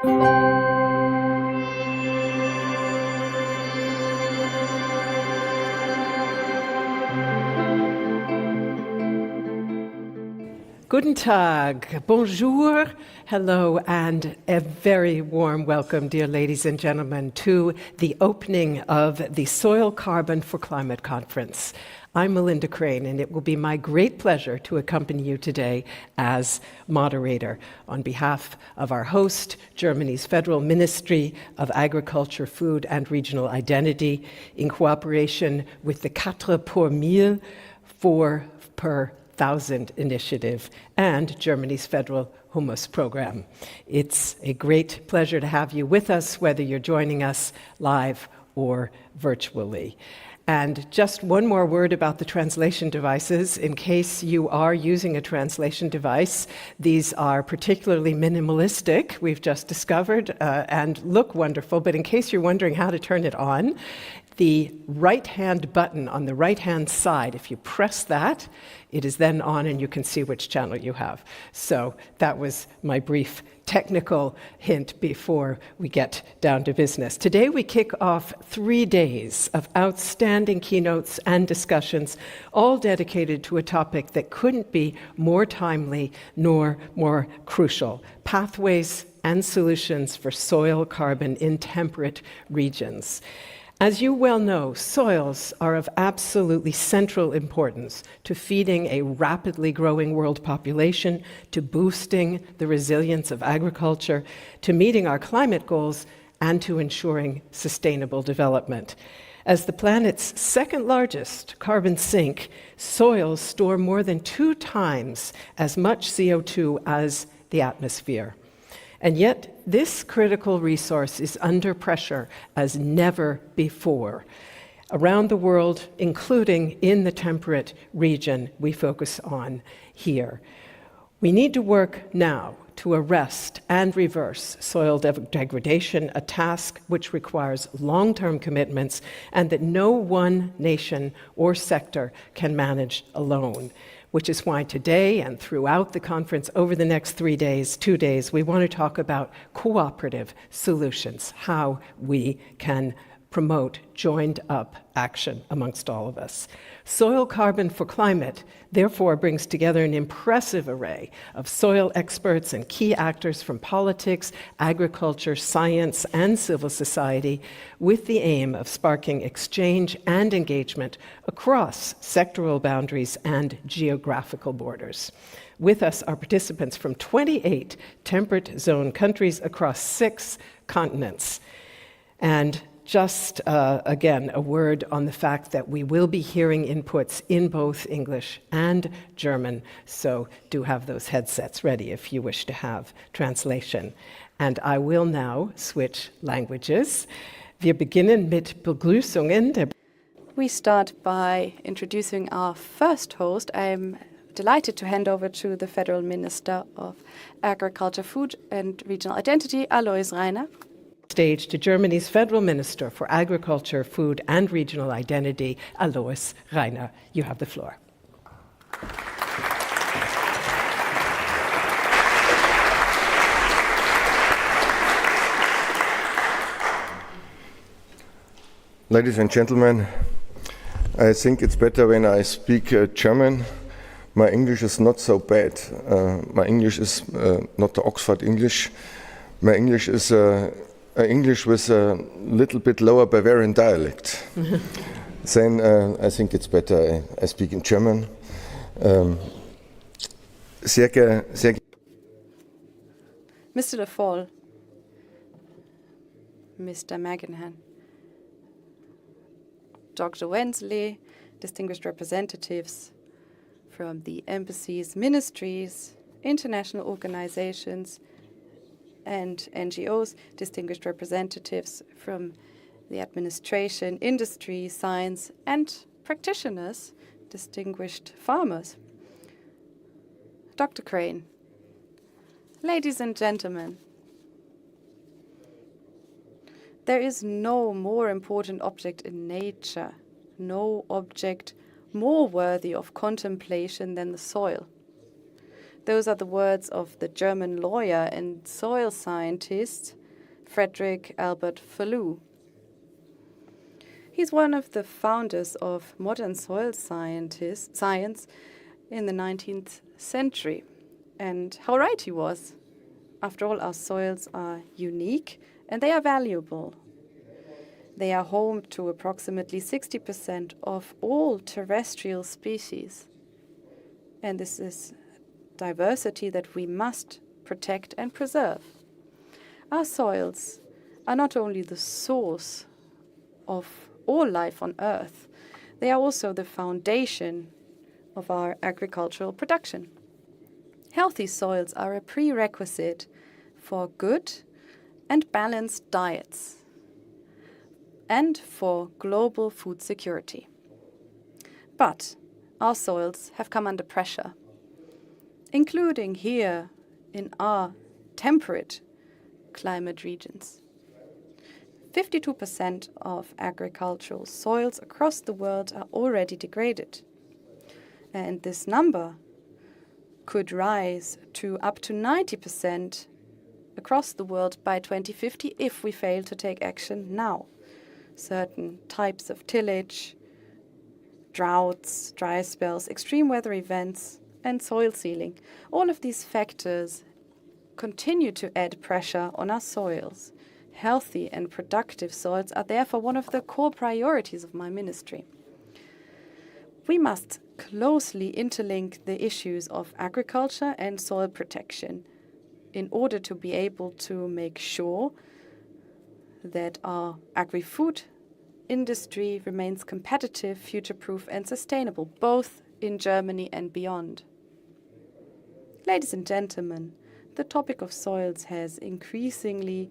Guten Tag, bonjour, hello, and a very warm welcome, dear ladies and gentlemen, to the opening of the SoilCarbon4Climate conference. I'm Melinda Crane, and it will be my great pleasure to accompany you today as moderator on behalf of our host, Germany's Federal Ministry of Agriculture, Food and Regional Identity, in cooperation with the 4 pour 1000, 4 per 1,000 initiative and Germany's federal humus program. It's a great pleasure to have you with us, whether you're joining us live or virtually. And just one more word about the translation devices. In case you are using a translation device, these are particularly minimalistic, we've just discovered, and look wonderful. But in case you're wondering how to turn it on, the right-hand button on the right-hand side, if you press that, it is then on and you can see which channel you have. So that was my brief technical hint before we get down to business. Today we kick off 3 days of outstanding keynotes and discussions, all dedicated to a topic that couldn't be more timely nor more crucial: pathways and solutions for soil carbon in temperate regions. As you well know, soils are of absolutely central importance to feeding a rapidly growing world population, to boosting the resilience of agriculture, to meeting our climate goals, and to ensuring sustainable development. As the planet's second largest carbon sink, soils store more than 2 times as much CO2 as the atmosphere. And yet, this critical resource is under pressure as never before. Around the world, including in the temperate region we focus on here. We need to work now to arrest and reverse soil degradation, a task which requires long-term commitments and that no one nation or sector can manage alone. Which is why today and throughout the conference over the next 2 days, we want to talk about cooperative solutions, how we can promote joined-up action amongst all of us. SoilCarbon4Climate, therefore, brings together an impressive array of soil experts and key actors from politics, agriculture, science, and civil society, with the aim of sparking exchange and engagement across sectoral boundaries and geographical borders. With us are participants from 28 temperate zone countries across 6 continents. And just, again, a word on the fact that we will be hearing inputs in both English and German, so do have those headsets ready if you wish to have translation. And I will now switch languages. Wir beginnen mit Begrüßungen. We start by introducing our first host. I'm delighted to hand over to the Federal Minister of Agriculture, Food and Regional Identity, Alois Rainer. Stage to Germany's Federal Minister for Agriculture, Food and Regional Identity, Alois Rainer. You have the floor. Ladies and gentlemen, I think it's better when I speak German. My English is not so bad. My English is not the Oxford English. My English is English with a little bit lower Bavarian dialect. Then I think it's better I speak in German. Mr. Le Foll, Mr. Maganahan, Dr. Wensley, distinguished representatives from the embassies, ministries, international organizations, and NGOs, distinguished representatives from the administration, industry, science, and practitioners, distinguished farmers. Dr. Crane, ladies and gentlemen, there is no more important object in nature, no object more worthy of contemplation than the soil. Those are the words of the German lawyer and soil scientist Frederick Albert Falloux. He's one of the founders of modern soil science in the 19th century. And how right he was. After all, our soils are unique and they are valuable. They are home to approximately 60% of all terrestrial species. And this is diversity that we must protect and preserve. Our soils are not only the source of all life on Earth, they are also the foundation of our agricultural production. Healthy soils are a prerequisite for good and balanced diets and for global food security. But our soils have come under pressure, including here in our temperate climate regions. 52% of agricultural soils across the world are already degraded. And this number could rise to up to 90% across the world by 2050 if we fail to take action now. Certain types of tillage, droughts, dry spells, extreme weather events, and soil sealing. All of these factors continue to add pressure on our soils. Healthy and productive soils are therefore one of the core priorities of my ministry. We must closely interlink the issues of agriculture and soil protection in order to be able to make sure that our agri-food industry remains competitive, future-proof and sustainable, both in Germany and beyond. Ladies and gentlemen, the topic of soils has increasingly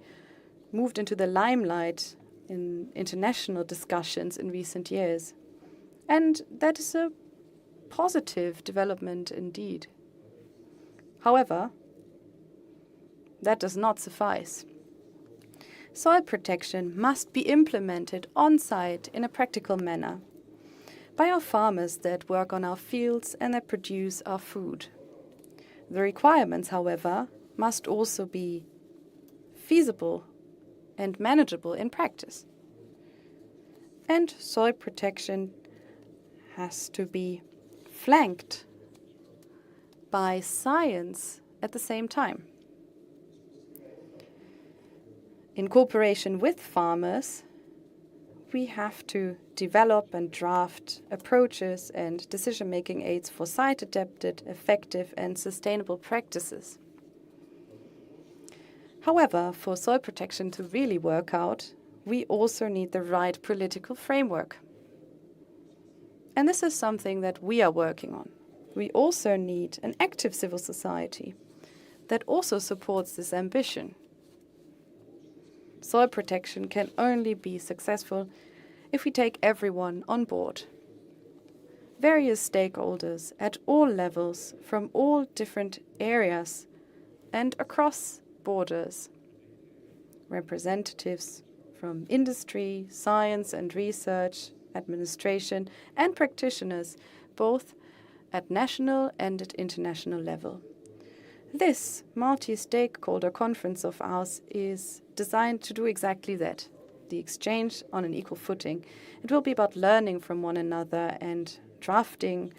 moved into the limelight in international discussions in recent years. And that is a positive development indeed. However, that does not suffice. Soil protection must be implemented on-site in a practical manner by our farmers that work on our fields and that produce our food. The requirements, however, must also be feasible and manageable in practice. And soil protection has to be flanked by science at the same time. In cooperation with farmers, we have to develop and draft approaches and decision-making aids for site-adapted, effective and sustainable practices. However, for soil protection to really work out, we also need the right political framework. And this is something that we are working on. We also need an active civil society that also supports this ambition. Soil protection can only be successful if we take everyone on board. Various stakeholders at all levels from all different areas and across borders. Representatives from industry, science and research, administration and practitioners, both at national and at international level. This multi-stakeholder conference of ours is designed to do exactly that, the exchange on an equal footing. It will be about learning from one another and drafting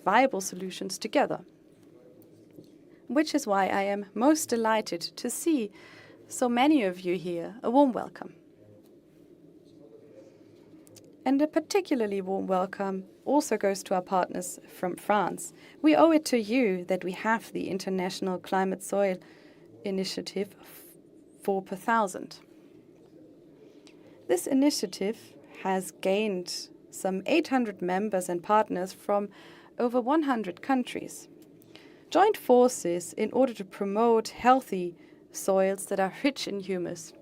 viable solutions together. Which is why I am most delighted to see so many of you here. A warm welcome. And a particularly warm welcome also goes to our partners from France. We owe it to you that we have the International Climate Soil Initiative 4 per thousand. This initiative has gained some 800 members and partners from over 100 countries. Joined forces in order to promote healthy soils that are rich in humus.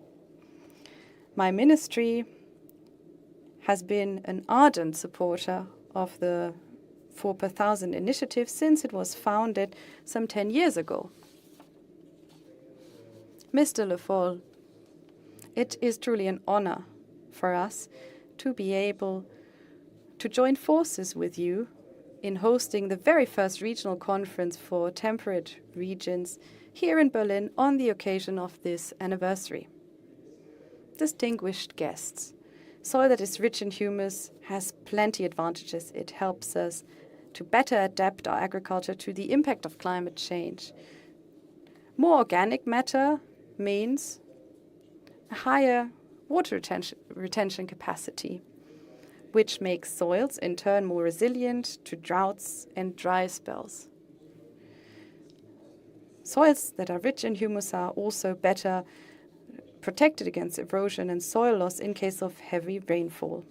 My ministry has been an ardent supporter of the 4 per thousand initiative since it was founded some 10 years ago. Mr. Le Foll, it is truly an honor for us to be able to join forces with you in hosting the very first regional conference for temperate regions here in Berlin on the occasion of this anniversary. Distinguished guests, soil that is rich in humus has plenty advantages. It helps us to better adapt our agriculture to the impact of climate change. More organic matter means a higher water retention capacity, which makes soils in turn more resilient to droughts and dry spells. Soils that are rich in humus are also better protected against erosion and soil loss in case of heavy rainfall.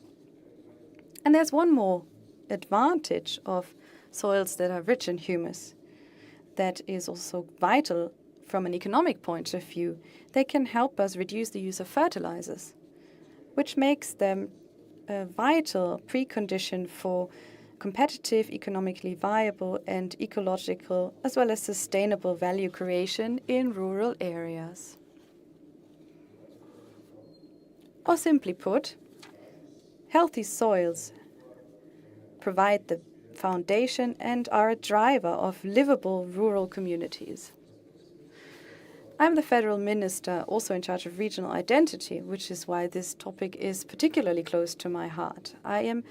And there's one more advantage of soils that are rich in humus that is also vital from an economic point of view. They can help us reduce the use of fertilizers, which makes them a vital precondition for competitive, economically viable and ecological as well as sustainable value creation in rural areas. Or simply put, healthy soils provide the foundation and are a driver of livable rural communities. I'm the federal minister also in charge of regional identity, which is why this topic is particularly close to my heart. I am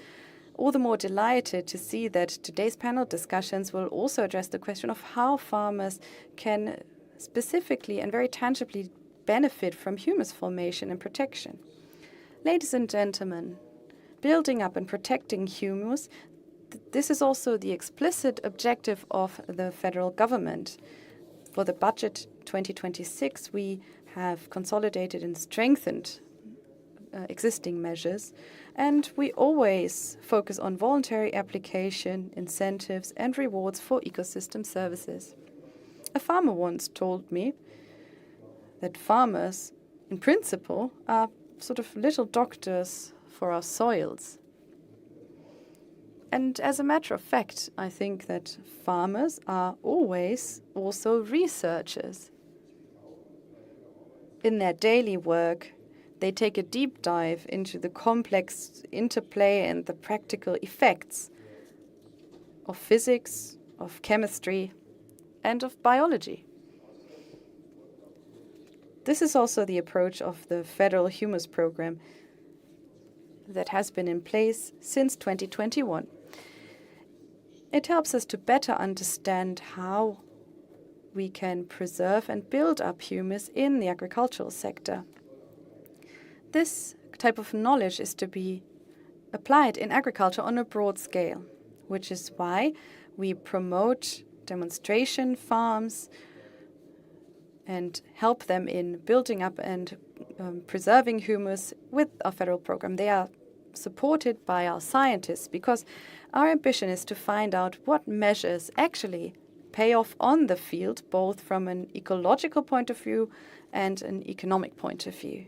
all the more delighted to see that today's panel discussions will also address the question of how farmers can specifically and very tangibly benefit from humus formation and protection. Ladies and gentlemen, building up and protecting humus, this is also the explicit objective of the federal government. For the budget 2026, we have consolidated and strengthened existing measures, and we always focus on voluntary application, incentives, and rewards for ecosystem services. A farmer once told me that farmers, in principle, are sort of little doctors for our soils. And as a matter of fact, I think that farmers are always also researchers. In their daily work, they take a deep dive into the complex interplay and the practical effects of physics, of chemistry, and of biology. This is also the approach of the Federal Humus Program that has been in place since 2021. It helps us to better understand how we can preserve and build up humus in the agricultural sector. This type of knowledge is to be applied in agriculture on a broad scale, which is why we promote demonstration farms and help them in building up and preserving humus with our federal program. They are supported by our scientists because our ambition is to find out what measures actually pay off on the field, both from an ecological point of view and an economic point of view.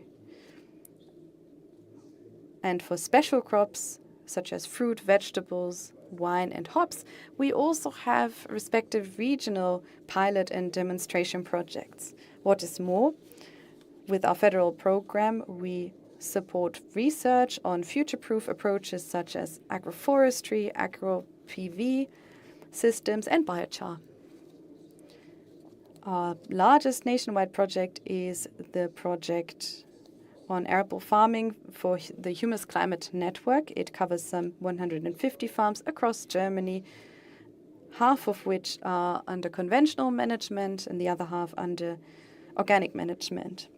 And for special crops, such as fruit, vegetables, wine, and hops, we also have respective regional pilot and demonstration projects. What is more, with our federal program, we support research on future-proof approaches such as agroforestry, agro-PV systems, and biochar. Our largest nationwide project is the project on arable farming for the Humus Climate Network. It covers some 150 farms across Germany, half of which are under conventional management and the other half under organic management.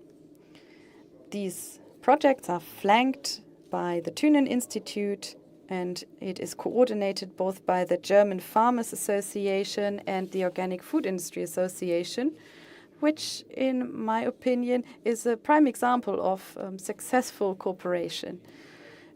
These projects are flanked by the Thünen Institute, and it is coordinated both by the German Farmers Association and the Organic Food Industry Association, which, in my opinion, is a prime example of successful cooperation.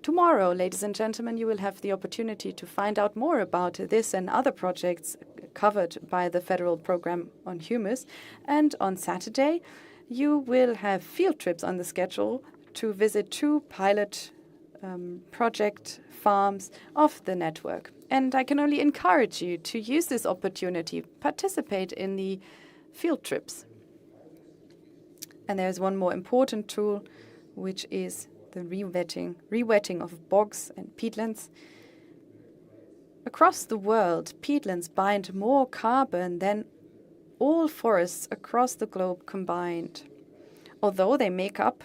Tomorrow, ladies and gentlemen, you will have the opportunity to find out more about this and other projects covered by the federal program on humus. And on Saturday, you will have field trips on the schedule to visit 2 pilot project farms of the network. And I can only encourage you to use this opportunity, participate in the field trips. And there's one more important tool, which is the rewetting of bogs and peatlands. Across the world, peatlands bind more carbon than all forests across the globe combined, although they make up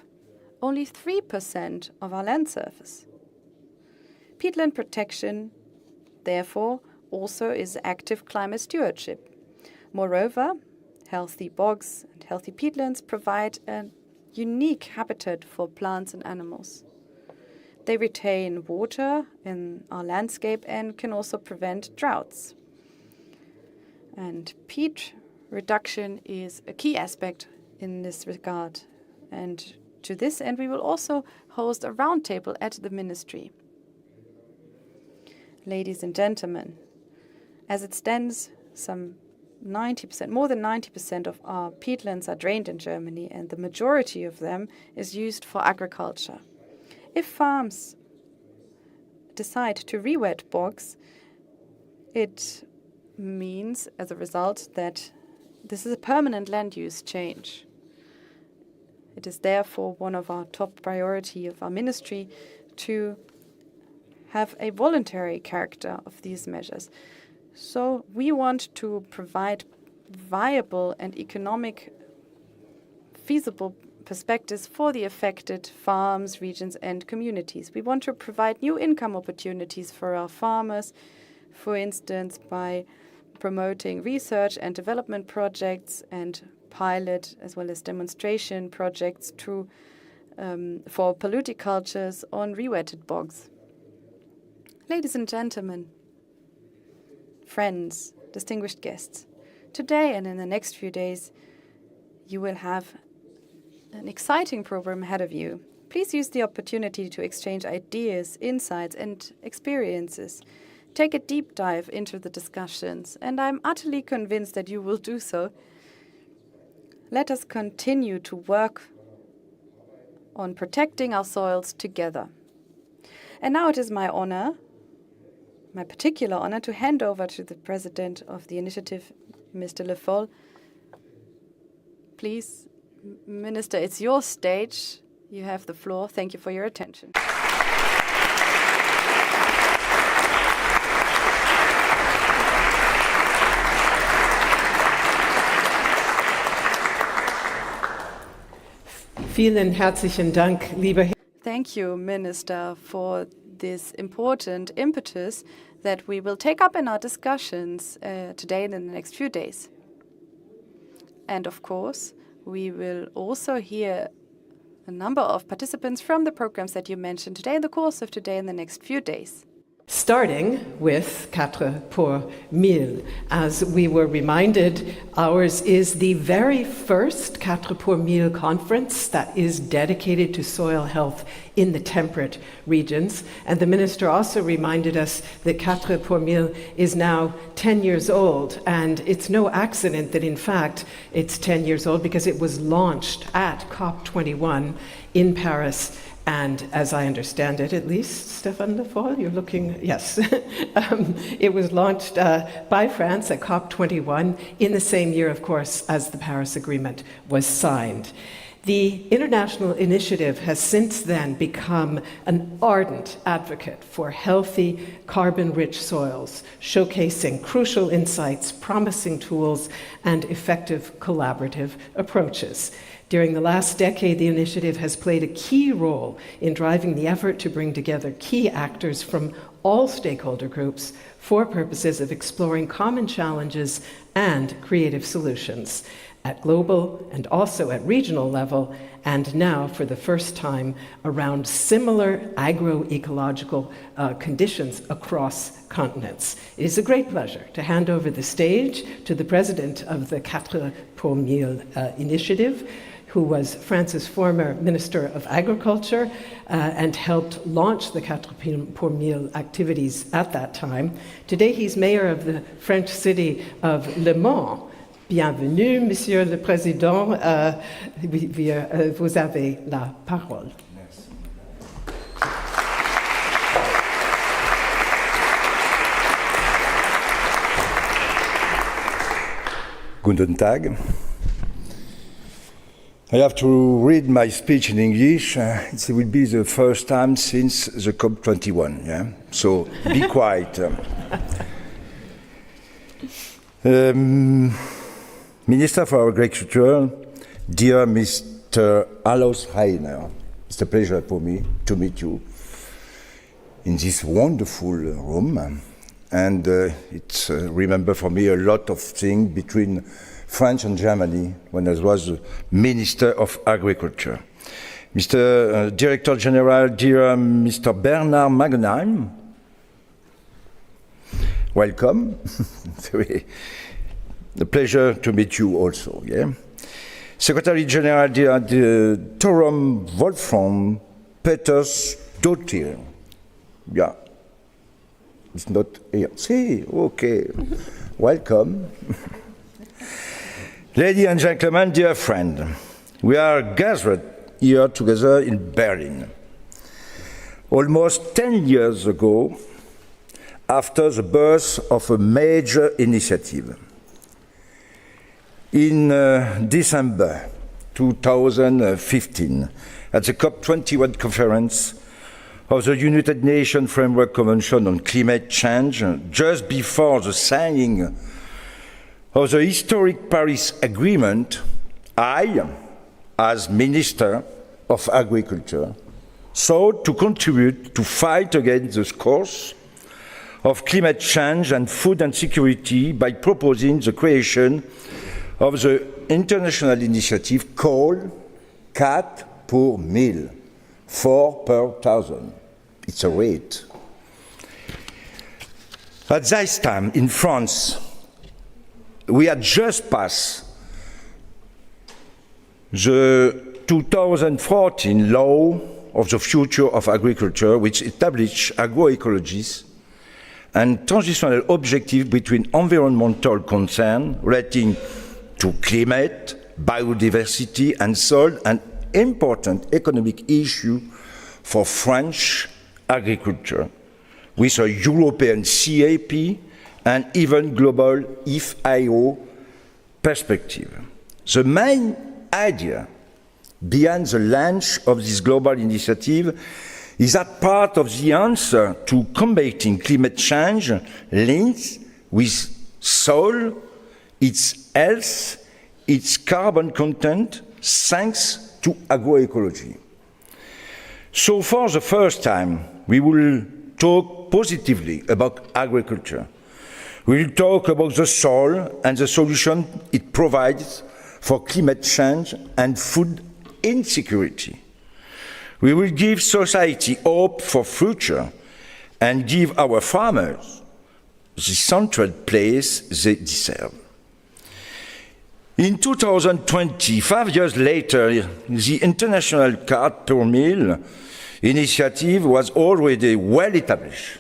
only 3% of our land surface. Peatland protection, therefore, also is active climate stewardship. Moreover, healthy bogs and healthy peatlands provide a unique habitat for plants and animals. They retain water in our landscape and can also prevent droughts. And peat reduction is a key aspect in this regard. And to this end, we will also host a roundtable at the Ministry. Ladies and gentlemen, as it stands, more than 90% of our peatlands are drained in Germany, and the majority of them is used for agriculture. If farms decide to re-wet bogs, it means, as a result, that this is a permanent land use change. It is therefore one of our top priority of our ministry to have a voluntary character of these measures. So we want to provide viable and economic feasible perspectives for the affected farms, regions, and communities. We want to provide new income opportunities for our farmers, for instance, by promoting research and development projects and pilot as well as demonstration projects for poluticultures on re-wetted bogs. Ladies and gentlemen, friends, distinguished guests, today and in the next few days, you will have an exciting program ahead of you. Please use the opportunity to exchange ideas, insights, and experiences. Take a deep dive into the discussions, and I'm utterly convinced that you will do so. Let us continue to work on protecting our soils together. And now it is my particular honor, to hand over to the President of the initiative, Mr. Le Foll. Please, Minister, it's your stage. You have the floor. Thank you for your attention. Vielen herzlichen Dank, lieber Herr. Thank you, Minister, for this important impetus that we will take up in our discussions today and in the next few days. And of course, we will also hear a number of participants from the programs that you mentioned today in the course of today and the next few days. Starting with 4 pour 1000. As we were reminded, ours is the very first 4 pour 1000 conference that is dedicated to soil health in the temperate regions. And the minister also reminded us that 4 pour 1000 is now 10 years old. And it's no accident that, in fact, it's 10 years old because it was launched at COP21 in Paris. And as I understand it, at least, Stéphane Le Foll, you're looking, yes. It was launched by France at COP21 in the same year, of course, as the Paris Agreement was signed. The international initiative has since then become an ardent advocate for healthy, carbon-rich soils, showcasing crucial insights, promising tools, and effective collaborative approaches. During the last decade, the initiative has played a key role in driving the effort to bring together key actors from all stakeholder groups for purposes of exploring common challenges and creative solutions at global and also at regional level, and now for the first time around similar agroecological conditions across continents. It is a great pleasure to hand over the stage to the president of the 4 pour 1000 initiative, who was France's former Minister of Agriculture and helped launch the 4 pour 1000 activities at that time. Today he's mayor of the French city of Le Mans. Bienvenue, Monsieur le Président. Vous avez la parole. Merci. Guten Tag. I have to read my speech in English. It will be the first time since the COP21, yeah? So be quiet. Minister for Agriculture, dear Mr. Alois Rainer, it's a pleasure for me to meet you in this wonderful room. And it's remember for me a lot of things between France and Germany when I was Minister of Agriculture. Mr. Director General, dear Mr. Bernard Magenheim, welcome. The pleasure to meet you also. Yeah. Secretary General, dear Torum Wolfram Peters Dottir. Yeah. It's not here. See, okay. Welcome. Ladies and gentlemen, dear friend, we are gathered here together in Berlin. Almost 10 years ago, after the birth of a major initiative. In December 2015, at the COP21 conference of the United Nations Framework Convention on Climate Change, just before the signing of the historic Paris Agreement, I, as Minister of Agriculture, sought to contribute to fight against the scourge of climate change and food insecurity by proposing the creation of the international initiative called 4 pour 1000, 4 per 1,000. It's a rate. At this time, in France, we had just passed the 2014 law of the future of agriculture, which established agroecologies and transitional objectives between environmental concern relating to climate, biodiversity, and soil, an important economic issue for French agriculture, with a European CAP and even global FAO perspective. The main idea behind the launch of this global initiative is that part of the answer to combating climate change links with soil, its health, its carbon content, thanks to agroecology. So for the first time, we will talk positively about agriculture. We will talk about the soil and the solution it provides for climate change and food insecurity. We will give society hope for future and give our farmers the central place they deserve. In 2020, 5 years later, the International 4 pour 1000 initiative was already well established.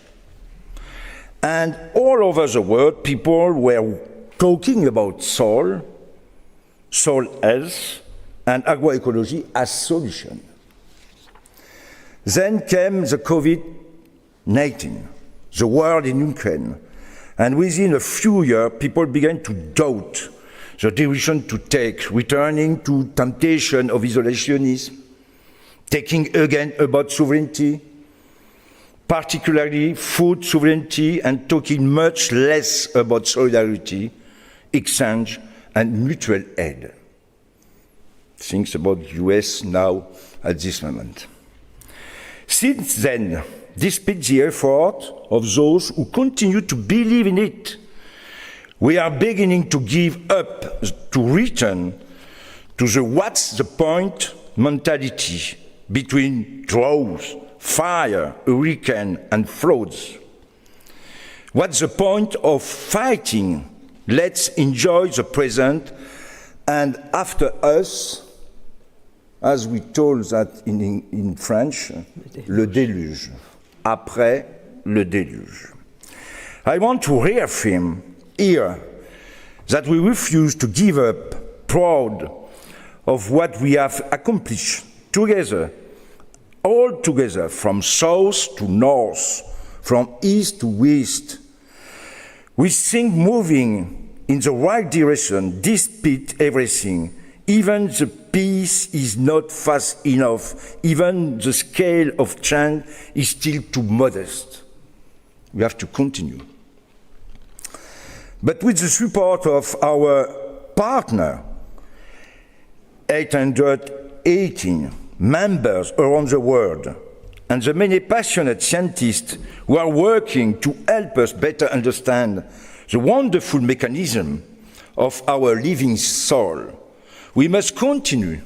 And all over the world, people were talking about soil health, and agroecology as solution. Then came the COVID-19, the war in Ukraine, and within a few years, people began to doubt the direction to take, returning to temptation of isolationism, taking again about sovereignty, particularly food sovereignty, and talking much less about solidarity, exchange, and mutual aid. Things about US now at this moment. Since then, despite the effort of those who continue to believe in it, we are beginning to give up, to return to the what's the point mentality between droughts, fire, hurricane, and floods. What's the point of fighting? Let's enjoy the present, and after us, as we told that in French, le déluge. Après le déluge. I want to reaffirm here that we refuse to give up, proud of what we have accomplished together, all together, from south to north, from east to west. We think moving in the right direction despite everything, even the peace is not fast enough. Even the scale of change is still too modest. We have to continue. But with the support of our partner, 818 members around the world, and the many passionate scientists who are working to help us better understand the wonderful mechanism of our living soil, we must continue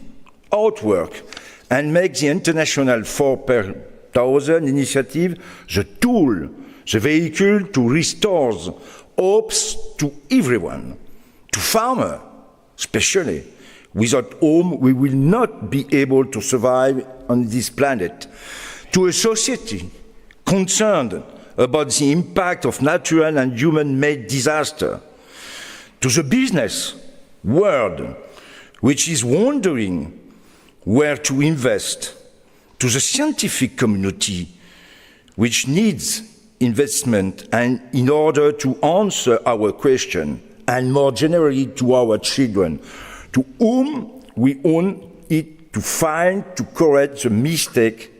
our work and make the International 4 per 1000 initiative the tool, the vehicle to restore hopes to everyone, to farmers especially. Without whom we will not be able to survive on this planet, to a society concerned about the impact of natural and human-made disaster, to the business world, which is wondering where to invest, to the scientific community, which needs investment and in order to answer our question, and more generally to our children, to whom we owe it to find, to correct the mistake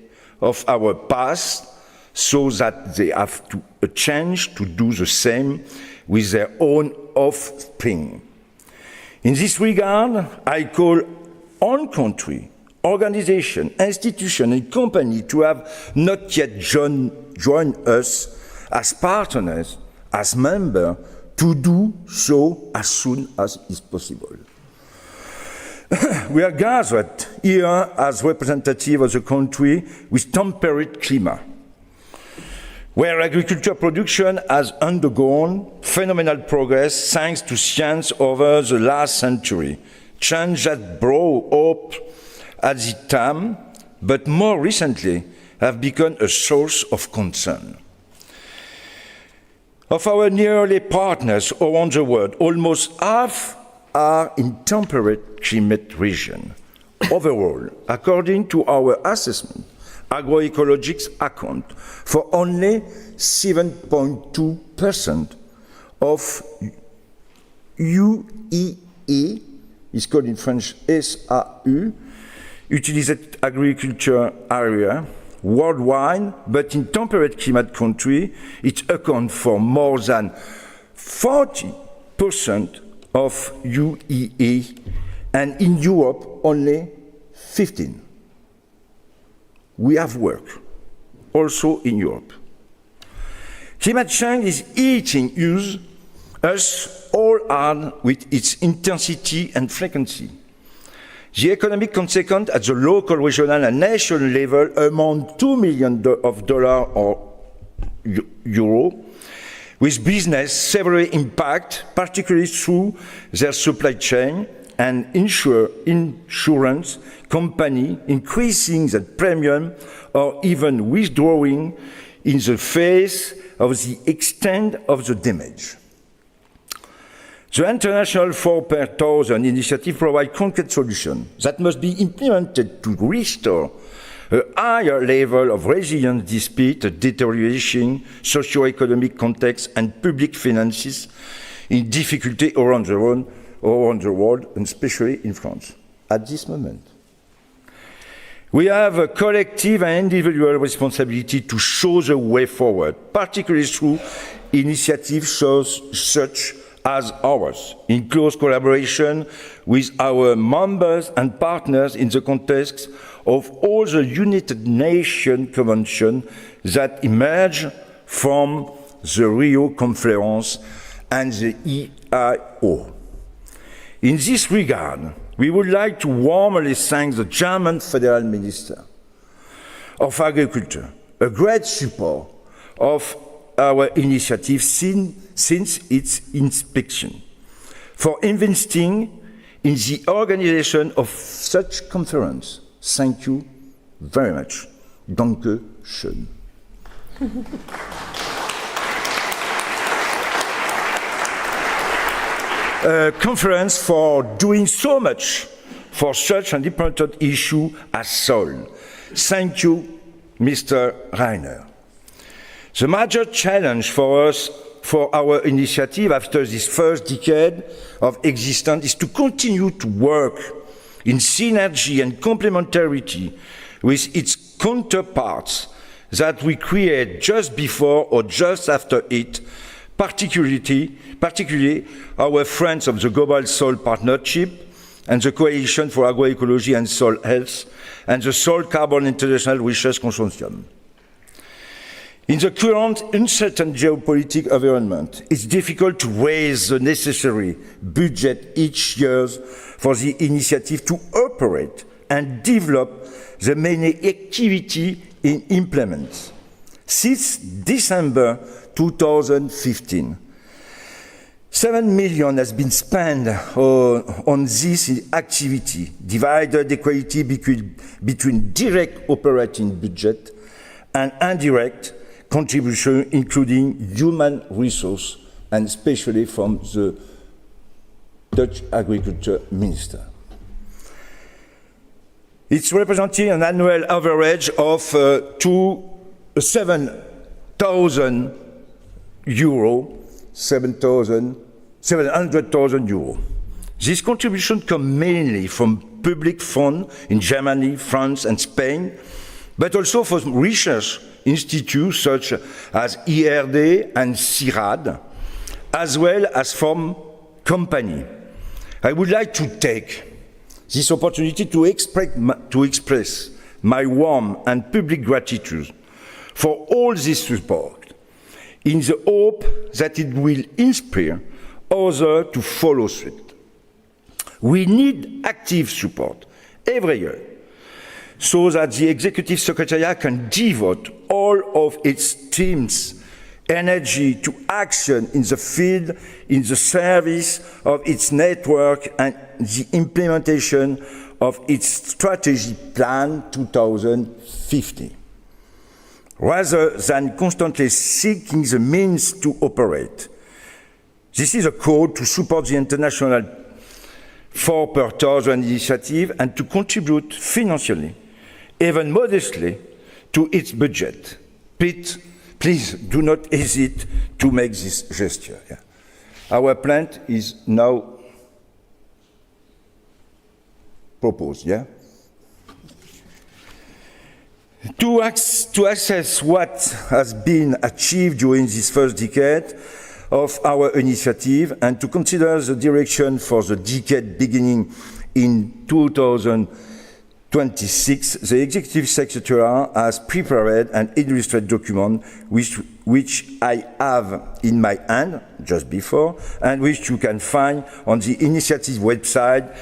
of our past so that they have to a chance to do the same with their own offspring. In this regard, I call on country, organization, institution and company to have not yet joined us as partners, as members, to do so as soon as is possible. We are gathered here as representatives of the country with temperate climate, where agriculture production has undergone phenomenal progress thanks to science over the last century, change that brought hope at the time, but more recently have become a source of concern. Of our nearly partners around the world, almost half are in temperate climate region. Overall, according to our assessment, agroecologists account for only 7.2% of UEA, is called in French SAU, utilized agriculture area worldwide, but in temperate climate country, it accounts for more than 40% of UEA, and in Europe only 15%. We have work, also in Europe. Climate change is eating us all hard with its intensity and frequency. The economic consequence at the local, regional and national level amount $2 million or euro, with business severely impact, particularly through their supply chain and insurance company increasing the premium or even withdrawing in the face of the extent of the damage. The International 4 per 1000 initiative provides concrete solutions that must be implemented to restore a higher level of resilience despite a deteriorating socio-economic context and public finances in difficulty around the world, and especially in France, at this moment. We have a collective and individual responsibility to show the way forward, particularly through initiatives such as ours, in close collaboration with our members and partners in the context of all the United Nations Conventions that emerge from the Rio Conference and the EIO. In this regard, we would like to warmly thank the German Federal Minister of Agriculture, a great support of our initiative since its inception, for investing in the organization of such conference. Thank you very much. Danke schön. A conference for doing so much for such an important issue as soil. Thank you, Mr. Reiner. The major challenge for us, for our initiative after this first decade of existence, is to continue to work in synergy and complementarity with its counterparts that we create just before or just after it, particularly our friends of the Global Soil Partnership and the Coalition for Agroecology and Soil Health and the SoilCarbon International Research Consortium. In the current uncertain geopolitical environment, it's difficult to raise the necessary budget each year for the initiative to operate and develop the many activities it implements. Since December 2015, 7 million has been spent on this activity, divided equality between direct operating budget and indirect contribution, including human resource, and especially from the Dutch Agriculture Minister. It's representing an annual average of 7,000 euro, 700,000 euro. This contribution comes mainly from public funds in Germany, France, and Spain, but also from research institutes such as IRD and CIRAD, as well as from companies. I would like to take this opportunity to express my warm and public gratitude for all this support, in the hope that it will inspire others to follow suit. We need active support every year, so that the Executive Secretariat can devote all of its team's energy to action in the field, in the service of its network and the implementation of its strategy plan 2050. Rather than constantly seeking the means to operate, this is a call to support the international 4 per 1,000 initiative and to contribute financially, even modestly, to its budget. Please do not hesitate to make this gesture. Yeah. Our plan is now proposed. Yeah? To assess what has been achieved during this first decade of our initiative and to consider the direction for the decade beginning in 2026, the Executive Secretariat has prepared an illustrated document which I have in my hand just before and which you can find on the initiative website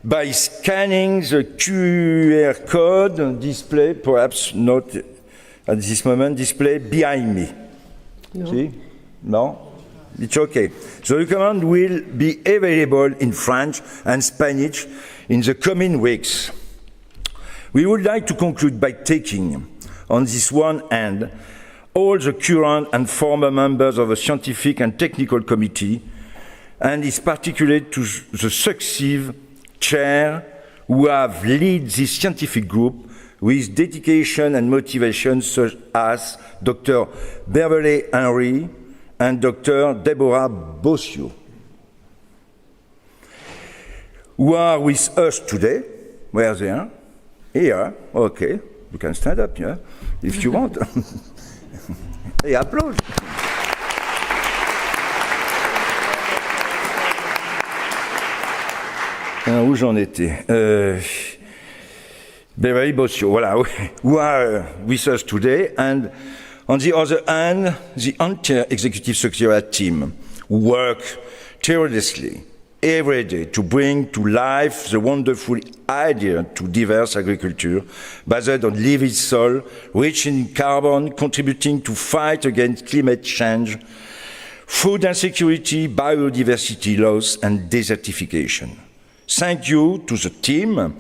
by scanning the QR code display, perhaps not at this moment, display behind me. No. See? No? It's okay. The document will be available in French and Spanish in the coming weeks. We would like to conclude by taking, on this one hand, all the current and former members of the Scientific and Technical Committee, and is particularly to the successive chair who have led this scientific group with dedication and motivation, such as Dr. Beverly Henry and Dr. Deborah Bossio, who are with us today. Where are they? Here, okay, you can stand up, yeah, if you want. Hey, applaud. Où j'en étais? Beverly Bossio, voilà, who are with us today, and on the other hand, the entire Executive Secretariat team who work tirelessly every day to bring to life the wonderful idea to diverse agriculture based on living soil, rich in carbon, contributing to fight against climate change, food insecurity, biodiversity loss, and desertification. Thank you to the team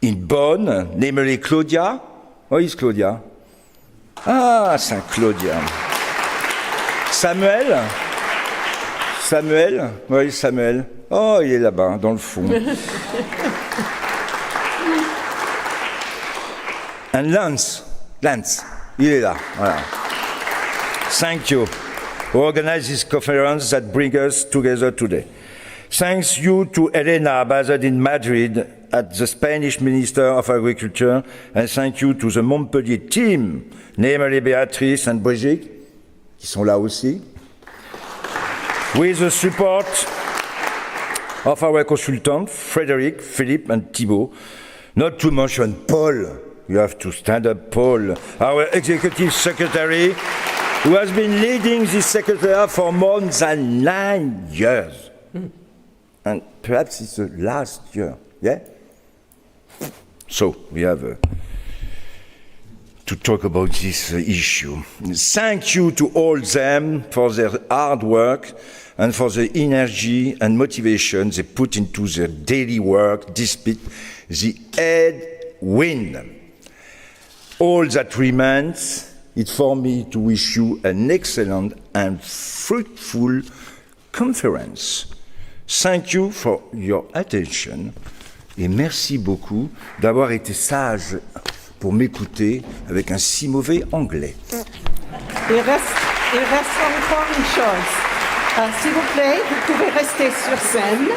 in Bonn, namely Claudia. Where is Claudia? Ah, Saint Claudia. Samuel? Samuel? Where is Samuel? Oh, il est là-bas, dans le fond. And Lance, il est là. Voilà. Thank you who organized this conference that brings us together today. Thanks you to Elena, based in Madrid, at the Spanish Minister of Agriculture, and thank you to the Montpellier team, namely Béatrice and Brigitte, qui sont là aussi, with the support of our consultants, Frédéric, Philippe, and Thibault. Not to mention Paul, you have to stand up, Paul, our executive secretary, who has been leading this secretariat for more than 9 years. And perhaps it's the last year, yeah? So, we have to talk about this issue. Thank you to all them for their hard work and for the energy and motivation they put into their daily work despite the headwind. All that remains is for me to wish you an excellent and fruitful conference. Thank you for your attention et merci beaucoup d'avoir été sage pour m'écouter avec un si mauvais anglais. Il reste encore une chose. S'il vous plaît, vous pouvez rester sur scène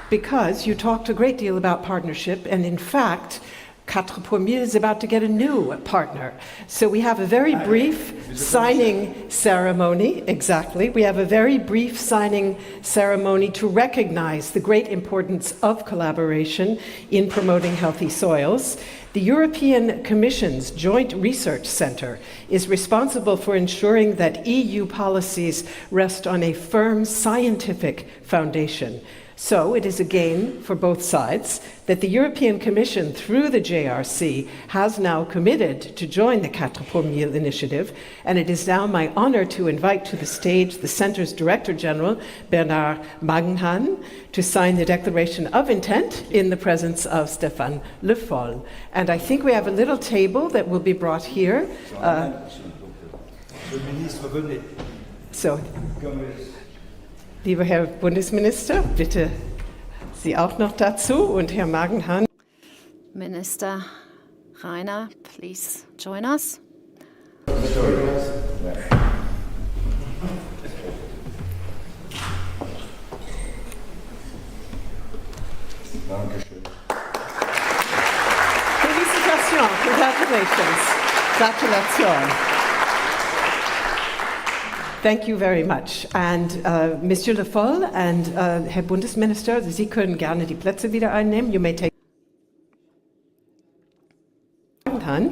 because you talked a great deal about partnership, and in fact, 4 pour 1000 is about to get a new partner. So we have a very brief signing ceremony, exactly. We have a very brief signing ceremony to recognize the great importance of collaboration in promoting healthy soils. The European Commission's Joint Research Centre is responsible for ensuring that EU policies rest on a firm scientific foundation. So it is a gain for both sides that the European Commission, through the JRC, has now committed to join the 4 pour 1000 initiative, and it is now my honor to invite to the stage the Centre's Director General, Bernard Magenhan, to sign the Declaration of Intent in the presence of Stéphane Le Foll. And I think we have a little table that will be brought here. So, lieber Herr Bundesminister, bitte Sie auch noch dazu und Herr Magenhan. Minister Rainer, please join us. Félicitations, congratulations. Gratulation. Thank you very much. And Monsieur Le Foll and Herr Bundesminister, Sie können gerne die Plätze wieder einnehmen. You may take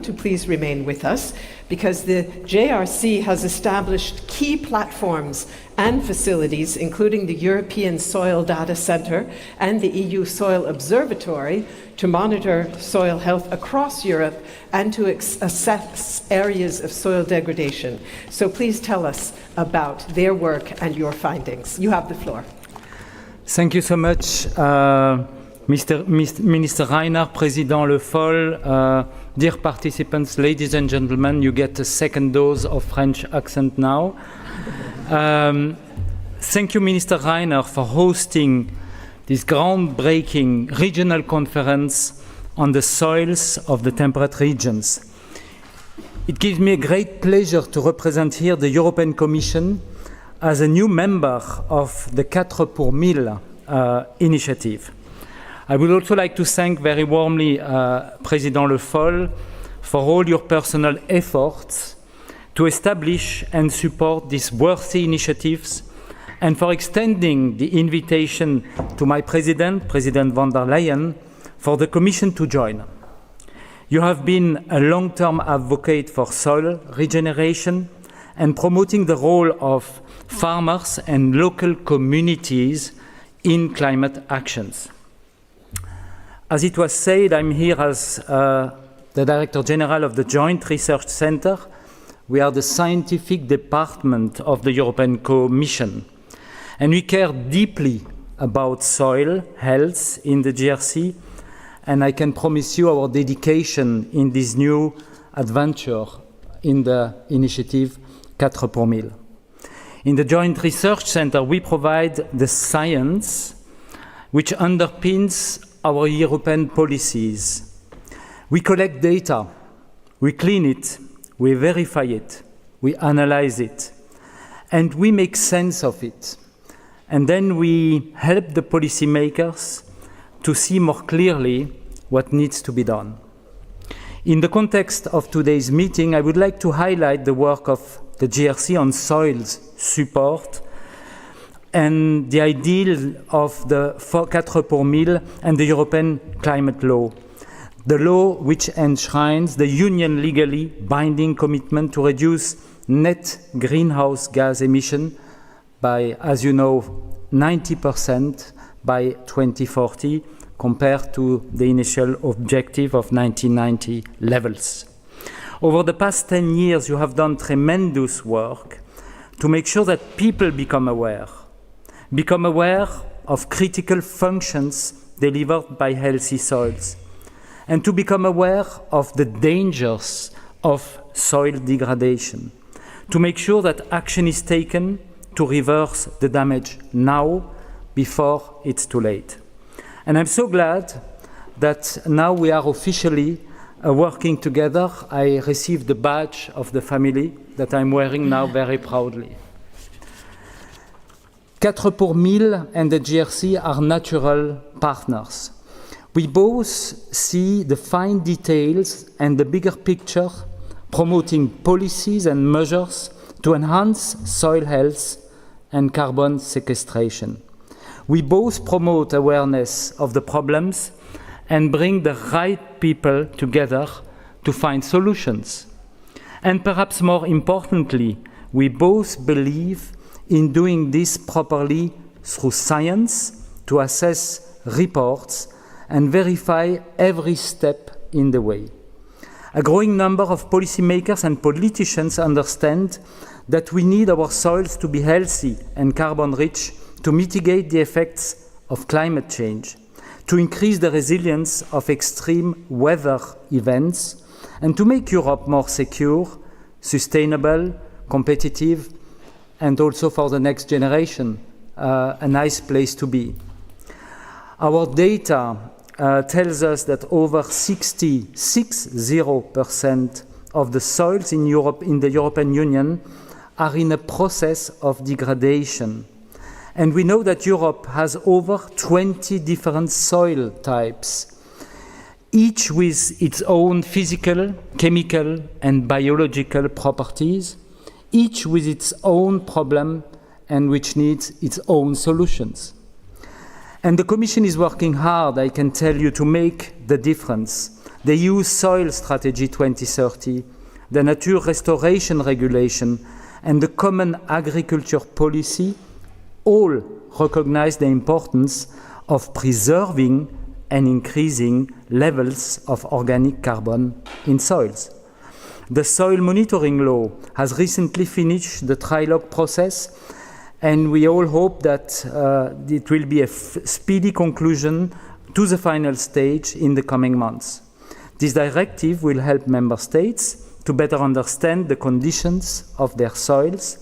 to please remain with us, because the JRC has established key platforms and facilities, including the European Soil Data Centre and the EU Soil Observatory, to monitor soil health across Europe and to assess areas of soil degradation. So please tell us about their work and your findings. You have the floor. Thank you so much, Minister Rainer, President Le Foll, dear participants, ladies and gentlemen. You get a second dose of French accent now. Thank you, Minister Rainer, for hosting this groundbreaking regional conference on the soils of the temperate regions. It gives me a great pleasure to represent here the European Commission as a new member of the 4 pour 1000 initiative. I would also like to thank very warmly President Le Foll for all your personal efforts to establish and support these worthy initiatives, and for extending the invitation to my President von der Leyen, for the Commission to join. You have been a long-term advocate for soil regeneration and promoting the role of farmers and local communities in climate actions. As it was said, I'm here as the Director General of the Joint Research Centre. We are the scientific department of the European Commission, and we care deeply about soil health in the GRC, and I can promise you our dedication in this new adventure in the initiative 4 pour 1000. In the Joint Research Centre, we provide the science which underpins our European policies. We collect data, we clean it, we verify it, we analyze it, and we make sense of it. And then we help the policymakers to see more clearly what needs to be done. In the context of today's meeting, I would like to highlight the work of the GRC on soils support and the ideal of the 4 pour mille and the European climate law. The law which enshrines the Union legally binding commitment to reduce net greenhouse gas emission by, as you know, 90% by 2040 compared to the initial objective of 1990 levels. Over the past 10 years, you have done tremendous work to make sure that people become aware of critical functions delivered by healthy soils, and to become aware of the dangers of soil degradation, to make sure that action is taken to reverse the damage now before it's too late. And I'm so glad that now we are officially working together. I received the badge of the family that I'm wearing now very proudly. 4 pour mille and the GRC are natural partners. We both see the fine details and the bigger picture, promoting policies and measures to enhance soil health and carbon sequestration. We both promote awareness of the problems and bring the right people together to find solutions. And perhaps more importantly, we both believe in doing this properly through science to assess reports and verify every step in the way. A growing number of policymakers and politicians understand that we need our soils to be healthy and carbon-rich to mitigate the effects of climate change, to increase the resilience of extreme weather events, and to make Europe more secure, sustainable, competitive, and also for the next generation, a nice place to be. Our data tells us that over 60% of the soils in Europe, in the European Union, are in a process of degradation. And we know that Europe has over 20 different soil types, each with its own physical, chemical, and biological properties, each with its own problem and which needs its own solutions. And the Commission is working hard, I can tell you, to make the difference. The EU Soil Strategy 2030, the Nature Restoration Regulation, and the Common Agriculture Policy all recognize the importance of preserving and increasing levels of organic carbon in soils. The Soil Monitoring Law has recently finished the trilogue process, and we all hope that it will be a speedy conclusion to the final stage in the coming months. This directive will help member states to better understand the conditions of their soils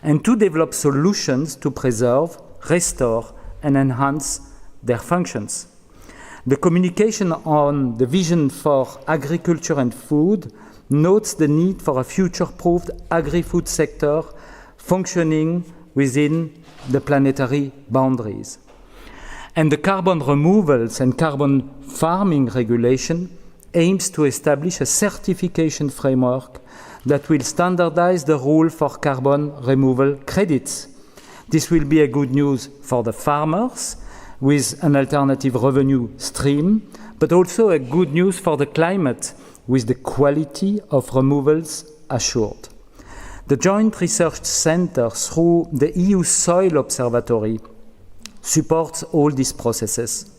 and to develop solutions to preserve, restore, and enhance their functions. The communication on the vision for agriculture and food notes the need for a future-proofed agri-food sector functioning within the planetary boundaries. And the carbon removals and carbon farming regulation aims to establish a certification framework that will standardize the rule for carbon removal credits. This will be a good news for the farmers with an alternative revenue stream, but also a good news for the climate with the quality of removals assured. The Joint Research Centre, through the EU Soil Observatory, supports all these processes.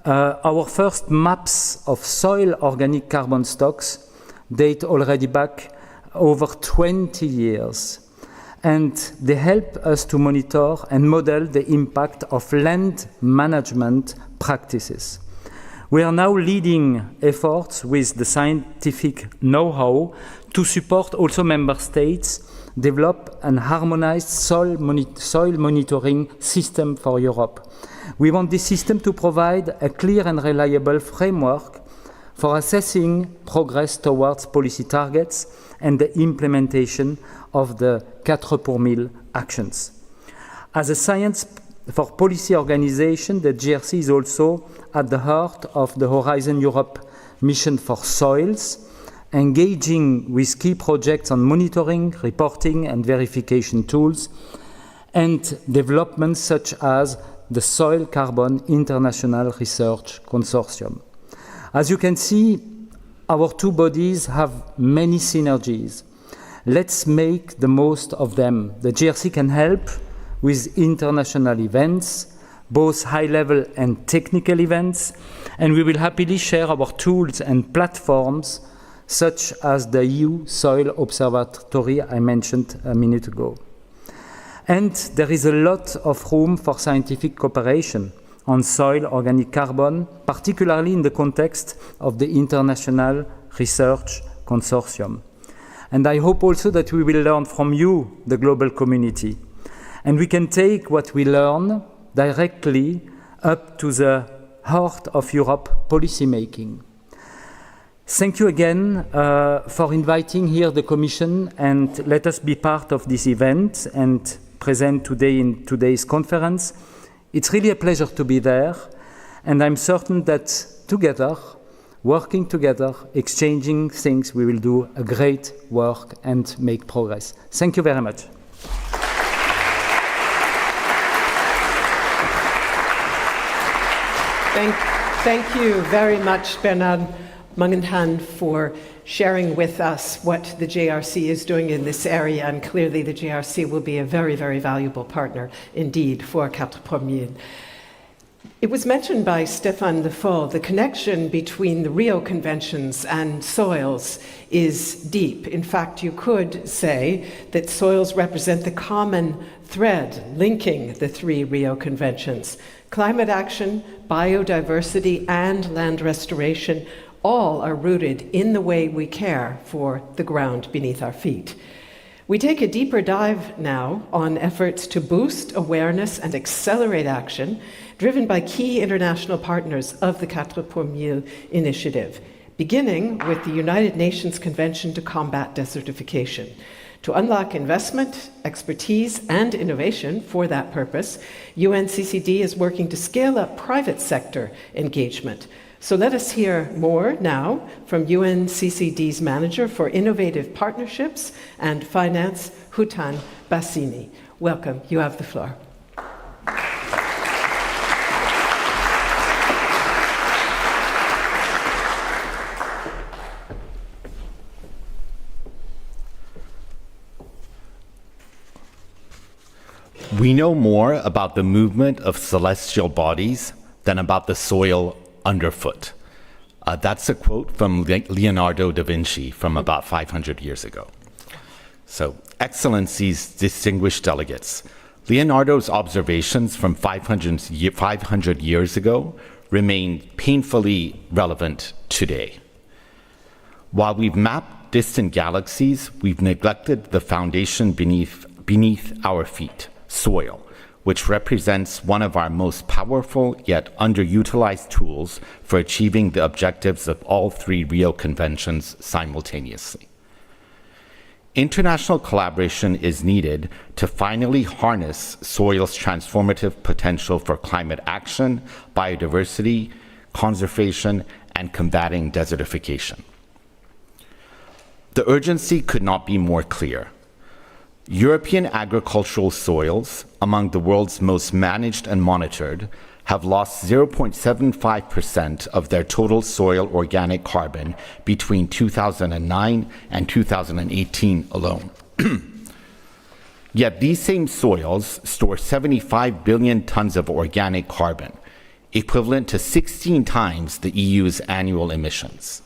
Our first maps of soil organic carbon stocks date already back over 20 years, and they help us to monitor and model the impact of land management practices. We are now leading efforts with the scientific know-how to support also member states develop an harmonized soil monitoring system for Europe. We want this system to provide a clear and reliable framework for assessing progress towards policy targets and the implementation of the 4 pour mille actions. As a for policy organization, the GRC is also at the heart of the Horizon Europe mission for soils, engaging with key projects on monitoring, reporting, and verification tools, and developments such as the SoilCarbon International Research Consortium. As you can see, our two bodies have many synergies. Let's make the most of them. The GRC can help with international events, both high-level and technical events, and we will happily share our tools and platforms such as the EU Soil Observatory I mentioned a minute ago. And there is a lot of room for scientific cooperation on soil organic carbon, particularly in the context of the International Research Consortium. And I hope also that we will learn from you, the global community. And we can take what we learn directly up to the heart of Europe policymaking. Thank you again for inviting here the Commission, and let us be part of this event and present today in today's conference. It's really a pleasure to be there, and I'm certain that together, working together, exchanging things, we will do a great work and make progress. Thank you very much. Thank you very much, Bernard Mangenhan, for sharing with us what the JRC is doing in this area, and clearly the JRC will be a very, very valuable partner indeed for 4C. It was mentioned by Stéphane Le Foll, the connection between the Rio Conventions and soils is deep. In fact, you could say that soils represent the common thread linking the three Rio Conventions. Climate action, biodiversity, and land restoration all are rooted in the way we care for the ground beneath our feet. We take a deeper dive now on efforts to boost awareness and accelerate action driven by key international partners of the 4C initiative, beginning with the United Nations Convention to Combat Desertification. To unlock investment, expertise, and innovation for that purpose, UNCCD is working to scale up private sector engagement. So let us hear more now from UNCCD's Manager for Innovative Partnerships and Finance, Hutan Bassini. Welcome, you have the floor. We know more about the movement of celestial bodies than about the soil underfoot. That's a quote from Leonardo da Vinci from about 500 years ago. So, Excellencies, distinguished delegates, Leonardo's observations from 500 years ago remain painfully relevant today. While we've mapped distant galaxies, we've neglected the foundation beneath our feet, soil, which represents one of our most powerful yet underutilized tools for achieving the objectives of all three Rio Conventions simultaneously. International collaboration is needed to finally harness soil's transformative potential for climate action, biodiversity, conservation, and combating desertification. The urgency could not be more clear. European agricultural soils, among the world's most managed and monitored, have lost 0.75% of their total soil organic carbon between 2009 and 2018 alone. Yet these same soils store 75 billion tons of organic carbon, equivalent to 16 times the EU's annual emissions.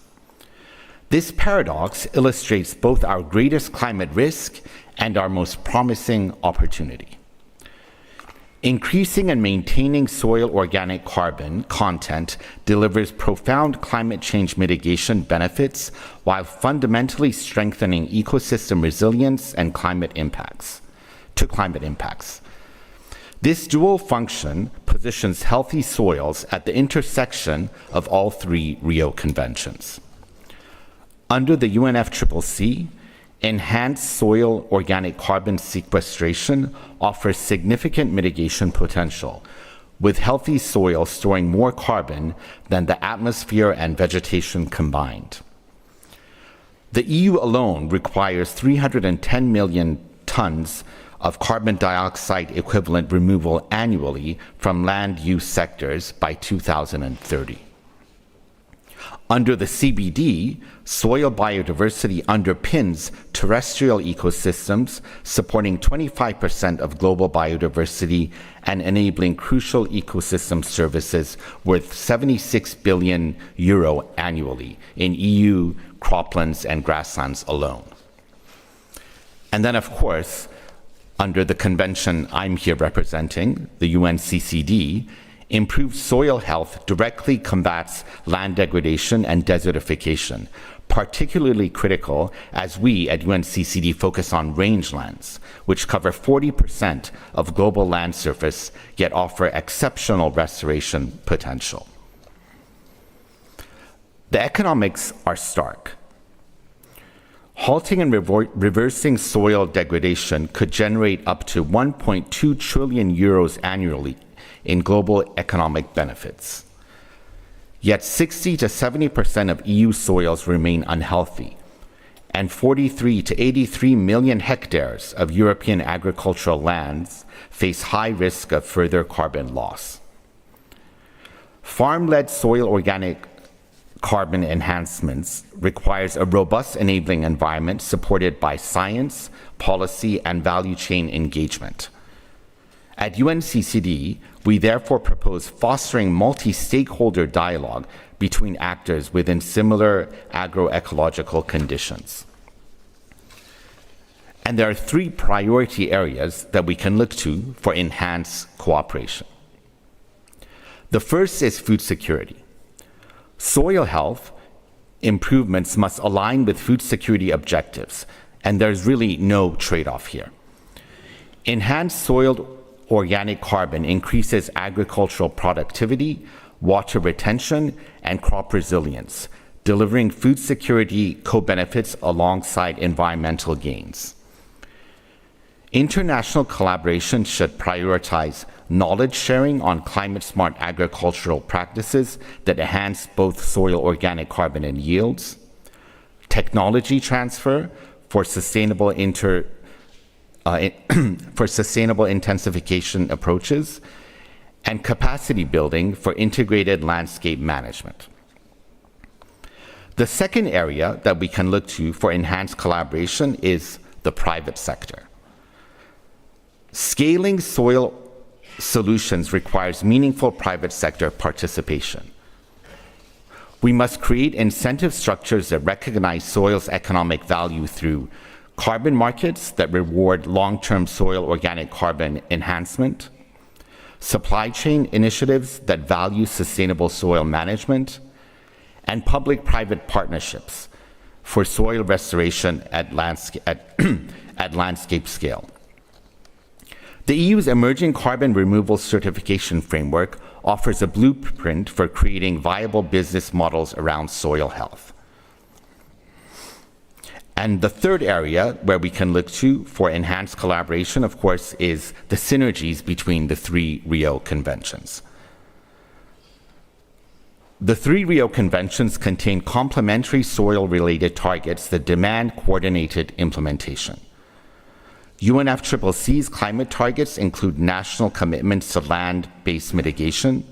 This paradox illustrates both our greatest climate risk and our most promising opportunity. Increasing and maintaining soil organic carbon content delivers profound climate change mitigation benefits while fundamentally strengthening ecosystem resilience and climate impacts. This dual function positions healthy soils at the intersection of all three Rio Conventions. Under the UNFCCC, enhanced soil organic carbon sequestration offers significant mitigation potential, with healthy soil storing more carbon than the atmosphere and vegetation combined. The EU alone requires 310 million tons of carbon dioxide equivalent removal annually from land use sectors by 2030. Under the CBD, soil biodiversity underpins terrestrial ecosystems, supporting 25% of global biodiversity and enabling crucial ecosystem services worth 76 billion euro annually in EU croplands and grasslands alone. And then, of course, under the convention I'm here representing, the UNCCD, improved soil health directly combats land degradation and desertification, particularly critical as we at UNCCD focus on rangelands, which cover 40% of global land surface, yet offer exceptional restoration potential. The economics are stark. Halting and reversing soil degradation could generate up to 1.2 trillion euros annually in global economic benefits. Yet 60 to 70% of EU soils remain unhealthy, and 43 to 83 million hectares of European agricultural lands face high risk of further carbon loss. Farm-led soil organic carbon enhancements requires a robust enabling environment supported by science, policy, and value chain engagement. At UNCCD, we therefore propose fostering multi-stakeholder dialogue between actors within similar agroecological conditions. And there are three priority areas that we can look to for enhanced cooperation. The first is food security. Soil health improvements must align with food security objectives, and there's really no trade-off here. Enhanced soil organic carbon increases agricultural productivity, water retention, and crop resilience, delivering food security co-benefits alongside environmental gains. International collaboration should prioritize knowledge sharing on climate-smart agricultural practices that enhance both soil organic carbon and yields, technology transfer for sustainable intensification approaches, and capacity building for integrated landscape management. The second area that we can look to for enhanced collaboration is the private sector. Scaling soil solutions requires meaningful private sector participation. We must create incentive structures that recognize soil's economic value through carbon markets that reward long-term soil organic carbon enhancement, supply chain initiatives that value sustainable soil management, and public-private partnerships for soil restoration at landscape scale. The EU's emerging carbon removal certification framework offers a blueprint for creating viable business models around soil health. And the third area where we can look to for enhanced collaboration, of course, is the synergies between the three Rio Conventions. The three Rio Conventions contain complementary soil-related targets that demand coordinated implementation. UNFCCC's climate targets include national commitments to land-based mitigation.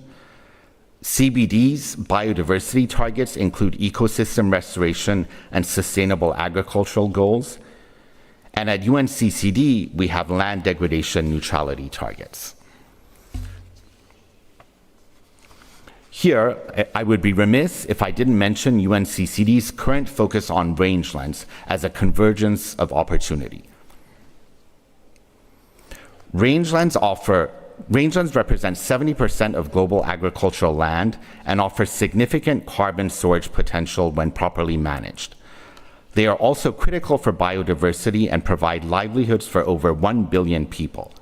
CBD's biodiversity targets include ecosystem restoration and sustainable agricultural goals. And at UNCCD, we have land degradation neutrality targets. Here, I would be remiss if I didn't mention UNCCD's current focus on rangelands as a convergence of opportunity. Rangelands represent 70% of global agricultural land and offer significant carbon storage potential when properly managed. They are also critical for biodiversity and provide livelihoods for over 1 billion people.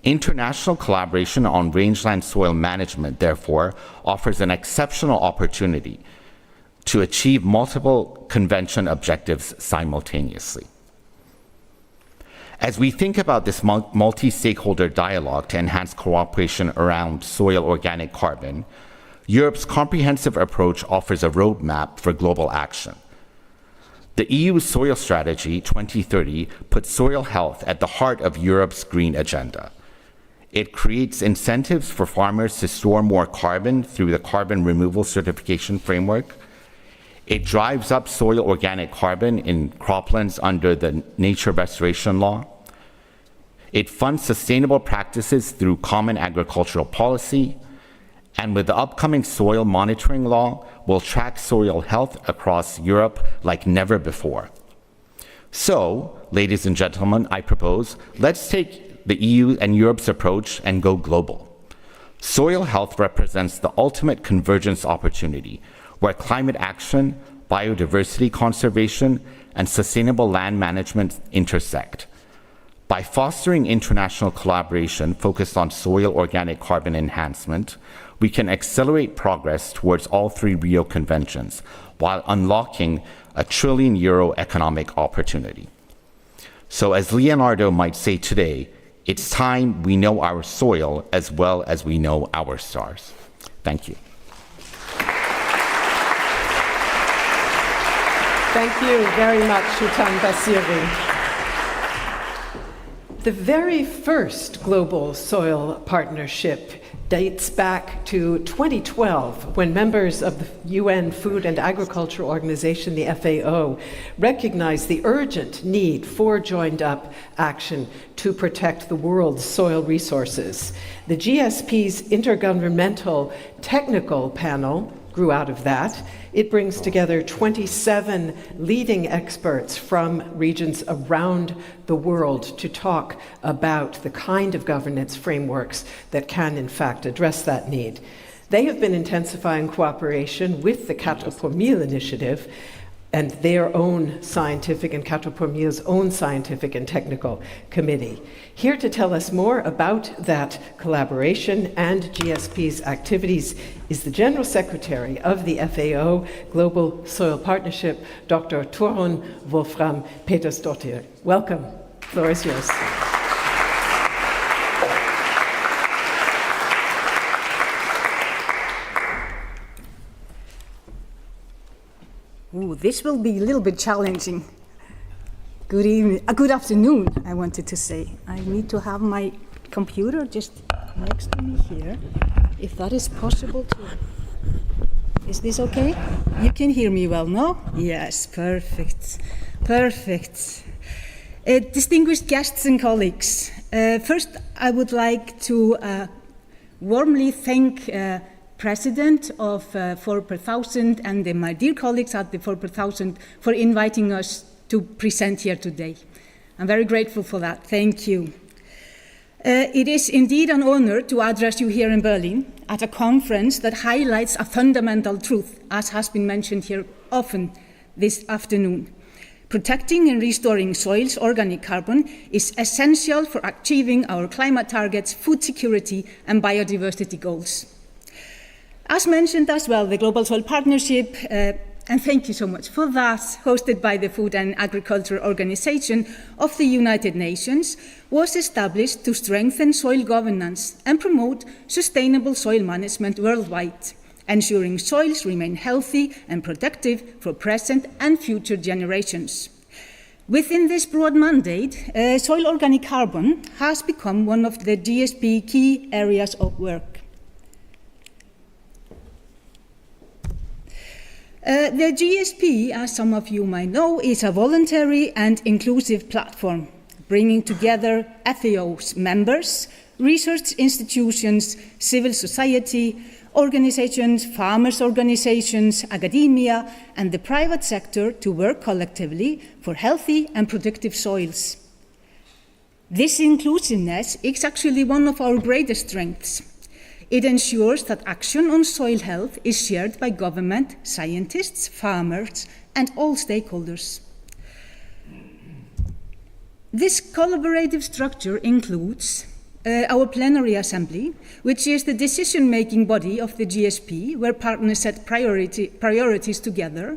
International collaboration on rangeland soil management, therefore, offers an exceptional opportunity to achieve multiple convention objectives simultaneously. As we think about this multi-stakeholder dialogue to enhance cooperation around soil organic carbon, Europe's comprehensive approach offers a roadmap for global action. The EU Soil Strategy 2030 puts soil health at the heart of Europe's green agenda. It creates incentives for farmers to store more carbon through the carbon removal certification framework. It drives up soil organic carbon in croplands under the nature restoration law. It funds sustainable practices through common agricultural policy. And with the upcoming soil monitoring law, will track soil health across Europe like never before. So, ladies and gentlemen, I propose, let's take the EU and Europe's approach and go global. Soil health represents the ultimate convergence opportunity, where climate action, biodiversity conservation, and sustainable land management intersect. By fostering international collaboration focused on soil organic carbon enhancement, we can accelerate progress towards all three Rio Conventions while unlocking a €1 trillion economic opportunity. So as Leonardo might say today, it's time we know our soil as well as we know our stars. Thank you. Thank you very much, Shutan Basiri. The very first global soil partnership dates back to 2012, when members of the UN Food and Agriculture Organization, the FAO, recognized the urgent need for joined-up action to protect the world's soil resources. The GSP's Intergovernmental Technical Panel grew out of that. It brings together 27 leading experts from regions around the world to talk about the kind of governance frameworks that can, in fact, address that need. They have been intensifying cooperation with the 4 pour 1000 initiative and their own scientific and 4 pour 1000's own scientific and technical committee. Here to tell us more about that collaboration and GSP's activities is the General Secretary of the FAO Global Soil Partnership, Dr. Torunn Wolfram Petersdottir. Welcome. The floor is yours. Ooh, this will be a little bit challenging. Good evening, good afternoon, I wanted to say. I need to have my computer just next to me here, if that is possible to. Is this okay? You can hear me well, no? Yes, perfect, perfect. Distinguished guests and colleagues, first I would like to warmly thank President of 4 per 1000 and my dear colleagues at the 4 per 1000 for inviting us to present here today. I'm very grateful for that. Thank you. It is indeed an honor to address you here in Berlin at a conference that highlights a fundamental truth, as has been mentioned here often this afternoon. Protecting and restoring soil's organic carbon is essential for achieving our climate targets, food security, and biodiversity goals. As mentioned as well, the Global Soil Partnership, and thank you so much for that, hosted by the Food and Agriculture Organization of the United Nations, was established to strengthen soil governance and promote sustainable soil management worldwide, ensuring soils remain healthy and productive for present and future generations. Within this broad mandate, soil organic carbon has become one of the GSP key areas of work. The GSP, as some of you might know, is a voluntary and inclusive platform, bringing together FAO's members, research institutions, civil society, organizations, farmers' organizations, academia, and the private sector to work collectively for healthy and productive soils. This inclusiveness is actually one of our greatest strengths. It ensures that action on soil health is shared by government, scientists, farmers, and all stakeholders. This collaborative structure includes our plenary assembly, which is the decision-making body of the GSP, where partners set priorities together.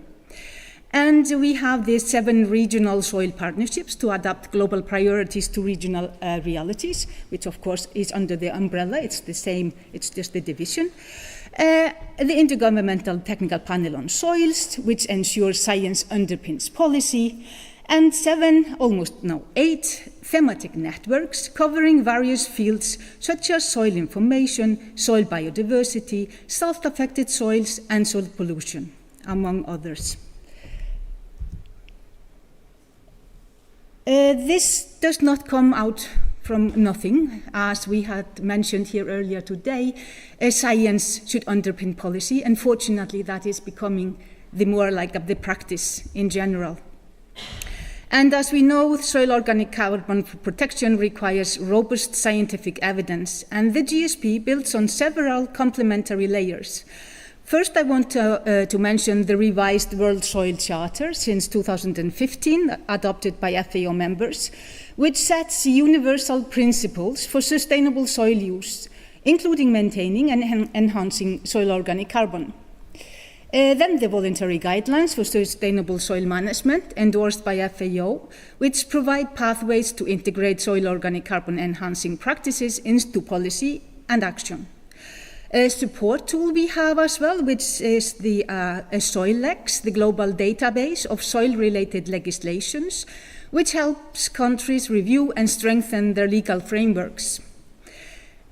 And we have the 7 regional soil partnerships to adapt global priorities to regional realities, which of course is under the umbrella. It's the same, it's just the division. The Intergovernmental Technical Panel on Soils, which ensures science underpins policy, and 7, almost now 8, thematic networks covering various fields such as soil information, soil biodiversity, self-affected soils, and soil pollution, among others. This does not come out from nothing. As we had mentioned here earlier today, science should underpin policy. Unfortunately, that is becoming the more like the practice in general. And as we know, soil organic carbon protection requires robust scientific evidence, and the GSP builds on several complementary layers. First, I want to mention the revised World Soil Charter since 2015, adopted by FAO members, which sets universal principles for sustainable soil use, including maintaining and enhancing soil organic carbon. Then the voluntary guidelines for sustainable soil management endorsed by FAO, which provide pathways to integrate soil organic carbon enhancing practices into policy and action. A support tool we have as well, which is the SoilX, the global database of soil-related legislations, which helps countries review and strengthen their legal frameworks.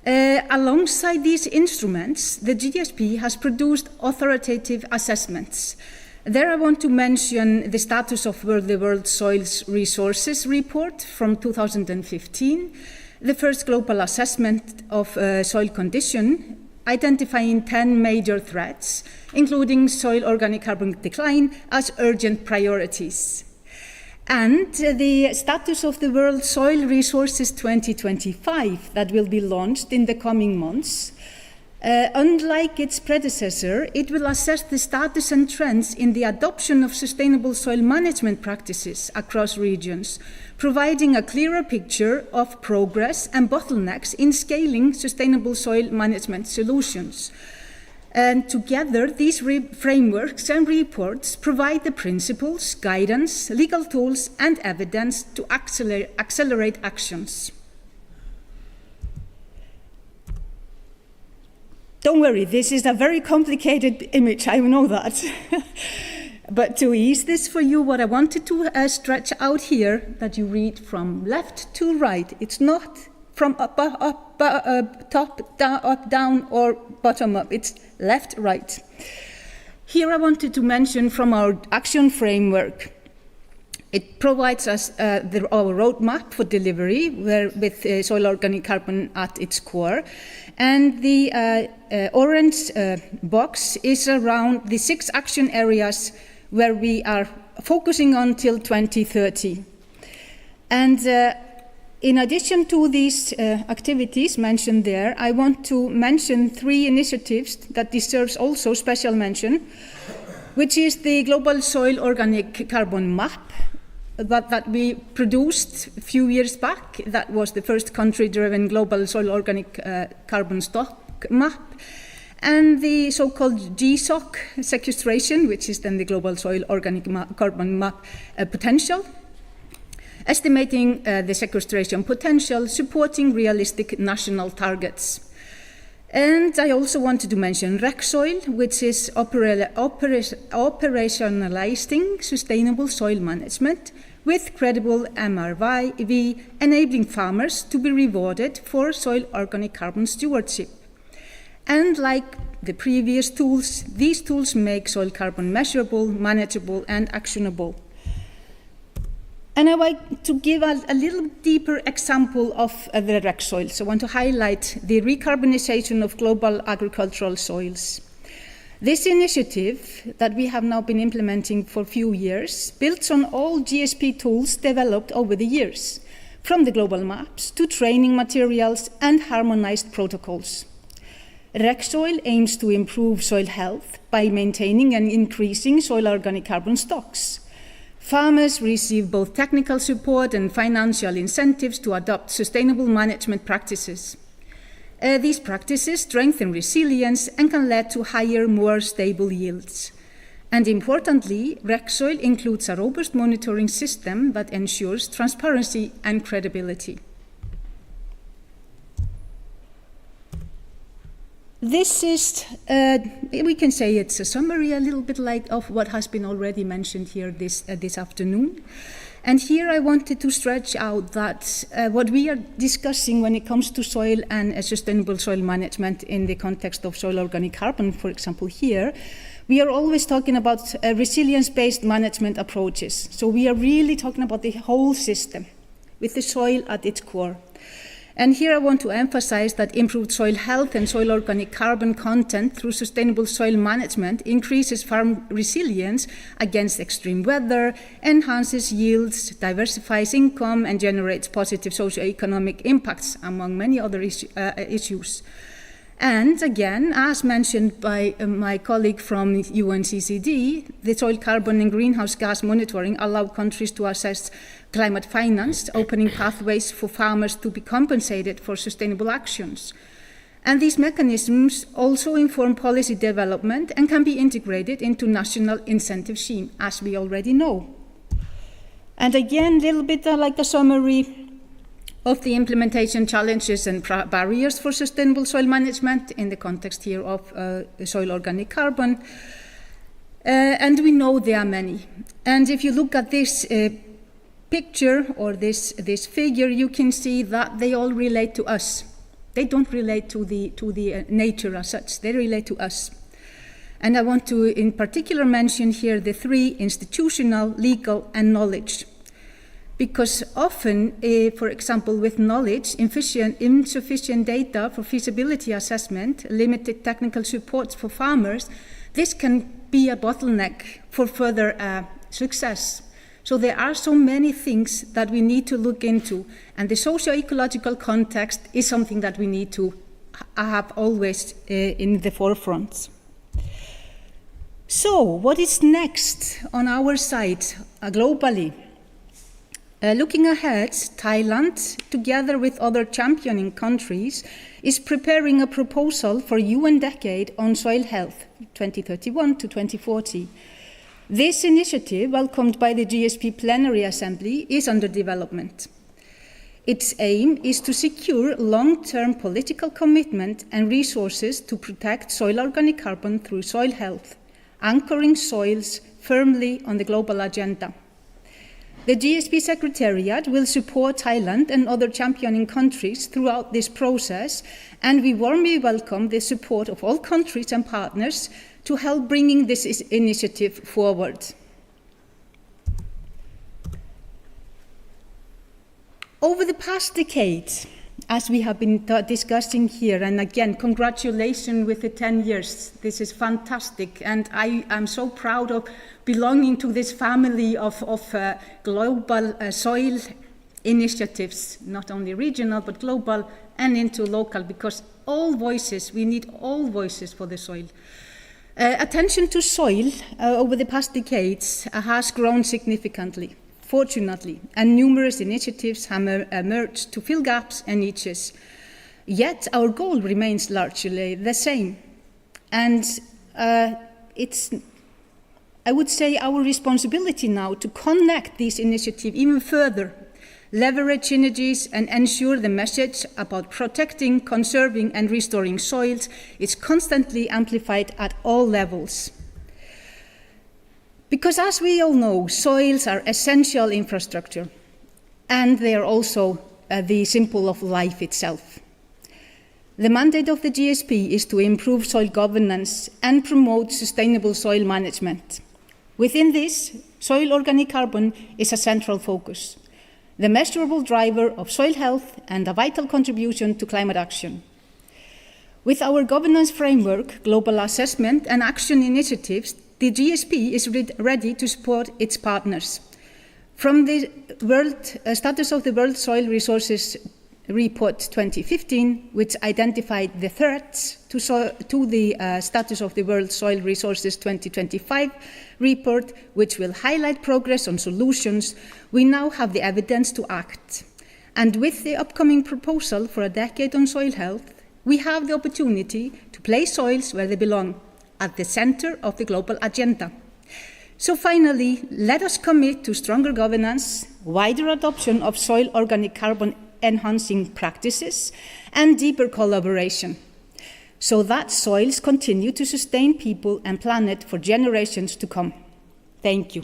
Alongside these instruments, the GSP has produced authoritative assessments. There I want to mention the status of the World Soils Resources Report from 2015, the first global assessment of soil condition, identifying 10 major threats, including soil organic carbon decline as urgent priorities. And the status of the World Soil Resources 2025 that will be launched in the coming months. Unlike its predecessor, it will assess the status and trends in the adoption of sustainable soil management practices across regions, providing a clearer picture of progress and bottlenecks in scaling sustainable soil management solutions. And together, these frameworks and reports provide the principles, guidance, legal tools, and evidence to accelerate actions. Don't worry, this is a very complicated image, I know that. But to ease this for you, what I wanted to stretch out here, that you read from left to right, it's not from top down or bottom up, it's left, right. Here I wanted to mention from our action framework. It provides us our roadmap for delivery with soil organic carbon at its core. And the orange box is around the 6 action areas where we are focusing on till 2030. And in addition to these activities mentioned there, I want to mention 3 initiatives that deserves also special mention, which is the Global Soil Organic Carbon Map that we produced a few years back. That was the first country-driven global soil organic carbon stock map. And the so-called GSOC sequestration, which is then the Global Soil Organic Carbon Map potential, estimating the sequestration potential, supporting realistic national targets. And I also wanted to mention RecSoil, which is operationalizing sustainable soil management with credible MRV, enabling farmers to be rewarded for soil organic carbon stewardship. And like the previous tools, these tools make soil carbon measurable, manageable, and actionable. And I want to give a little deeper example of the RecSoil. So I want to highlight the recarbonization of global agricultural soils. This initiative that we have now been implementing for a few years builds on all GSP tools developed over the years, from the global maps to training materials and harmonized protocols. RecSoil aims to improve soil health by maintaining and increasing soil organic carbon stocks. Farmers receive both technical support and financial incentives to adopt sustainable management practices. These practices strengthen resilience and can lead to higher, more stable yields. And importantly, RegSoil includes a robust monitoring system that ensures transparency and credibility. This is, we can say it's a summary a little bit like of what has been already mentioned here this afternoon. And here I wanted to stretch out that what we are discussing when it comes to soil and sustainable soil management in the context of soil organic carbon, for example, here, we are always talking about resilience-based management approaches. So we are really talking about the whole system with the soil at its core. And here I want to emphasize that improved soil health and soil organic carbon content through sustainable soil management increases farm resilience against extreme weather, enhances yields, diversifies income, and generates positive socioeconomic impacts, among many other issues. And again, as mentioned by my colleague from UNCCD, the soil carbon and greenhouse gas monitoring allow countries to assess climate finance, opening pathways for farmers to be compensated for sustainable actions. And these mechanisms also inform policy development and can be integrated into national incentive scheme, as we already know. And again, a little bit like a summary of the implementation challenges and barriers for sustainable soil management in the context here of soil organic carbon. And we know there are many. And if you look at this picture or this figure, you can see that they all relate to us. They don't relate to the nature as such, they relate to us. And I want to in particular mention here the three: institutional, legal, and knowledge. Because often, for example, with knowledge, insufficient data for feasibility assessment, limited technical support for farmers, this can be a bottleneck for further success. So there are so many things that we need to look into, and the socio-ecological context is something that we need to have always in the forefront. So what is next on our side globally? Looking ahead, Thailand, together with other championing countries, is preparing a proposal for UN Decade on Soil Health, 2031 to 2040. This initiative, welcomed by the GSP Plenary Assembly, is under development. Its aim is to secure long-term political commitment and resources to protect soil organic carbon through soil health, anchoring soils firmly on the global agenda. The GSP Secretariat will support Thailand and other championing countries throughout this process, and we warmly welcome the support of all countries and partners to help bringing this initiative forward. Over the past decade, as we have been discussing here, and again, congratulations with the 10 years. This is fantastic, and I am so proud of belonging to this family of global soil initiatives, not only regional, but global and into local, because all voices, we need all voices for the soil. Attention to soil over the past decades has grown significantly, fortunately, and numerous initiatives have emerged to fill gaps and niches. Yet our goal remains largely the same. And it's, I would say, our responsibility now to connect these initiatives even further, leverage synergies, and ensure the message about protecting, conserving, and restoring soils is constantly amplified at all levels. Because as we all know, soils are essential infrastructure, and they are also the symbol of life itself. The mandate of the GSP is to improve soil governance and promote sustainable soil management. Within this, soil organic carbon is a central focus, the measurable driver of soil health and a vital contribution to climate action. With our governance framework, global assessment, and action initiatives, the GSP is ready to support its partners. From the status of the World Soil Resources Report 2015, which identified the threats to the Status of the World Soil Resources 2025 report, which will highlight progress on solutions, we now have the evidence to act. And with the upcoming proposal for a decade on soil health, we have the opportunity to place soils where they belong, at the center of the global agenda. So finally, let us commit to stronger governance, wider adoption of soil organic carbon enhancing practices, and deeper collaboration, so that soils continue to sustain people and planet for generations to come. Thank you.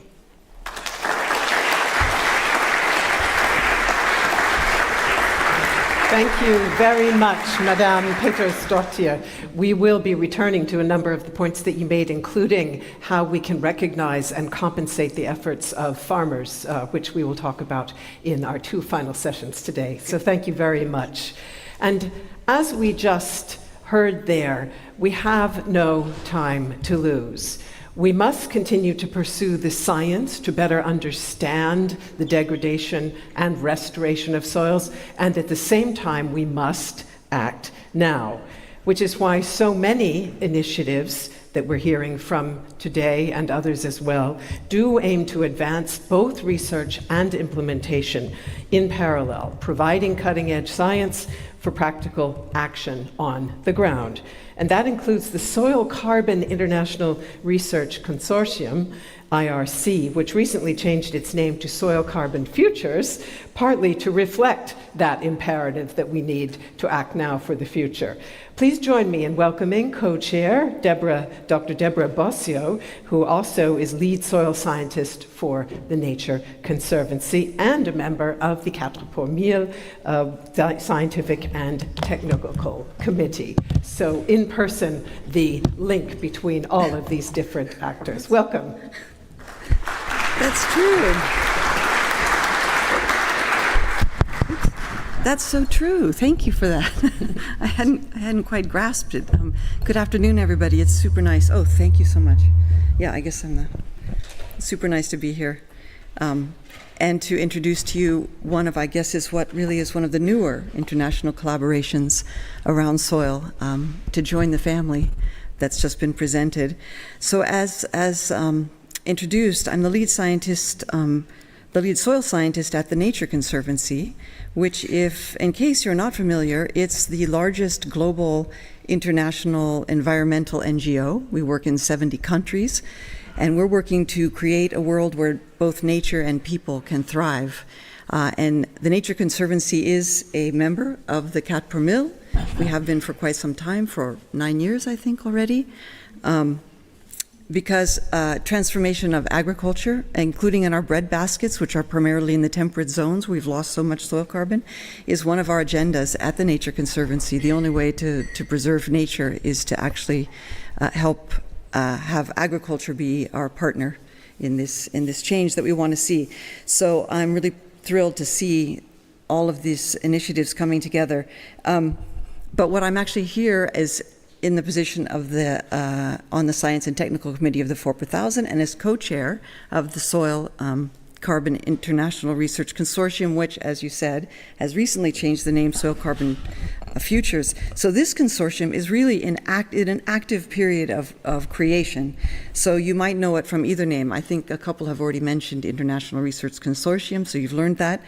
Thank you very much, Madame Petersdottir. We will be returning to a number of the points that you made, including how we can recognize and compensate the efforts of farmers, which we will talk about in our two final sessions today. So thank you very much. And as we just heard there, we have no time to lose. We must continue to pursue the science to better understand the degradation and restoration of soils, and at the same time, we must act now, which is why so many initiatives that we're hearing from today, and others as well, do aim to advance both research and implementation in parallel, providing cutting-edge science for practical action on the ground. And that includes the Soil Carbon International Research Consortium, IRC, which recently changed its name to Soil Carbon Futures, partly to reflect that imperative that we need to act now for the future. Please join me in welcoming co-chair Dr. Deborah Bossio, who also is lead soil scientist for the Nature Conservancy and a member of the Quatre pour Mille Scientific and Technical Committee. So in person, the link between all of these different actors. Welcome. That's true. That's so true. Thank you for that. I hadn't quite grasped it. Good afternoon, everybody. It's super nice. Oh, thank you so much. Yeah, I guess super nice to be here. And to introduce to you one of, I guess, is what really is one of the newer international collaborations around soil, to join the family that's just been presented. So as introduced, I'm the lead scientist, the lead soil scientist at the Nature Conservancy, which, in case you're not familiar, it's the largest global international environmental NGO. We work in 70 countries, and we're working to create a world where both nature and people can thrive. And the Nature Conservancy is a member of the Quatre pour Mille. We have been for quite some time, for 9 years, I think, already. Because transformation of agriculture, including in our bread baskets, which are primarily in the temperate zones, we've lost so much soil carbon, is one of our agendas at the Nature Conservancy. The only way to preserve nature is to actually help have agriculture be our partner in this change that we want to see. So I'm really thrilled to see all of these initiatives coming together. But what I'm actually here is in the position of on the Science and Technical Committee of the 4 per Thousand, and as co-chair of the Soil Carbon International Research Consortium, which, as you said, has recently changed the name Soil Carbon Futures. So this consortium is really in an active period of creation. So you might know it from either name. I think a couple have already mentioned International Research Consortium, so you've learned that.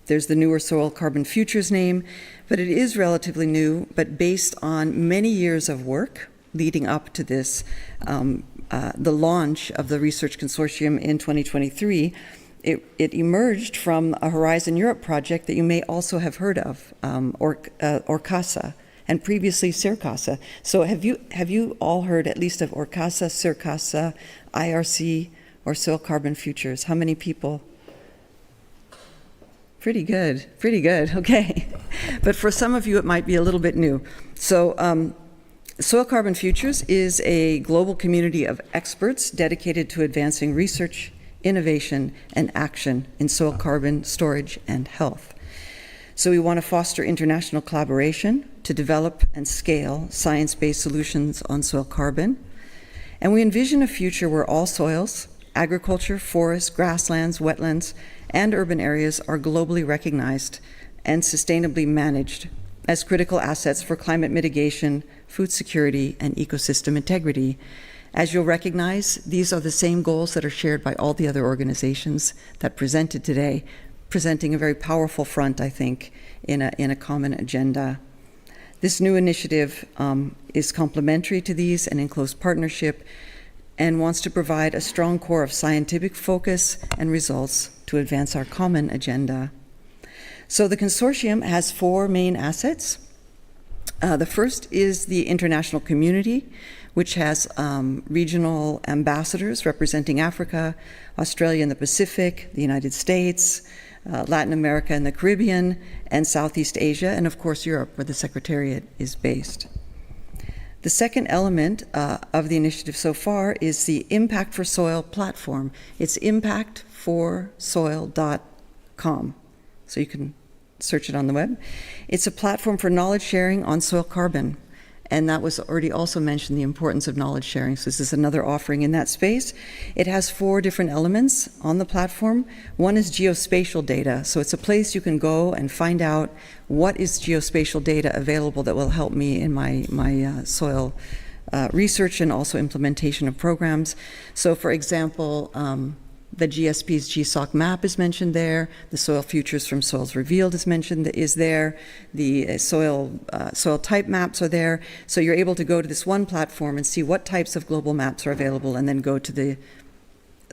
There's the newer Soil Carbon Futures name, but it is relatively new, but based on many years of work leading up to this, the launch of the Research Consortium in 2023, it emerged from a Horizon Europe project that you may also have heard of, ORCASA, and previously CIRCASA. So have you all heard at least of ORCASA, CIRCASA, IRC, or Soil Carbon Futures? How many people? Pretty good, okay. But for some of you, it might be a little bit new. So Soil Carbon Futures is a global community of experts dedicated to advancing research, innovation, and action in soil carbon storage and health. So we want to foster international collaboration to develop and scale science-based solutions on soil carbon. And we envision a future where all soils, agriculture, forests, grasslands, wetlands, and urban areas are globally recognized and sustainably managed as critical assets for climate mitigation, food security, and ecosystem integrity. As you'll recognize, these are the same goals that are shared by all the other organizations that presented today, presenting a very powerful front, I think, in a common agenda. This new initiative is complementary to these and in close partnership, and wants to provide a strong core of scientific focus and results to advance our common agenda. So the consortium has 4 main assets. The first is the international community, which has regional ambassadors representing Africa, Australia and the Pacific, the United States, Latin America and the Caribbean, and Southeast Asia, and of course Europe, where the Secretariat is based. The second element of the initiative so far is the Impact for Soil platform. It's impactforsoil.com, so you can search it on the web. It's a platform for knowledge sharing on soil carbon, and that was already also mentioned, the importance of knowledge sharing. So this is another offering in that space. It has 4 different elements on the platform. One is geospatial data. So it's a place you can go and find out what is geospatial data available that will help me in my soil research and also implementation of programs. So for example, the GSP's GSOC map is mentioned there. The soil futures from Soils Revealed is mentioned, is there. The soil type maps are there. So you're able to go to this one platform and see what types of global maps are available, and then go to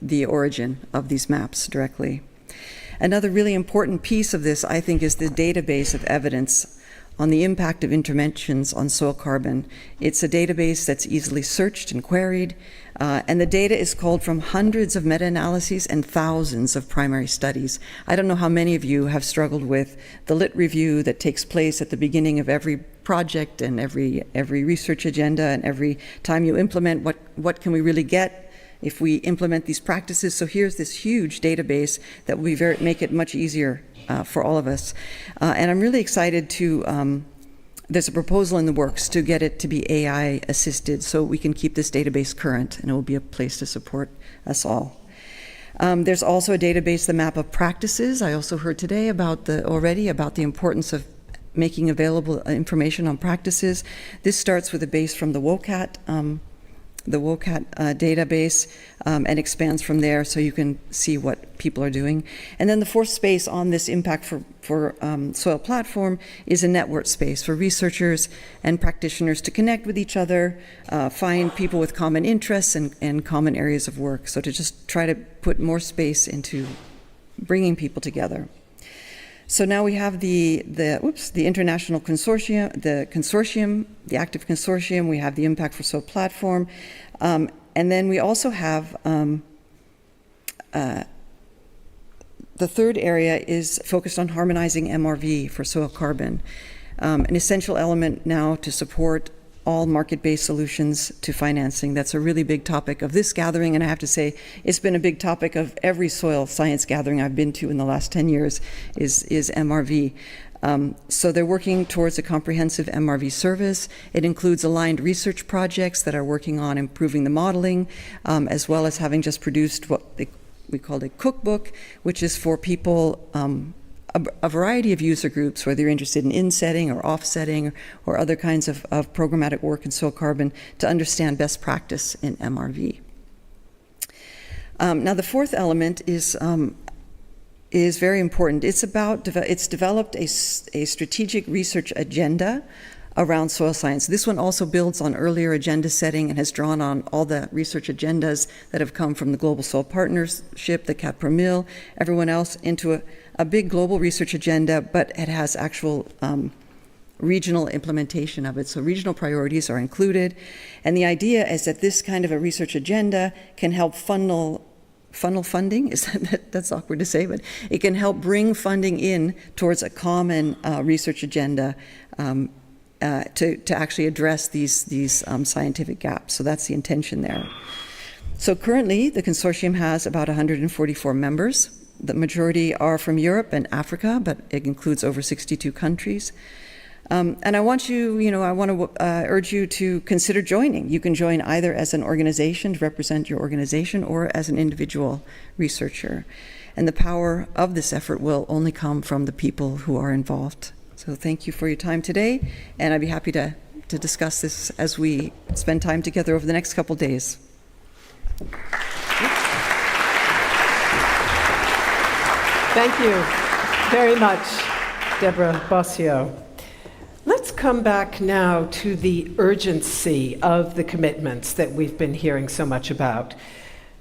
the origin of these maps directly. Another really important piece of this, I think, is the database of evidence on the impact of interventions on soil carbon. It's a database that's easily searched and queried, and the data is culled from hundreds of meta-analyses and thousands of primary studies. I don't know how many of you have struggled with the lit review that takes place at the beginning of every project and every research agenda, and every time you implement, what can we really get if we implement these practices. So here's this huge database that will make it much easier for all of us. And I'm really excited to, there's a proposal in the works to get it to be AI assisted, so we can keep this database current, and it will be a place to support us all. There's also a database, the map of practices. I also heard today about the importance of making available information on practices. This starts with a base from the WOCAT database, and expands from there, so you can see what people are doing. And then the fourth space on this Impact for Soil platform is a network space for researchers and practitioners to connect with each other, find people with common interests and common areas of work. So to just try to put more space into bringing people together. So now we have the international consortium, the active consortium. We have the Impact for Soil platform, and then we also have the third area is focused on harmonizing MRV for soil carbon, an essential element now to support all market-based solutions to financing. That's a really big topic of this gathering, and I have to say it's been a big topic of every soil science gathering I've been to in the last 10 years is MRV. So they're working towards a comprehensive MRV service. It includes aligned research projects that are working on improving the modeling, as well as having just produced what we called a cookbook, which is for people, a variety of user groups, whether you're interested in insetting or offsetting or other kinds of programmatic work in soil carbon, to understand best practice in MRV. Now the fourth element is very important. It's developed a strategic research agenda around soil science. This one also builds on earlier agenda setting and has drawn on all the research agendas that have come from the Global Soil Partnership, the CAT-PROMIL, everyone else, into a big global research agenda, but it has actual regional implementation of it. So regional priorities are included. And the idea is that this kind of a research agenda can help funnel funding, that's awkward to say, but it can help bring funding in towards a common research agenda to actually address these scientific gaps. So that's the intention there. So currently, the consortium has about 144 members. The majority are from Europe and Africa, but it includes over 62 countries. And I want to urge you to consider joining. You can join either as an organization to represent your organization or as an individual researcher. And the power of this effort will only come from the people who are involved. So thank you for your time today, and I'd be happy to discuss this as we spend time together over the next couple days. Thank you very much, Deborah Bossio. Let's come back now to the urgency of the commitments that we've been hearing so much about.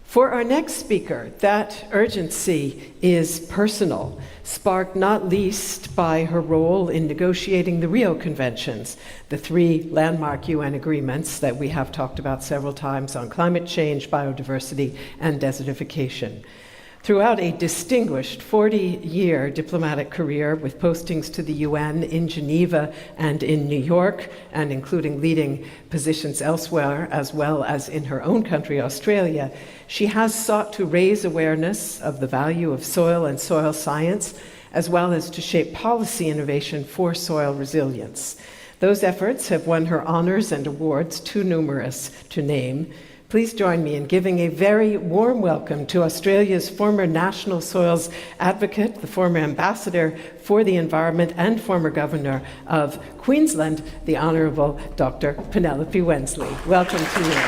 For our next speaker, that urgency is personal, sparked not least by her role in negotiating the Rio Conventions, the 3 landmark UN agreements that we have talked about several times on climate change, biodiversity, and desertification. Throughout a distinguished 40-year diplomatic career with postings to the UN in Geneva and in New York, and including leading positions elsewhere, as well as in her own country, Australia, she has sought to raise awareness of the value of soil and soil science, as well as to shape policy innovation for soil resilience. Those efforts have won her honors and awards too numerous to name. Please join me in giving a very warm welcome to Australia's former National Soils Advocate, the former Ambassador for the Environment and former Governor of Queensland, the Honourable Dr. Penelope Wensley. Welcome to you.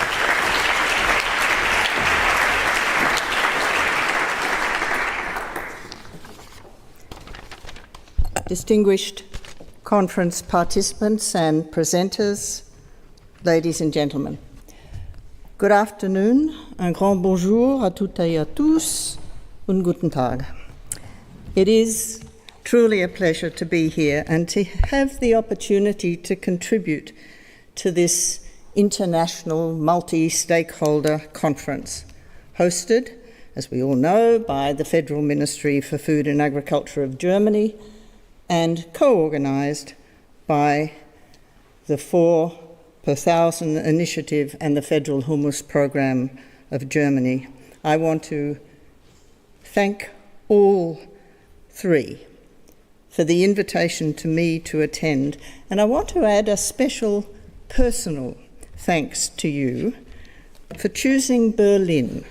Distinguished conference participants and presenters, ladies and gentlemen. Good afternoon, un grand bonjour à toutes et à tous, und guten Tag. It is truly a pleasure to be here and to have the opportunity to contribute to this international multi-stakeholder conference, hosted, as we all know, by the Federal Ministry for Food and Agriculture of Germany and co-organised by the 4 per thousand initiative and the Federal Humus Programme of Germany. I want to thank all 3 for the invitation to me to attend, and I want to add a special personal thanks to you for choosing Berlin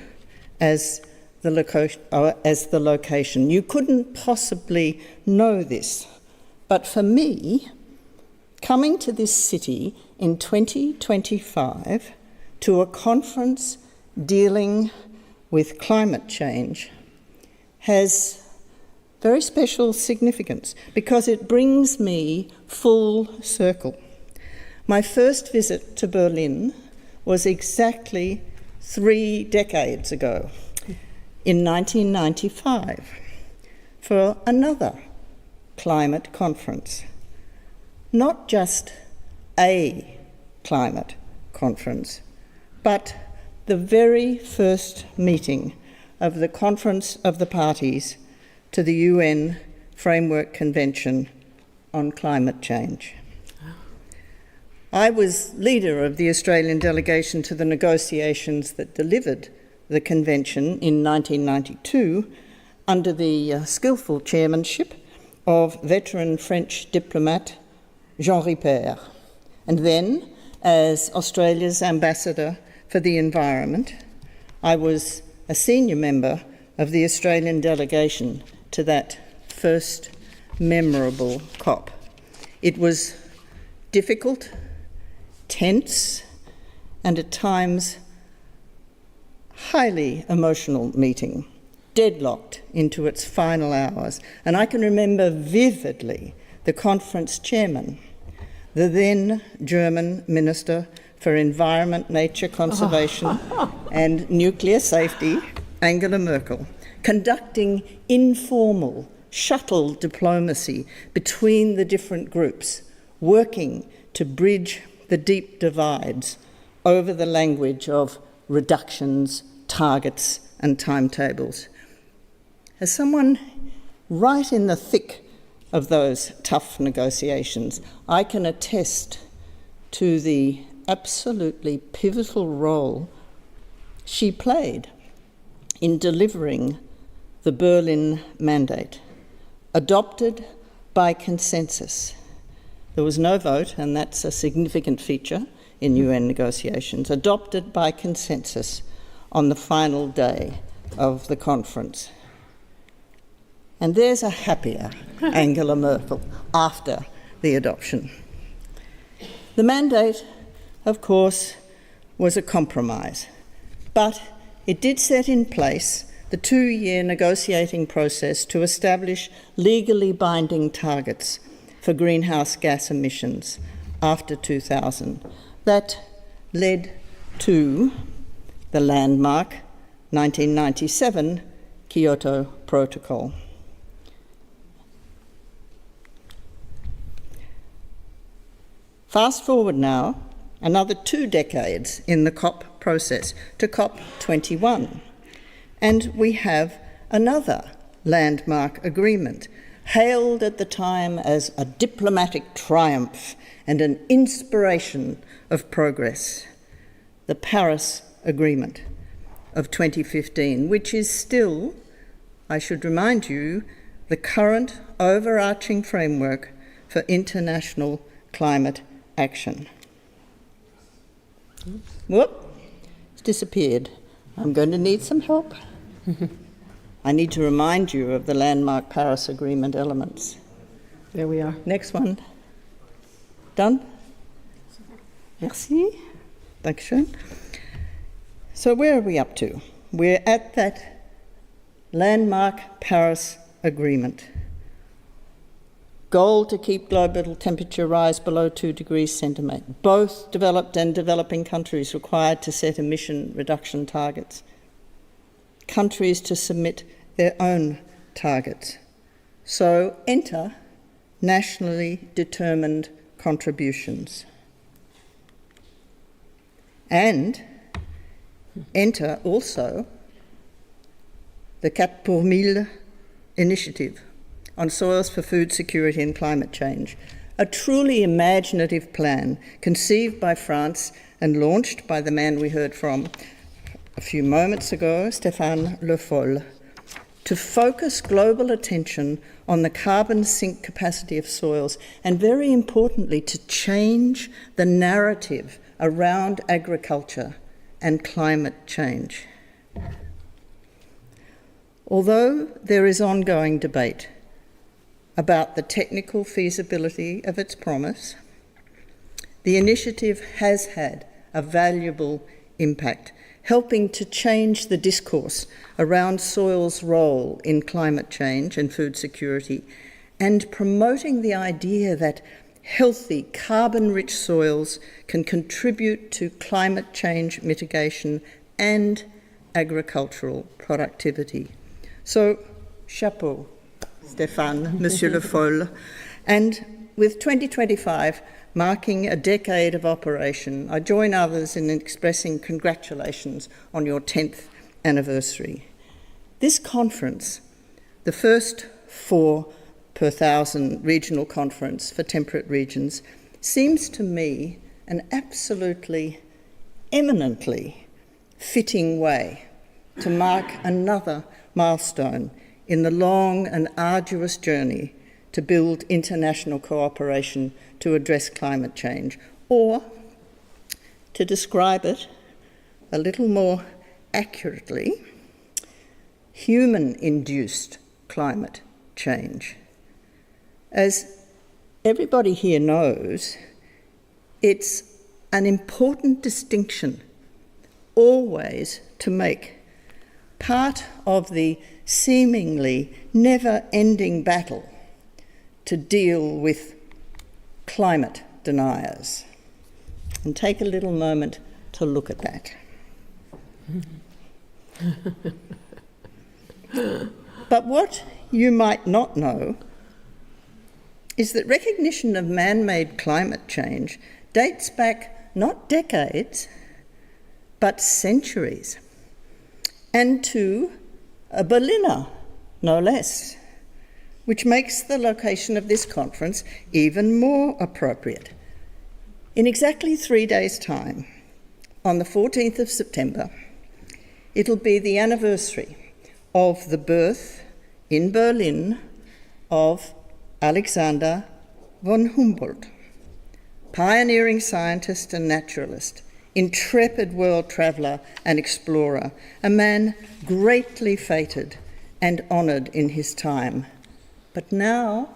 as the location. You couldn't possibly know this, but for me, coming to this city in 2025 to a conference dealing with climate change has very special significance because it brings me full circle. My first visit to Berlin was exactly 3 decades ago, in 1995, for another climate conference. Not just a climate conference, but the very first meeting of the Conference of the Parties to the UN Framework Convention on Climate Change. I was leader of the Australian delegation to the negotiations that delivered the convention in 1992 under the skillful chairmanship of veteran French diplomat Jean Ripert, and then, as Australia's ambassador for the environment, I was a senior member of the Australian delegation to that first memorable COP. It was difficult, tense, and at times highly emotional meeting, deadlocked into its final hours. And I can remember vividly the conference chairman, the then German Minister for Environment, Nature Conservation and Nuclear Safety, Angela Merkel, conducting informal shuttle diplomacy between the different groups, working to bridge the deep divides over the language of reductions, targets and timetables. As someone right in the thick of those tough negotiations, I can attest to the absolutely pivotal role she played in delivering the Berlin Mandate, adopted by consensus There was no vote, and that's a significant feature in UN negotiations, adopted by consensus on the final day of the conference. And there's a happier Angela Merkel after the adoption. The mandate, of course, was a compromise, but it did set in place the 2-year negotiating process to establish legally binding targets for greenhouse gas emissions after 2000. That led to the landmark 1997 Kyoto Protocol. Fast forward now another 2 decades in the COP process to COP21, and we have another landmark agreement, hailed at the time as a diplomatic triumph and an inspiration of progress, the Paris Agreement of 2015, which is still, I should remind you, the current overarching framework for international climate action. Whoop, it's disappeared. I'm going to need some help. I need to remind you of the landmark Paris Agreement elements. There we are. Next one. Done? Merci. Dankeschön. So where are we up to? We're at that landmark Paris Agreement. Goal to keep global temperature rise below 2 degrees centimetre. Both developed and developing countries required to set emission reduction targets. Countries to submit their own targets. So enter nationally determined contributions. And enter also the 4 pour 1000 initiative on soils for food security and climate change, a truly imaginative plan conceived by France and launched by the man we heard from a few moments ago, Stéphane Le Foll, to focus global attention on the carbon sink capacity of soils and, very importantly, to change the narrative around agriculture and climate change. Although there is ongoing debate about the technical feasibility of its promise, the initiative has had a valuable impact, helping to change the discourse around soil's role in climate change and food security, and promoting the idea that healthy, carbon-rich soils can contribute to climate change mitigation and agricultural productivity. So, chapeau, Stéphane, Monsieur Le Foll. And with 2025 marking a decade of operation, I join others in expressing congratulations on your 10th anniversary. This conference, the first 4 per 1,000 regional conference for temperate regions, seems to me an absolutely, eminently fitting way to mark another milestone in the long and arduous journey to build international cooperation to address climate change, or, to describe it a little more accurately, human-induced climate change. As everybody here knows, it's an important distinction always to make, part of the seemingly never-ending battle to deal with climate deniers. And take a little moment to look at that. But what you might not know is that recognition of man-made climate change dates back not decades, but centuries, and to a Berliner, no less, which makes the location of this conference even more appropriate. In exactly 3 days' time, on the 14th of September, it'll be the anniversary of the birth in Berlin of Alexander von Humboldt, pioneering scientist and naturalist, intrepid world traveller and explorer, a man greatly feted and honoured in his time, but now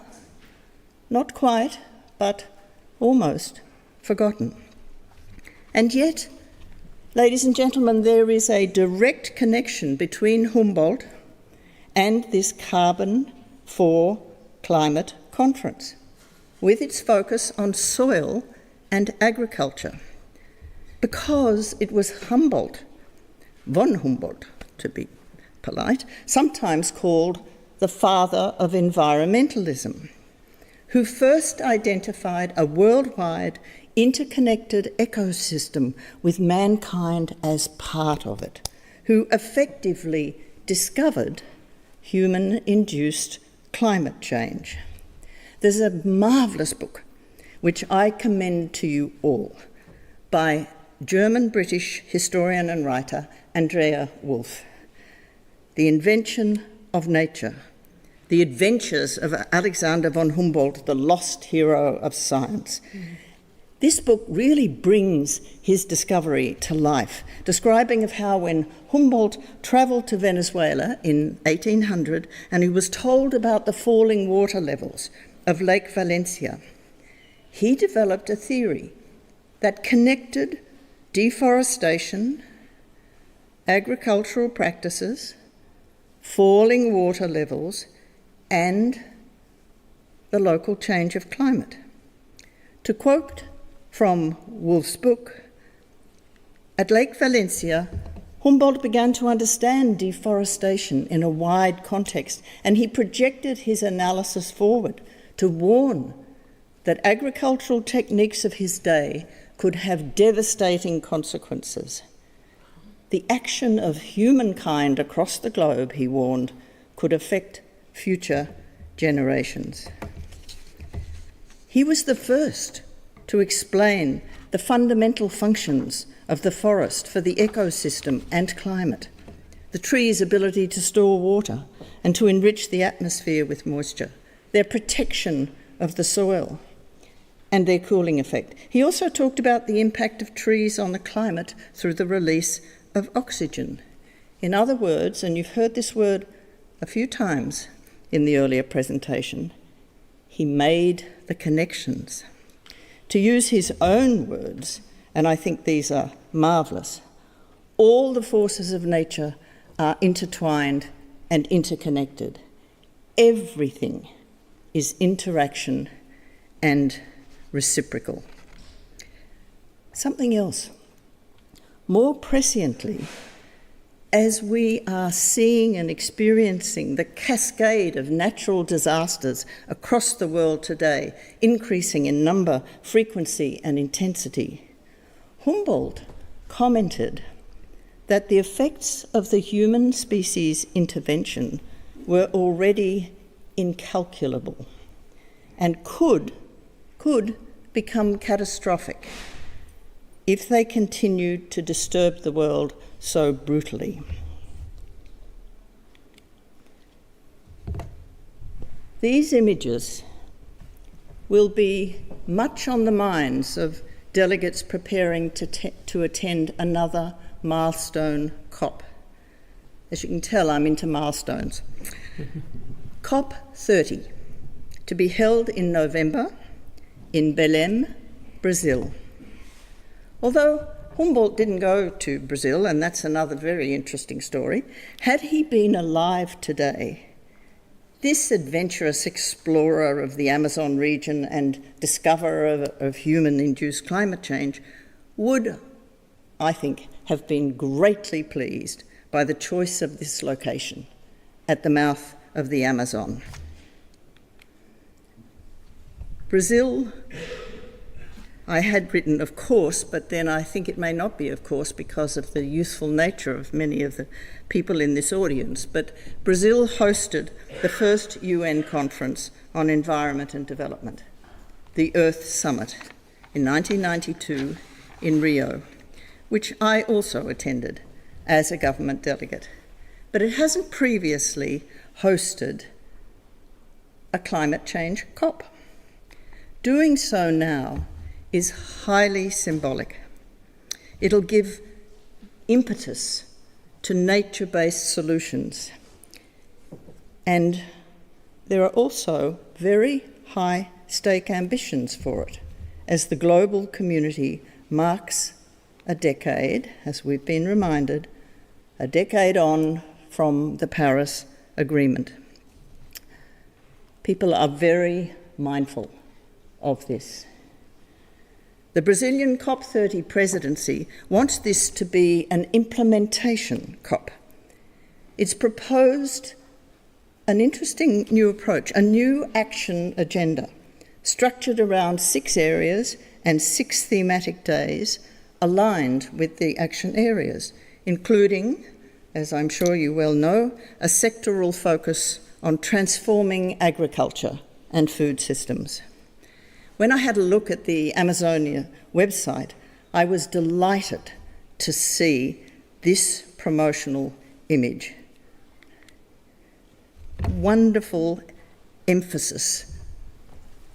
not quite, but almost forgotten. And yet, ladies and gentlemen, there is a direct connection between Humboldt and this Carbon4Climate conference, with its focus on soil and agriculture, because it was Humboldt, von Humboldt to be polite, sometimes called the father of environmentalism, who first identified a worldwide interconnected ecosystem with mankind as part of it, who effectively discovered human-induced climate change. There's a marvellous book, which I commend to you all, by German-British historian and writer Andrea Wolf, The Invention of Nature, The Adventures of Alexander von Humboldt, the lost hero of science. This book really brings his discovery to life, describing of how when Humboldt travelled to Venezuela in 1800 and he was told about the falling water levels of Lake Valencia, he developed a theory that connected deforestation, agricultural practices, falling water levels, and the local change of climate. To quote from Wolf's book, at Lake Valencia, Humboldt began to understand deforestation in a wide context, and he projected his analysis forward to warn that agricultural techniques of his day could have devastating consequences. The action of humankind across the globe, he warned, could affect future generations. He was the first to explain the fundamental functions of the forest for the ecosystem and climate, the trees' ability to store water and to enrich the atmosphere with moisture, their protection of the soil, and their cooling effect. He also talked about the impact of trees on the climate through the release of oxygen. In other words, and you've heard this word a few times in the earlier presentation, he made the connections. To use his own words, and I think these are marvellous, all the forces of nature are intertwined and interconnected. Everything is interaction and reciprocal. Something else. More presciently, as we are seeing and experiencing the cascade of natural disasters across the world today, increasing in number, frequency, and intensity, Humboldt commented that the effects of the human species intervention were already incalculable and could become catastrophic if they continued to disturb the world so brutally. These images will be much on the minds of delegates preparing to attend another milestone COP. As you can tell, I'm into milestones. COP 30, to be held in November in Belém, Brazil. Although Humboldt didn't go to Brazil, and that's another very interesting story, had he been alive today, this adventurous explorer of the Amazon region and discoverer of human-induced climate change would, I think, have been greatly pleased by the choice of this location at the mouth of the Amazon. Brazil, I had written, of course, but then I think it may not be of course because of the youthful nature of many of the people in this audience. But Brazil hosted the first UN conference on environment and development, the Earth Summit, in 1992 in Rio, which I also attended as a government delegate. But it hasn't previously hosted a climate change COP. Doing so now is highly symbolic. It'll give impetus to nature-based solutions. And there are also very high stake ambitions for it, as the global community marks a decade, as we've been reminded, a decade on from the Paris Agreement. People are very mindful of this. The Brazilian COP30 presidency wants this to be an implementation COP. It's proposed an interesting new approach, a new action agenda, structured around 6 areas and 6 thematic days aligned with the action areas, including, as I'm sure you well know, a sectoral focus on transforming agriculture and food systems. When I had a look at the Amazonia website, I was delighted to see this promotional image. Wonderful emphasis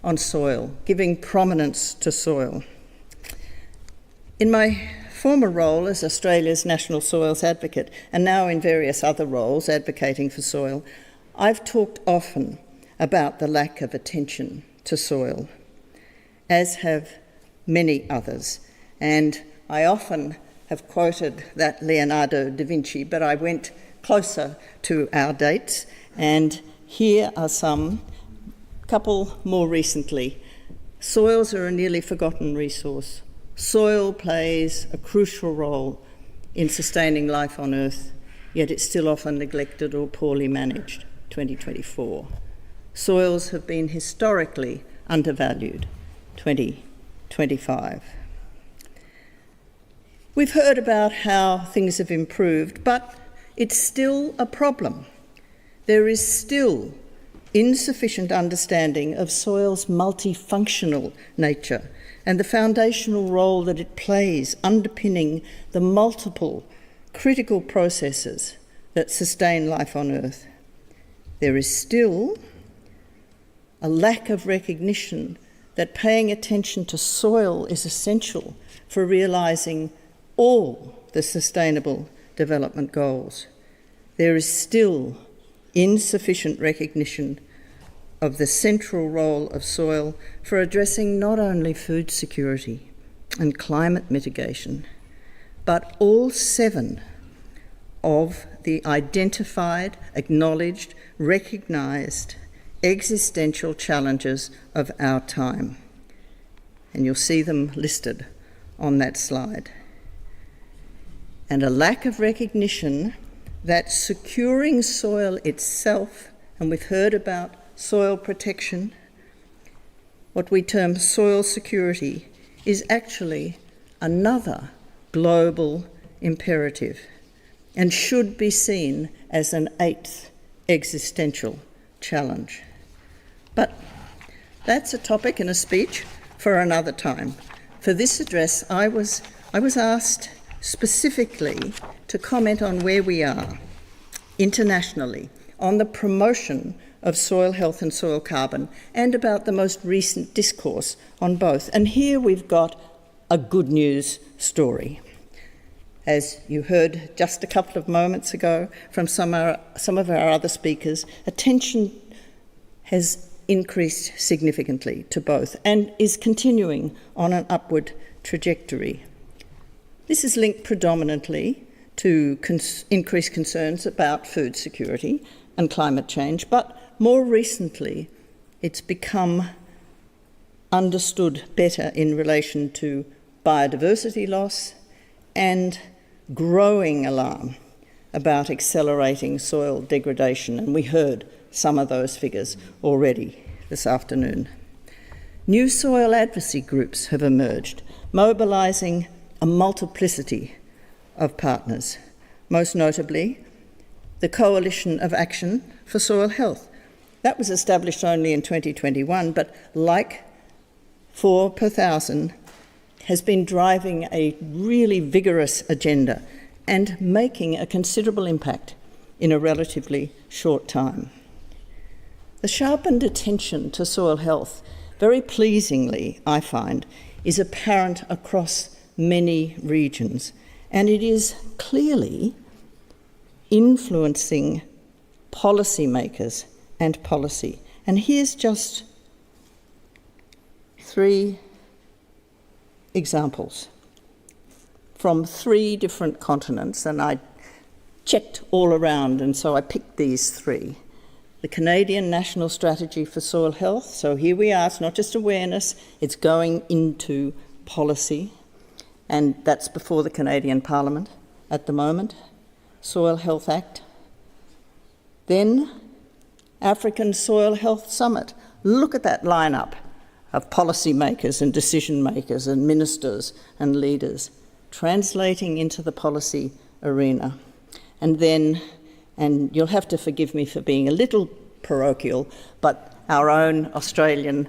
on soil, giving prominence to soil. In my former role as Australia's National Soils Advocate, and now in various other roles advocating for soil, I've talked often about the lack of attention to soil, as have many others. And I often have quoted that Leonardo da Vinci, but I went closer to our dates, and here are some, couple more recently. Soils are a nearly forgotten resource. Soil plays a crucial role in sustaining life on Earth, yet it's still often neglected or poorly managed, 2024. Soils have been historically undervalued, 2025. We've heard about how things have improved, but it's still a problem. There is still insufficient understanding of soil's multifunctional nature and the foundational role that it plays underpinning the multiple critical processes that sustain life on Earth. There is still a lack of recognition that paying attention to soil is essential for realising all the Sustainable Development Goals. There is still insufficient recognition of the central role of soil for addressing not only food security and climate mitigation, but all 7 of the identified, acknowledged, recognised existential challenges of our time. And you'll see them listed on that slide. And a lack of recognition that securing soil itself, and we've heard about soil protection, what we term soil security, is actually another global imperative and should be seen as an 8th existential challenge. But that's a topic and a speech for another time. For this address, I was asked specifically to comment on where we are internationally on the promotion of soil health and soil carbon, and about the most recent discourse on both. And here we've got a good news story. As you heard just a couple of moments ago from some of our other speakers, attention has increased significantly to both and is continuing on an upward trajectory. This is linked predominantly to increased concerns about food security and climate change, but more recently it's become understood better in relation to biodiversity loss and growing alarm about accelerating soil degradation, and we heard some of those figures already this afternoon. New soil advocacy groups have emerged, mobilising a multiplicity of partners, most notably the Coalition of Action for Soil Health. That was established only in 2021, but like 4 per 1,000, has been driving a really vigorous agenda and making a considerable impact in a relatively short time. The sharpened attention to soil health, very pleasingly, I find, is apparent across many regions, and it is clearly influencing policymakers and policy. And here's just 3 examples from 3 different continents, and I checked all around, and so I picked these 3. The Canadian National Strategy for Soil Health, so here we are, it's not just awareness, it's going into policy, and that's before the Canadian Parliament at the moment. Soil Health Act. Then African Soil Health Summit. Look at that lineup of policymakers and decision makers and ministers and leaders translating into the policy arena. And then, and you'll have to forgive me for being a little parochial, but our own Australian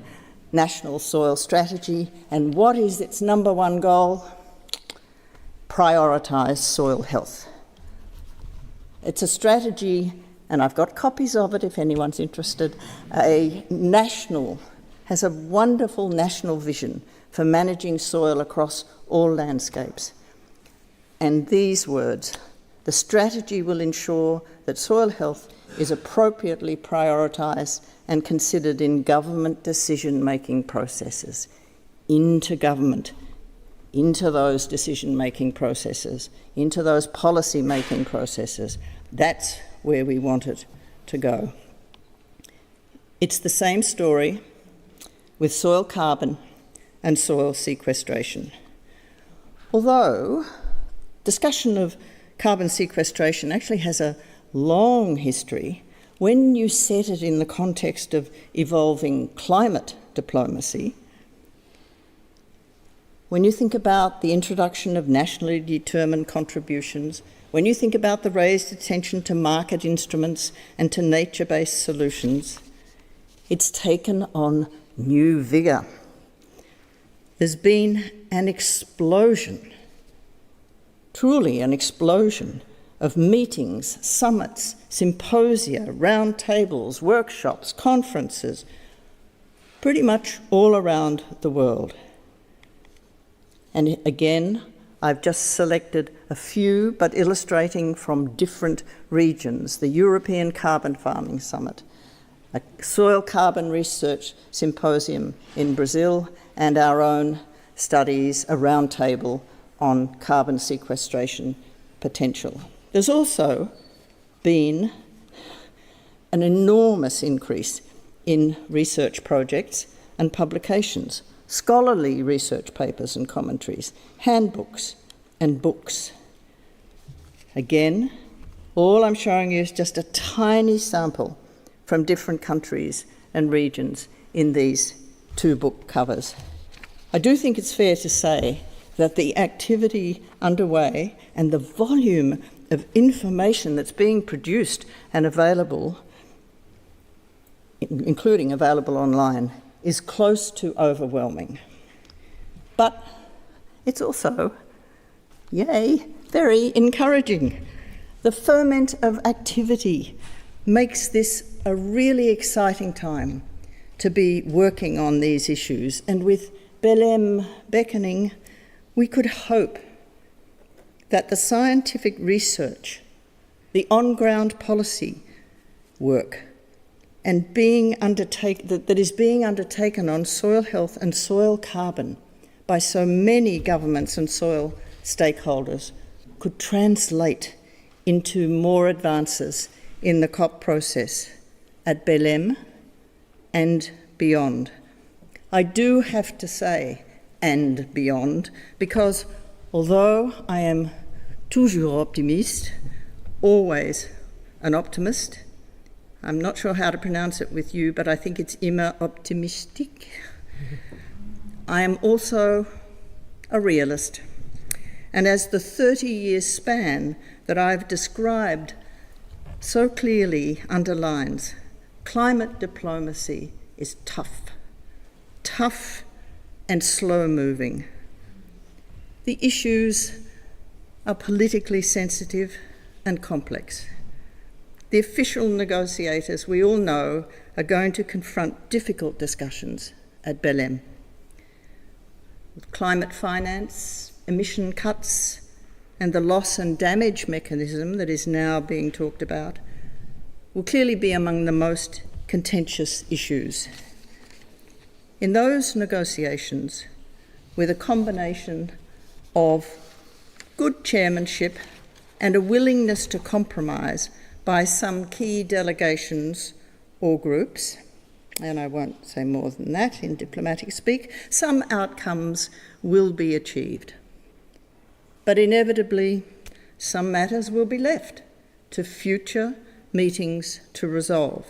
National Soil Strategy, and what is its number 1 goal? Prioritise soil health. It's a strategy, and I've got copies of it if anyone's interested, has a wonderful national vision for managing soil across all landscapes. And these words, the strategy will ensure that soil health is appropriately prioritised and considered in government decision-making processes, into government, into those decision-making processes, into those policy-making processes. That's where we want it to go. It's the same story with soil carbon and soil sequestration. Although discussion of carbon sequestration actually has a long history, when you set it in the context of evolving climate diplomacy, when you think about the introduction of nationally determined contributions, when you think about the raised attention to market instruments and to nature-based solutions, it's taken on new vigour. There's been an explosion, truly an explosion, of meetings, summits, symposia, round tables, workshops, conferences, pretty much all around the world. And again, I've just selected a few, but illustrating from different regions. The European Carbon Farming Summit, a soil carbon research symposium in Brazil, and our own studies, a round table on carbon sequestration potential. There's also been an enormous increase in research projects and publications, scholarly research papers and commentaries, handbooks and books. Again, all I'm showing you is just a tiny sample from different countries and regions in these 2 book covers. I do think it's fair to say that the activity underway and the volume of information that's being produced and available, including available online, is close to overwhelming. But it's also, yay, very encouraging. The ferment of activity makes this a really exciting time to be working on these issues. And with Belém beckoning, we could hope that the scientific research, the on-ground policy work, and that is being undertaken on soil health and soil carbon by so many governments and soil stakeholders could translate into more advances in the COP process at Belém and beyond. I do have to say, and beyond, because although I am toujours optimiste, always an optimist, I'm not sure how to pronounce it with you, but I think it's immer optimistic. I am also a realist. And as the 30-year span that I've described so clearly underlines, climate diplomacy is tough and slow-moving. The issues are politically sensitive and complex. The official negotiators, we all know, are going to confront difficult discussions at Belém. climate finance, emission cuts, and the loss and damage mechanism that is now being talked about, will clearly be among the most contentious issues. In those negotiations, with a combination of good chairmanship and a willingness to compromise by some key delegations or groups, and I won't say more than that in diplomatic speak, some outcomes will be achieved. But inevitably, some matters will be left to future meetings to resolve.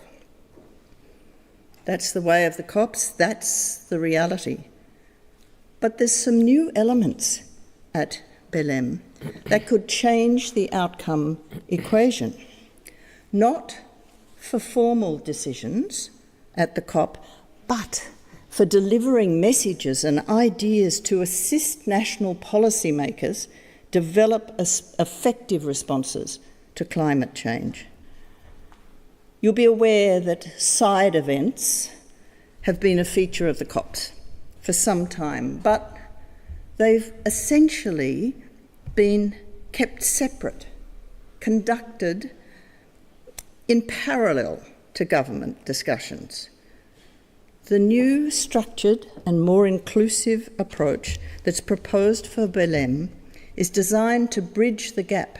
That's the way of the COPs, that's the reality. But there's some new elements at Belém that could change the outcome equation. Not for formal decisions at the COP, but for delivering messages and ideas to assist national policymakers develop effective responses to climate change. You'll be aware that side events have been a feature of the COPs for some time, but they've essentially been kept separate, conducted in parallel to government discussions. The new structured and more inclusive approach that's proposed for Belém is designed to bridge the gap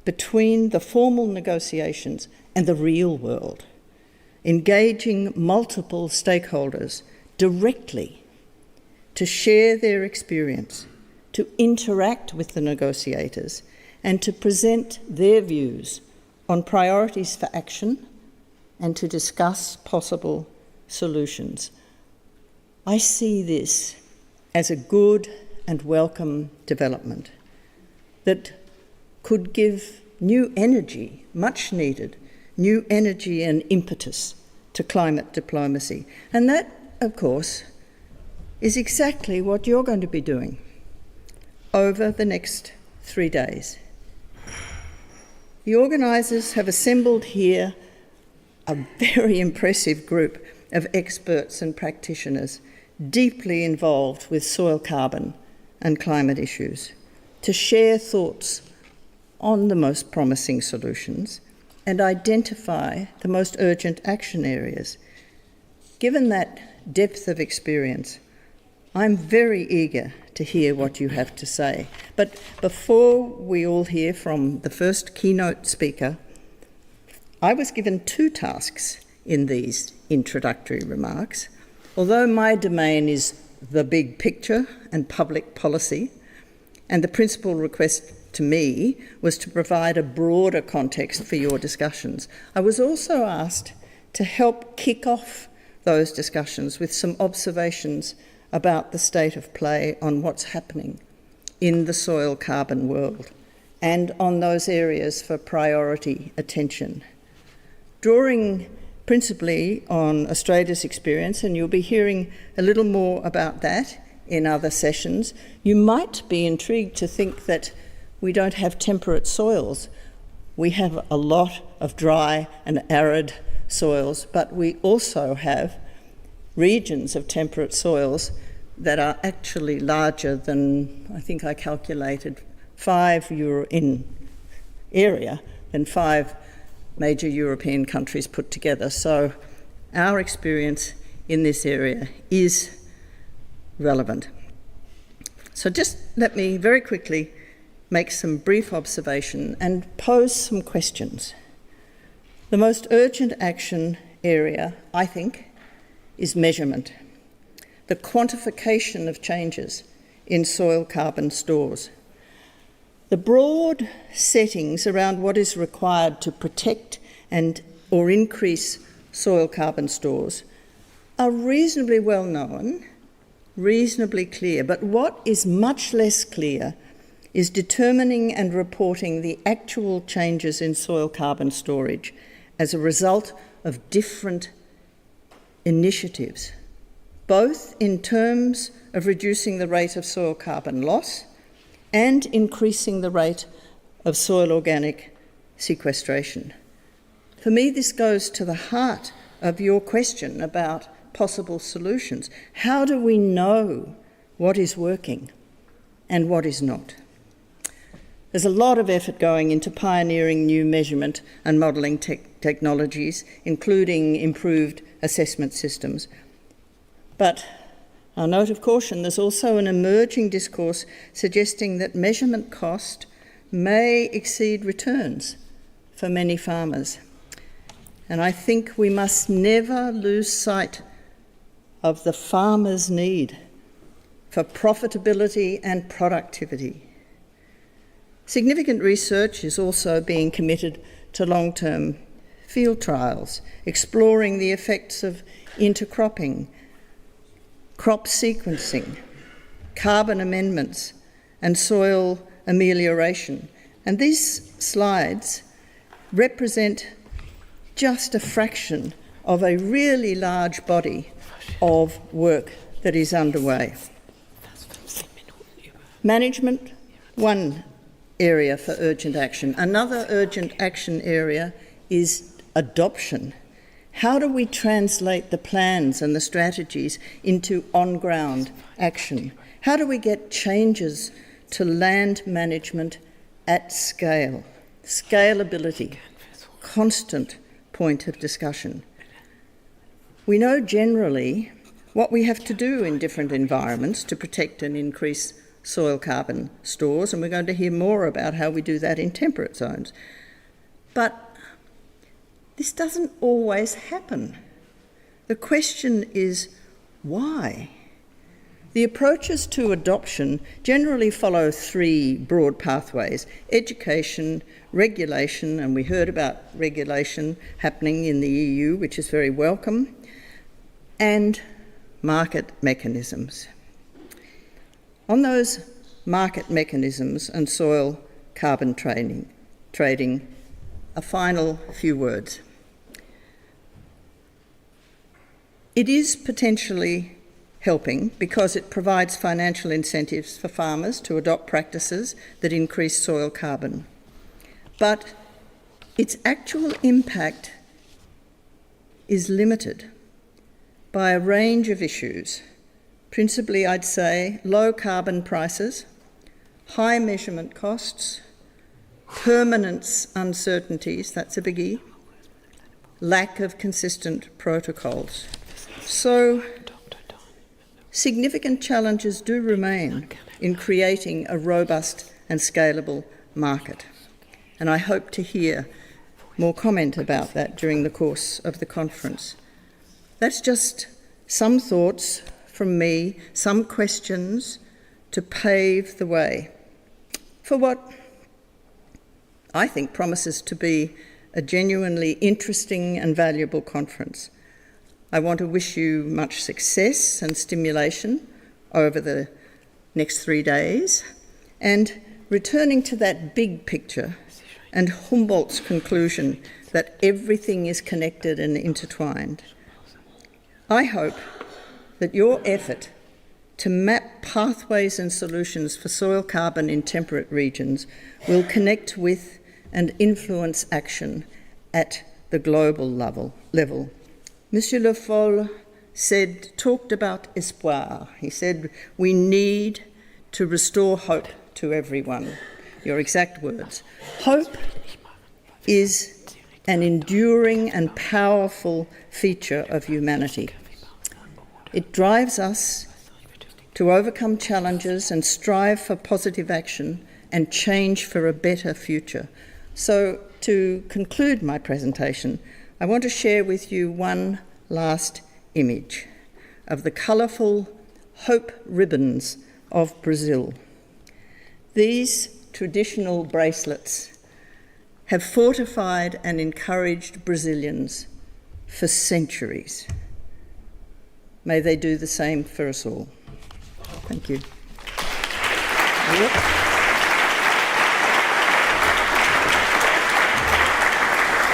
between the formal negotiations and the real world, engaging multiple stakeholders directly to share their experience, to interact with the negotiators, and to present their views on priorities for action and to discuss possible solutions. I see this as a good and welcome development that could give new energy, much needed, new energy and impetus to climate diplomacy. And that, of course, is exactly what you're going to be doing over the next 3 days. The organisers have assembled here a very impressive group of experts and practitioners deeply involved with soil carbon and climate issues to share thoughts on the most promising solutions and identify the most urgent action areas. Given that depth of experience, I'm very eager to hear what you have to say. But before we all hear from the first keynote speaker, I was given 2 tasks in these introductory remarks. Although my domain is the big picture and public policy, and the principal request to me was to provide a broader context for your discussions, I was also asked to help kick off those discussions with some observations about the state of play on what's happening in the soil carbon world and on those areas for priority attention. Drawing principally on Australia's experience, and you'll be hearing a little more about that in other sessions, you might be intrigued to think that we don't have temperate soils. We have a lot of dry and arid soils, but we also have regions of temperate soils that are actually larger than, I think I calculated, 5 major European countries put together. So our experience in this area is relevant. So just let me very quickly make some brief observation and pose some questions. The most urgent action area, I think, is measurement, the quantification of changes in soil carbon stores. The broad settings around what is required to protect or increase soil carbon stores are reasonably well known, reasonably clear, but what is much less clear is determining and reporting the actual changes in soil carbon storage as a result of different initiatives, both in terms of reducing the rate of soil carbon loss and increasing the rate of soil organic sequestration. For me, this goes to the heart of your question about possible solutions. How do we know what is working and what is not. There's a lot of effort going into pioneering new measurement and modelling technologies, including improved assessment systems. But our note of caution, there's also an emerging discourse suggesting that measurement cost may exceed returns for many farmers. And I think we must never lose sight of the farmer's need for profitability and productivity. Significant research is also being committed to long-term field trials, exploring the effects of intercropping, crop sequencing, carbon amendments, and soil amelioration. And these slides represent just a fraction of a really large body of work that is underway. Management, one area for urgent action. Another urgent action area is adoption. How do we translate the plans and the strategies into on-ground action? How do we get changes to land management at scale? Scalability, constant point of discussion. We know generally what we have to do in different environments to protect and increase soil carbon stores, and we're going to hear more about how we do that in temperate zones. But this doesn't always happen. The question is, why? The approaches to adoption generally follow three broad pathways: education, regulation, and we heard about regulation happening in the EU, which is very welcome, and market mechanisms. On those market mechanisms and soil carbon trading, a final few words. It is potentially helping because it provides financial incentives for farmers to adopt practices that increase soil carbon. But its actual impact is limited by a range of issues. Principally, I'd say, low carbon prices, high measurement costs, permanence uncertainties, that's a biggie, lack of consistent protocols. So, significant challenges do remain in creating a robust and scalable market. And I hope to hear more comment about that during the course of the conference. That's just some thoughts from me, some questions to pave the way for what I think promises to be a genuinely interesting and valuable conference. I want to wish you much success and stimulation over the next 3 days, and returning to that big picture and Humboldt's conclusion that everything is connected and intertwined. I hope that your effort to map pathways and solutions for soil carbon in temperate regions will connect with and influence action at the global level. Monsieur Le Foll talked about espoir. He said, we need to restore hope to everyone. Your exact words. Hope is an enduring and powerful feature of humanity. It drives us to overcome challenges and strive for positive action and change for a better future. So, to conclude my presentation, I want to share with you one last image of the colourful hope ribbons of Brazil. These traditional bracelets have fortified and encouraged Brazilians for centuries. May they do the same for us all. Thank you.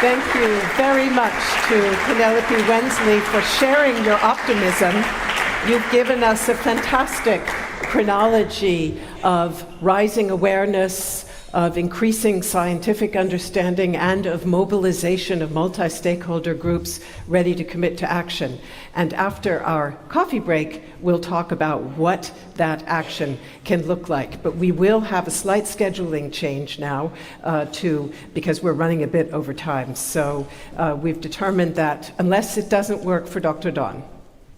Thank you very much to Penelope Wensley for sharing your optimism. You've given us a fantastic chronology of rising awareness, of increasing scientific understanding and of mobilization of multi-stakeholder groups ready to commit to action. And after our coffee break, we'll talk about what that action can look like. But we will have a slight scheduling change now because we're running a bit over time. So we've determined that unless it doesn't work for Dr. Dawn,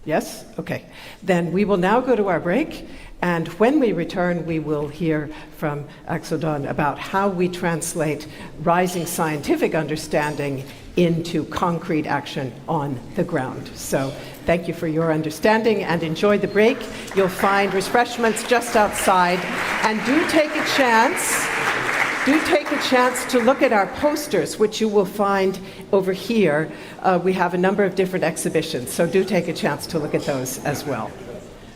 yes? Okay. Then we will now go to our break. And when we return, we will hear from Axel Dawn about how we translate rising scientific understanding into concrete action on the ground. So thank you for your understanding and enjoy the break. You'll find refreshments just outside. And do take a chance to look at our posters, which you will find over here. We have a number of different exhibitions, so do take a chance to look at those as well.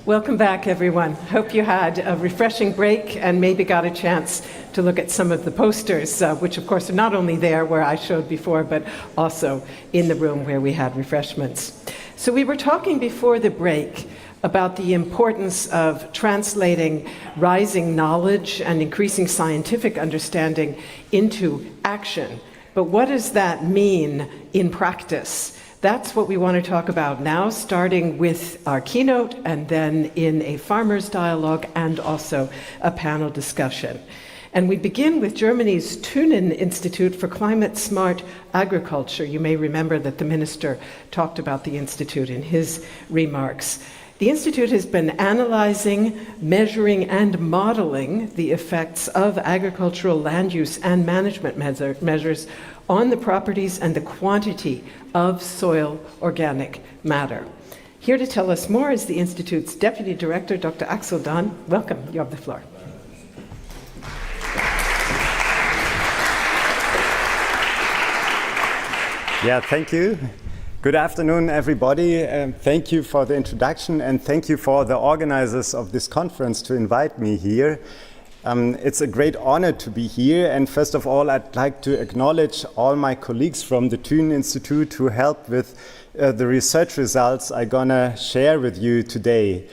Welcome back, everyone. Hope you had a refreshing break and maybe got a chance to look at some of the posters, which of course are not only there where I showed before, but also in the room where we had refreshments. So we were talking before the break about the importance of translating rising knowledge and increasing scientific understanding into action. But what does that mean in practice? That's what we want to talk about now, starting with our keynote and then in a farmers' dialogue and also a panel discussion. And we begin with Germany's Thünen Institute for Climate Smart Agriculture. You may remember that the minister talked about the institute in his remarks. The institute has been analyzing, measuring, and modeling the effects of agricultural land use and management measures on the properties and the quantity of soil organic matter. Here to tell us more is the Institute's Deputy Director, Dr. Axel Dawn. Welcome, you have the floor. Yeah, thank you. Good afternoon, everybody. Thank you for the introduction, and thank you for the organizers of this conference to invite me here. It's a great honor to be here, and first of all, I'd like to acknowledge all my colleagues from the Thünen Institute who helped with the research results I'm gonna share with you today.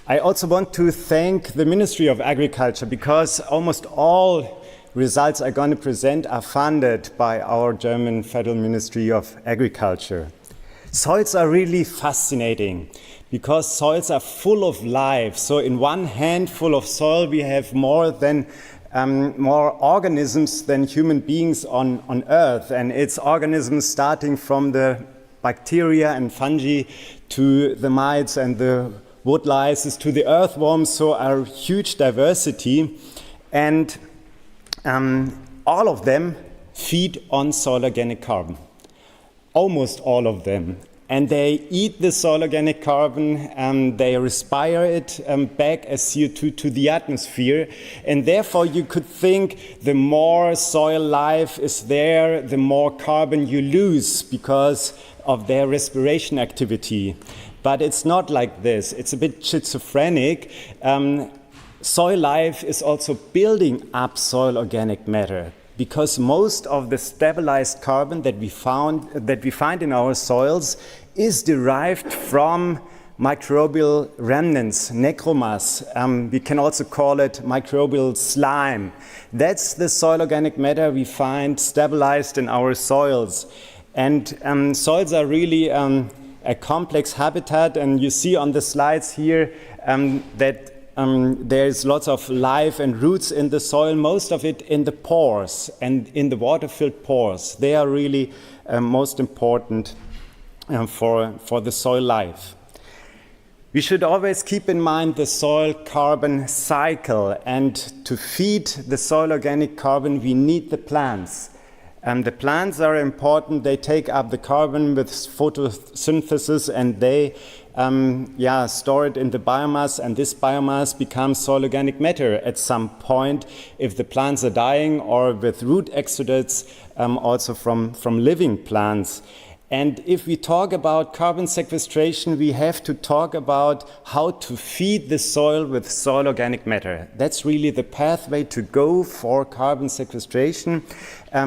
I also want to thank the Ministry of Agriculture, because almost all results I'm gonna present are funded by our German Federal Ministry of Agriculture. Soils are really fascinating because soils are full of life. So in one handful of soil, we have more organisms than human beings on Earth. And it's organisms starting from the bacteria and fungi to the mites and the wood lices to the earthworms. So a huge diversity. And all of them feed on soil organic carbon. Almost all of them. And they eat the soil organic carbon, and they respire it back as CO2 to the atmosphere. And therefore, you could think the more soil life is there, the more carbon you lose because of their respiration activity. But it's not like this. It's a bit schizophrenic. Soil life is also building up soil organic matter, because most of the stabilized carbon that we find in our soils is derived from microbial remnants, necromass. We can also call it microbial slime. That's the soil organic matter we find stabilized in our soils. And soils are really a complex habitat, and you see on the slides here that there's lots of life and roots in the soil, most of it in the pores and in the water-filled pores. They are really most important for the soil life. We should always keep in mind the soil carbon cycle, and to feed the soil organic carbon, we need the plants. The plants are important. They take up the carbon with photosynthesis, and they store it in the biomass, and this biomass becomes soil organic matter at some point if the plants are dying, or with root exudates also from living plants. And if we talk about carbon sequestration, we have to talk about how to feed the soil with soil organic matter. That's really the pathway to go for carbon sequestration,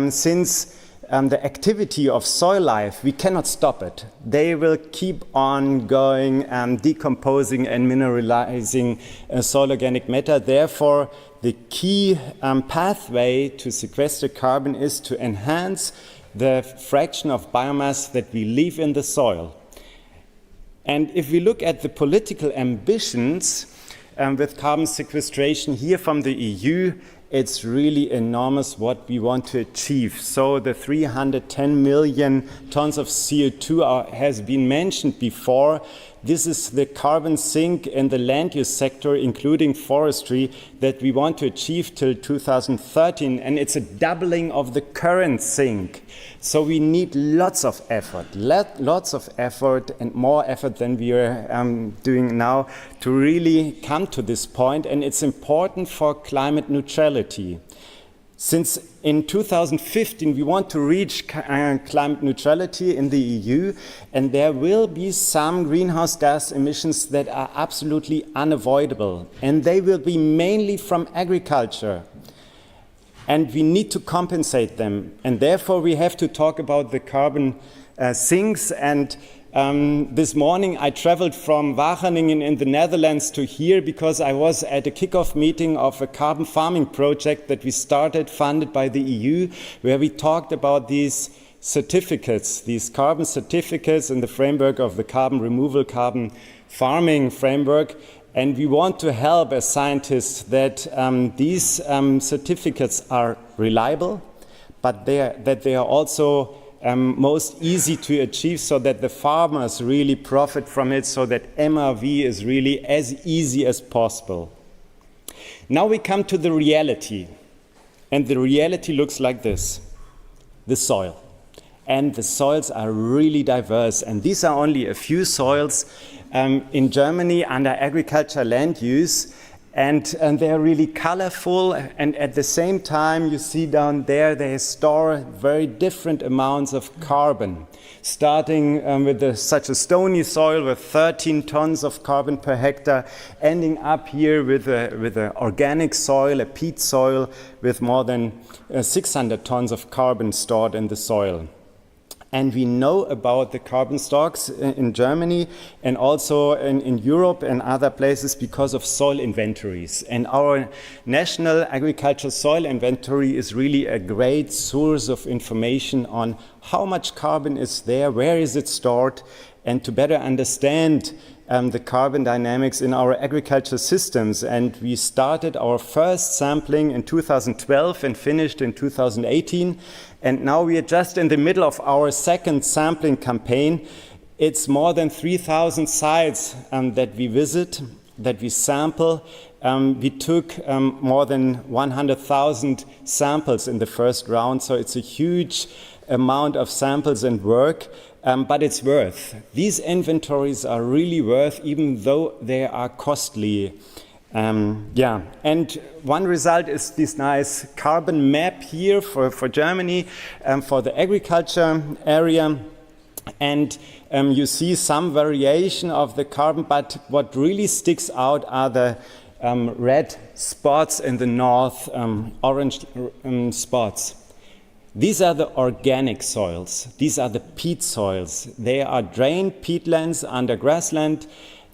since the activity of soil life, we cannot stop it. They will keep on going, decomposing and mineralizing soil organic matter. Therefore, the key pathway to sequester carbon is to enhance the fraction of biomass that we leave in the soil. And if we look at the political ambitions with carbon sequestration here from the EU, it's really enormous what we want to achieve. So the 310 million tons of CO2 has been mentioned before. This is the carbon sink in the land use sector, including forestry, that we want to achieve till 2013, and it's a doubling of the current sink. So we need lots of effort and more effort than we are doing now to really come to this point, and it's important for climate neutrality. Since in 2015 we want to reach climate neutrality in the EU, and there will be some greenhouse gas emissions that are absolutely unavoidable, and they will be mainly from agriculture. And we need to compensate them, and therefore we have to talk about the carbon sinks. And this morning I traveled from Wageningen in the Netherlands to here because I was at a kickoff meeting of a carbon farming project that we started, funded by the EU, where we talked about these certificates, these carbon certificates in the framework of the carbon removal, carbon farming framework. And we want to help as scientists that these certificates are reliable, but that they are also most easy to achieve, so that the farmers really profit from it, so that MRV is really as easy as possible. Now we come to the reality, and the reality looks like this: the soil. And the soils are really diverse, and these are only a few soils in Germany under agriculture land use, and they're really colorful, and at the same time you see down there they store very different amounts of carbon, starting with such a stony soil with 13 tons of carbon per hectare, ending up here with an organic soil, a peat soil, with more than 600 tons of carbon stored in the soil. And we know about the carbon stocks in Germany and also in Europe and other places because of soil inventories. And our National Agricultural Soil Inventory is really a great source of information on how much carbon is there, where is it stored, and to better understand the carbon dynamics in our agriculture systems. And we started our first sampling in 2012 and finished in 2018. And now we are just in the middle of our second sampling campaign. It's more than 3,000 sites that we visit, that we sample. We took more than 100,000 samples in the first round, so it's a huge amount of samples and work. But it's worth. These inventories are really worth, even though they are costly. And one result is this nice carbon map here for Germany, for the agriculture area. And you see some variation of the carbon, but what really sticks out are the red spots in the north, orange spots. These are the organic soils. These are the peat soils. They are drained peatlands under grassland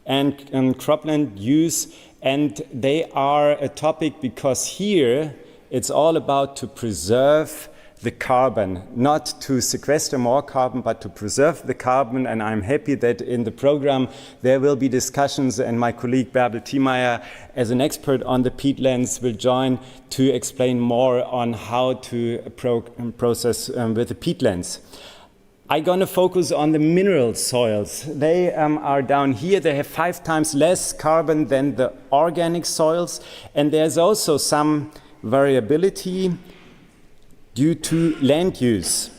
and cropland use, and they are a topic because here it's all about to preserve the carbon, not to sequester more carbon, but to preserve the carbon. And I'm happy that in the program there will be discussions, and my colleague Bärbel Thiemeyer, as an expert on the peatlands, will join to explain more on how to process with the peatlands. I'm going to focus on the mineral soils. They are down here. They have 5 times less carbon than the organic soils, and there's also some variability due to land use.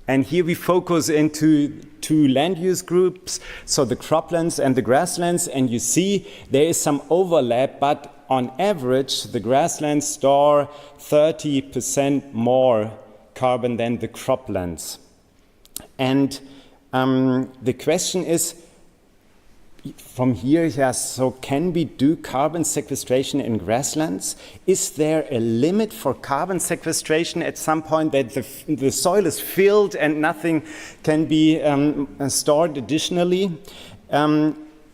And here we focus into 2 land use groups, so the croplands and the grasslands, and you see there is some overlap, but on average the grasslands store 30% more carbon than the croplands. And the question is, from here, yes, so can we do carbon sequestration in grasslands? Is there a limit for carbon sequestration at some point, that the soil is filled and nothing can be stored additionally?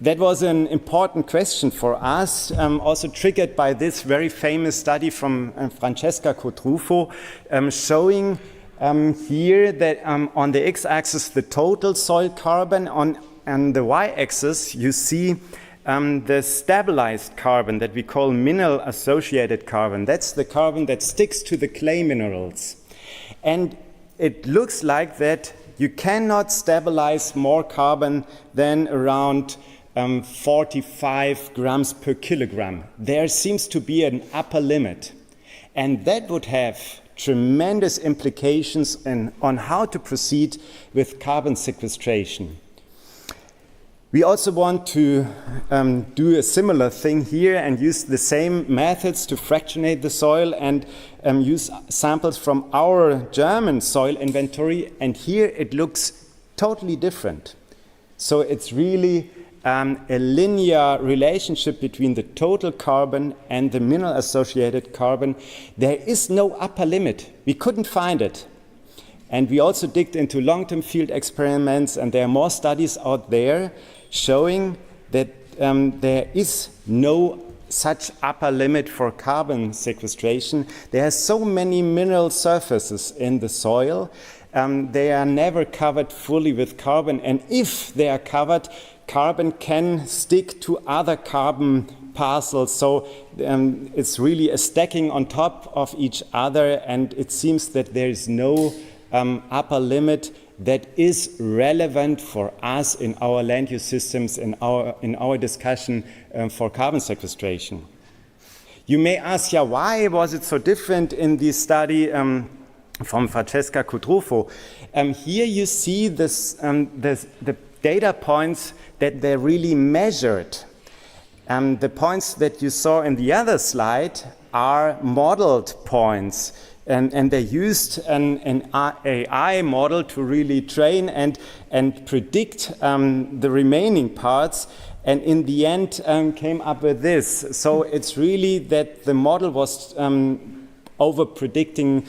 that was an important question for us, also triggered by this very famous study from Francesca Cotrufo, showing here that on the x-axis the total soil carbon, on the y-axis you see the stabilized carbon that we call mineral associated carbon. That's the carbon that sticks to the clay minerals. And it looks like that you cannot stabilize more carbon than around 45 grams per kilogram. There seems to be an upper limit. And that would have tremendous implications on how to proceed with carbon sequestration. We also want to do a similar thing here and use the same methods to fractionate the soil and use samples from our German soil inventory. And here it looks totally different. So it's really a linear relationship between the total carbon and the mineral associated carbon. There is no upper limit. We couldn't find it. And we also digged into long-term field experiments, and there are more studies out there showing that there is no such upper limit for carbon sequestration. There are so many mineral surfaces in the soil. They are never covered fully with carbon, and if they are covered, carbon can stick to other carbon parcels. So it's really a stacking on top of each other, and it seems that there is no upper limit that is relevant for us in our land use systems, in our discussion for carbon sequestration. You may ask, yeah, why was it so different in this study from Francesca Cotrufo? Here you see the data points that they really measured. The points that you saw in the other slide are modeled points. And they used an AI model to really train and predict the remaining parts, and in the end came up with this. So it's really that the model was over-predicting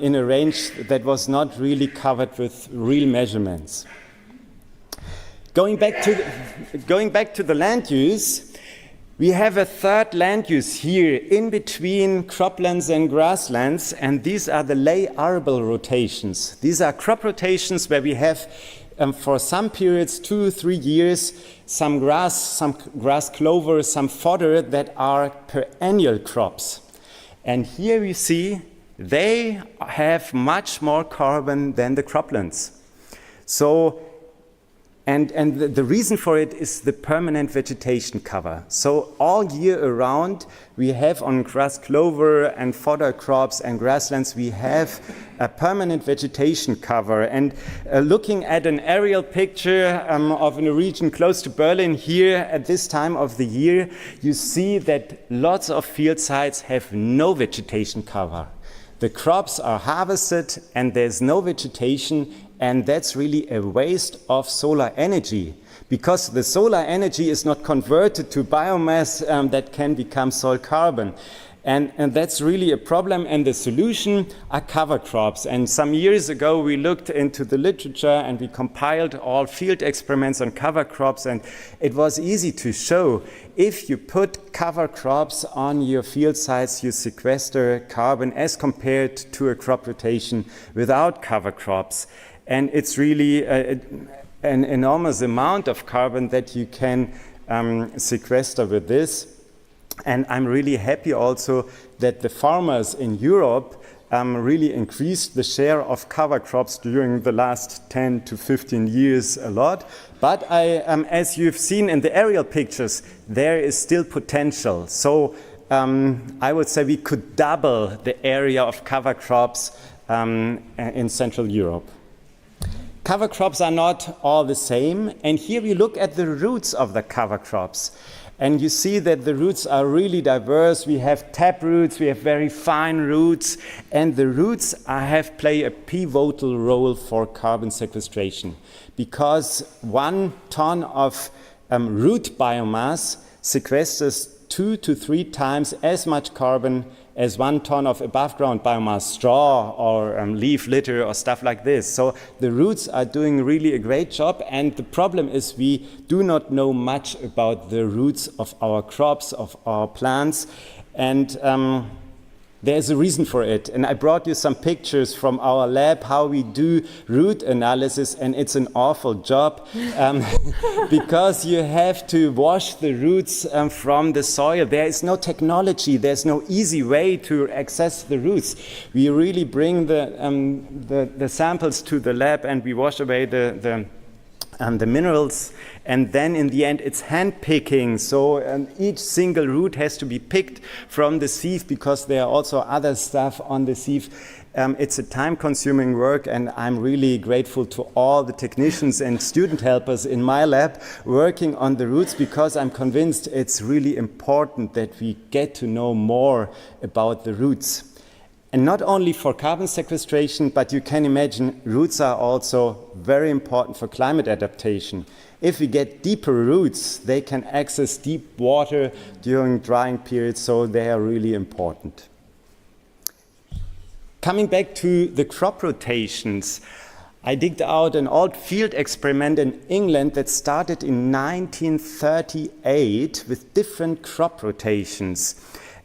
in a range that was not really covered with real measurements. Going back to the land use, we have a third land use here in between croplands and grasslands, and these are the lay arable rotations. These are crop rotations where we have for some periods, 2-3 years, some grass clover, some fodder that are perennial crops. And here we see they have much more carbon than the croplands. So And the reason for it is the permanent vegetation cover. So all year around, we have on grass clover and fodder crops and grasslands, we have a permanent vegetation cover. And looking at an aerial picture of a region close to Berlin here at this time of the year, you see that lots of field sites have no vegetation cover. The crops are harvested and there's no vegetation, and that's really a waste of solar energy, because the solar energy is not converted to biomass that can become soil carbon. And that's really a problem, and the solution are cover crops. And some years ago we looked into the literature and we compiled all field experiments on cover crops, and it was easy to show if you put cover crops on your field sites, you sequester carbon as compared to a crop rotation without cover crops. And it's really an enormous amount of carbon that you can sequester with this. And I'm really happy also that the farmers in Europe really increased the share of cover crops during the last 10 to 15 years a lot. But as you've seen in the aerial pictures, there is still potential. So I would say we could double the area of cover crops in Central Europe. Cover crops are not all the same, and here we look at the roots of the cover crops. And you see that the roots are really diverse. We have tap roots, we have very fine roots, and the roots play a pivotal role for carbon sequestration, because 1 ton of root biomass sequesters 2 to 3 times as much carbon as 1 ton of above ground biomass, straw or leaf litter or stuff like this. So the roots are doing really a great job, and the problem is we do not know much about the roots of our crops, of our plants, and there's a reason for it. And I brought you some pictures from our lab, how we do root analysis, and it's an awful job because you have to wash the roots from the soil. There is no technology, there's no easy way to access the roots. We really bring the samples to the lab and we wash away the minerals, and then in the end it's hand picking. So each single root has to be picked from the sieve because there are also other stuff on the sieve. It's a time-consuming work, and I'm really grateful to all the technicians and student helpers in my lab working on the roots, because I'm convinced it's really important that we get to know more about the roots. And not only for carbon sequestration, but you can imagine roots are also very important for climate adaptation. If we get deeper roots, they can access deep water during drying periods, so they are really important. Coming back to the crop rotations, I digged out an old field experiment in England that started in 1938 with different crop rotations.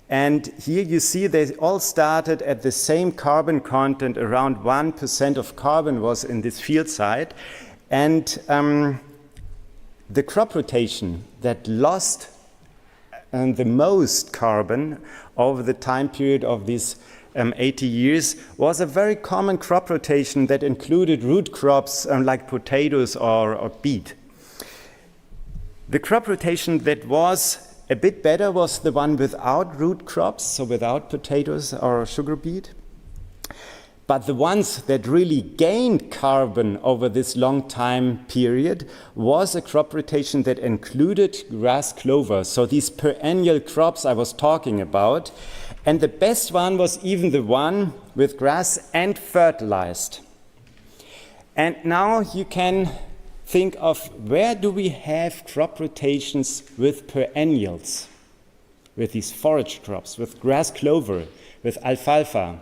And here you see they all started at the same carbon content. Around 1% of carbon was in this field site. And the crop rotation that lost the most carbon over the time period of these 80 years was a very common crop rotation that included root crops like potatoes or beet. The crop rotation that was a bit better was the one without root crops, so without potatoes or sugar beet. But the ones that really gained carbon over this long time period was a crop rotation that included grass clover, so these perennial crops I was talking about. And the best one was even the one with grass and fertilized. And now you can think of where do we have crop rotations with perennials, with these forage crops, with grass clover, with alfalfa.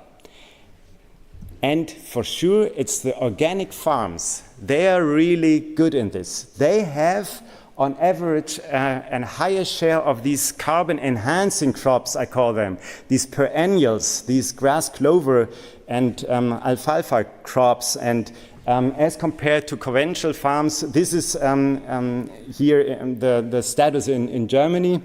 And for sure, it's the organic farms. They are really good in this. They have, on average, a higher share of these carbon-enhancing crops, I call them, these perennials, these grass clover and alfalfa crops. And as compared to conventional farms, this is here the status in Germany,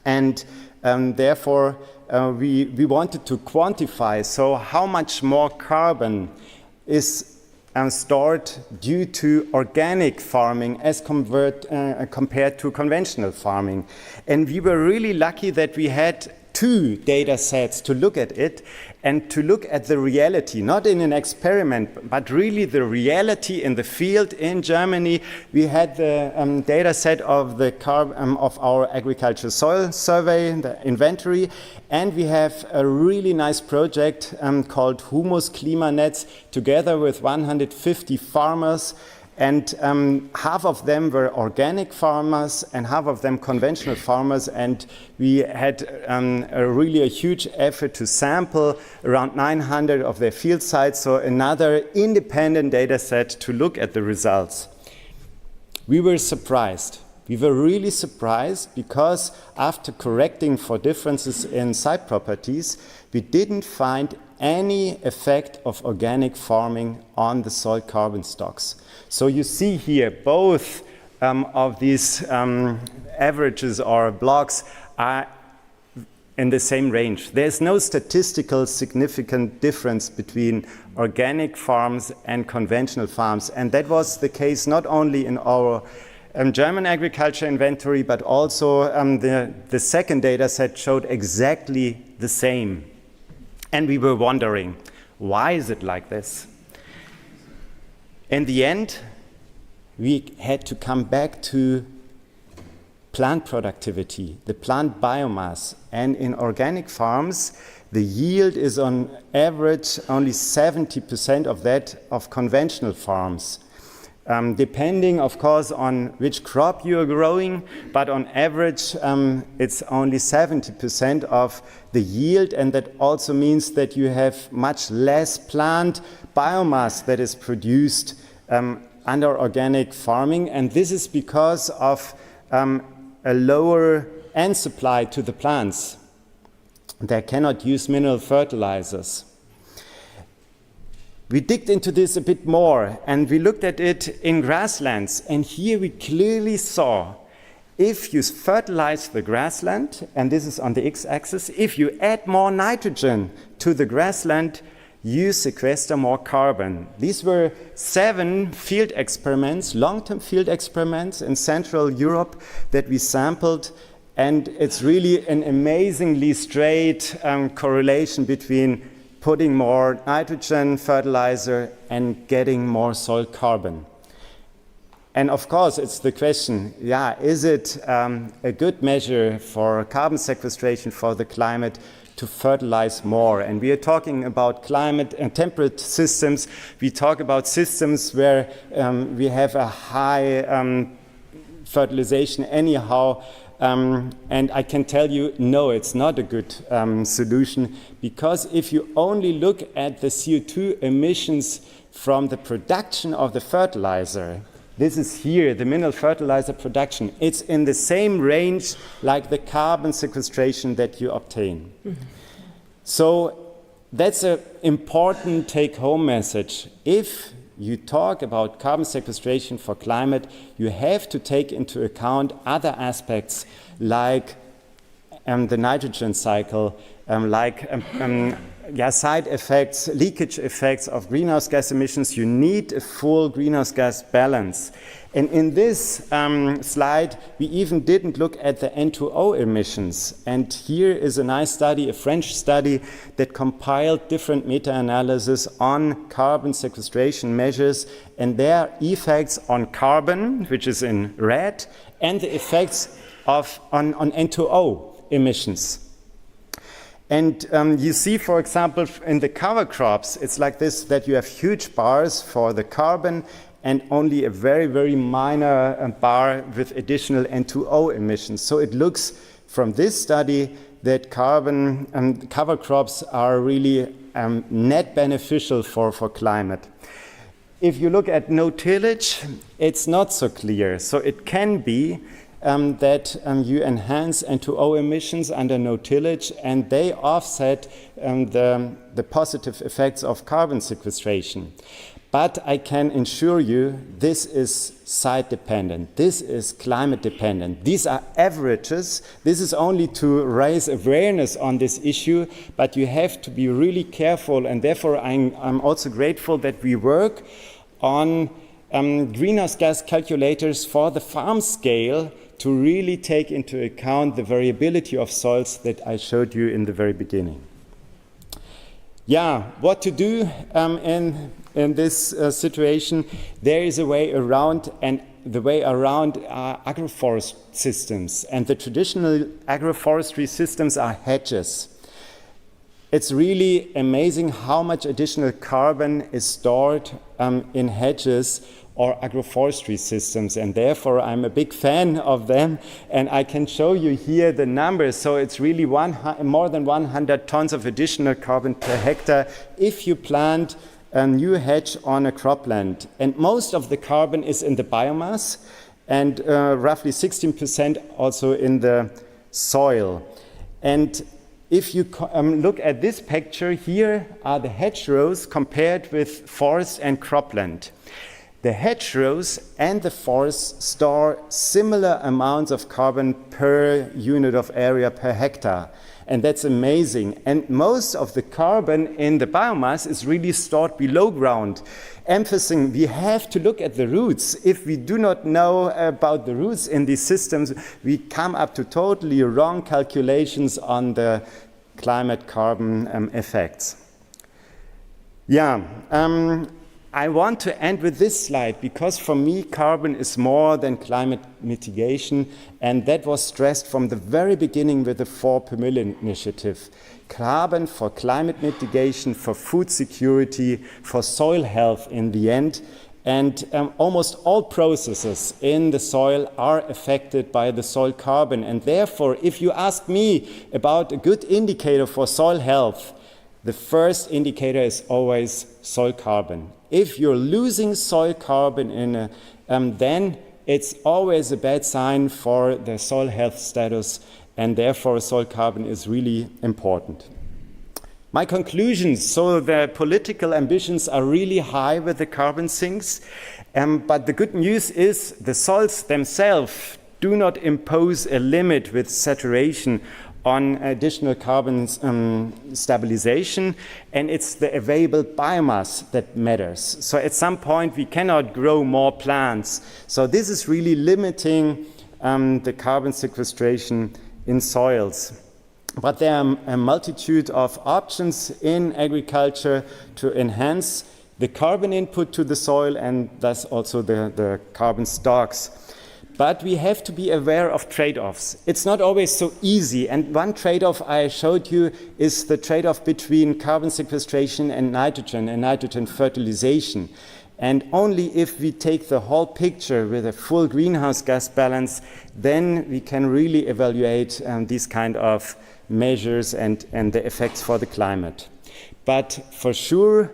and therefore we wanted to quantify, so how much more carbon is stored due to organic farming as compared to conventional farming. And we were really lucky that we had 2 data sets to look at it and to look at the reality, not in an experiment, but really the reality in the field in Germany. We had the data set of the of our agricultural soil survey, the inventory, and we have a really nice project called Humus Klimanetz, together with 150 farmers. And half of them were organic farmers and half of them conventional farmers. And we had really a huge effort to sample around 900 of their field sites, so another independent data set to look at the results. We were surprised. We were really surprised because after correcting for differences in site properties, we didn't find any effect of organic farming on the soil carbon stocks. So you see here both of these averages or blocks are in the same range. There's no statistical significant difference between organic farms and conventional farms. And that was the case not only in our German agriculture inventory, but also the second data set showed exactly the same. And we were wondering, why is it like this? In the end, we had to come back to plant productivity, the plant biomass. And in organic farms, the yield is on average only 70% of that of conventional farms. depending, of course, on which crop you are growing, but on average, it's only 70% of the yield, and that also means that you have much less plant biomass that is produced under organic farming, and this is because of a lower end supply to the plants. They cannot use mineral fertilizers. We digged into this a bit more, and we looked at it in grasslands, and here we clearly saw if you fertilize the grassland, and this is on the x-axis, if you add more nitrogen to the grassland, you sequester more carbon. These were 7 field experiments, long-term field experiments in Central Europe that we sampled, and it's really an amazingly straight correlation between putting more nitrogen fertilizer and getting more soil carbon. And of course, it's the question, is it a good measure for carbon sequestration for the climate to fertilize more? And we are talking about climate and temperate systems. We talk about systems where we have a high fertilization anyhow. And I can tell you, no, it's not a good solution, because if you only look at the CO2 emissions from the production of the fertilizer, this is here, the mineral fertilizer production, it's in the same range like the carbon sequestration that you obtain. Mm-hmm. So that's an important take-home message. If you talk about carbon sequestration for climate, you have to take into account other aspects like the nitrogen cycle, side effects, leakage effects of greenhouse gas emissions. You need a full greenhouse gas balance. And in this slide, we even didn't look at the N2O emissions. And here is a nice study, a French study, that compiled different meta-analysis on carbon sequestration measures and their effects on carbon, which is in red, and the effects on N2O emissions. And you see, for example, in the cover crops, it's like this, that you have huge bars for the carbon and only a very, very minor bar with additional N2O emissions. So it looks from this study that carbon cover crops are really net beneficial for climate. If you look at no tillage, it's not so clear. So it can be that you enhance N2O emissions under no tillage, and they offset the positive effects of carbon sequestration. But I can assure you, this is site dependent. This is climate dependent. These are averages. This is only to raise awareness on this issue, but you have to be really careful, and therefore I'm also grateful that we work on greenhouse gas calculators for the farm scale to really take into account the variability of soils that I showed you in the very beginning. What to do in this situation? There is a way around, and the way around are agroforest systems. And the traditional agroforestry systems are hedges. It's really amazing how much additional carbon is stored in hedges or agroforestry systems, and therefore I'm a big fan of them, and I can show you here the numbers. So it's really more than 100 tons of additional carbon per hectare if you plant a new hedge on a cropland. And most of the carbon is in the biomass, and roughly 16% also in the soil. And if you look at this picture, here are the hedgerows compared with forest and cropland. The hedgerows and the forests store similar amounts of carbon per unit of area per hectare. And that's amazing. And most of the carbon in the biomass is really stored below ground. Emphasizing we have to look at the roots. If we do not know about the roots in these systems, we come up to totally wrong calculations on the climate carbon effects. I want to end with this slide, because for me carbon is more than climate mitigation, and that was stressed from the very beginning with the 4 per million initiative. Carbon for climate mitigation, for food security, for soil health in the end, And almost all processes in the soil are affected by the soil carbon. And therefore, if you ask me about a good indicator for soil health, the first indicator is always soil carbon. If you're losing soil carbon then it's always a bad sign for the soil health status, and therefore soil carbon is really important. My conclusions, so the political ambitions are really high with the carbon sinks, but the good news is the soils themselves do not impose a limit with saturation on additional carbon stabilization, and it's the available biomass that matters. So at some point we cannot grow more plants. So this is really limiting the carbon sequestration in soils. But there are a multitude of options in agriculture to enhance the carbon input to the soil and thus also the carbon stocks. But we have to be aware of trade-offs. It's not always so easy. And one trade-off I showed you is the trade-off between carbon sequestration and nitrogen fertilization. And only if we take the whole picture with a full greenhouse gas balance, then we can really evaluate these kind of measures and the effects for the climate. But for sure,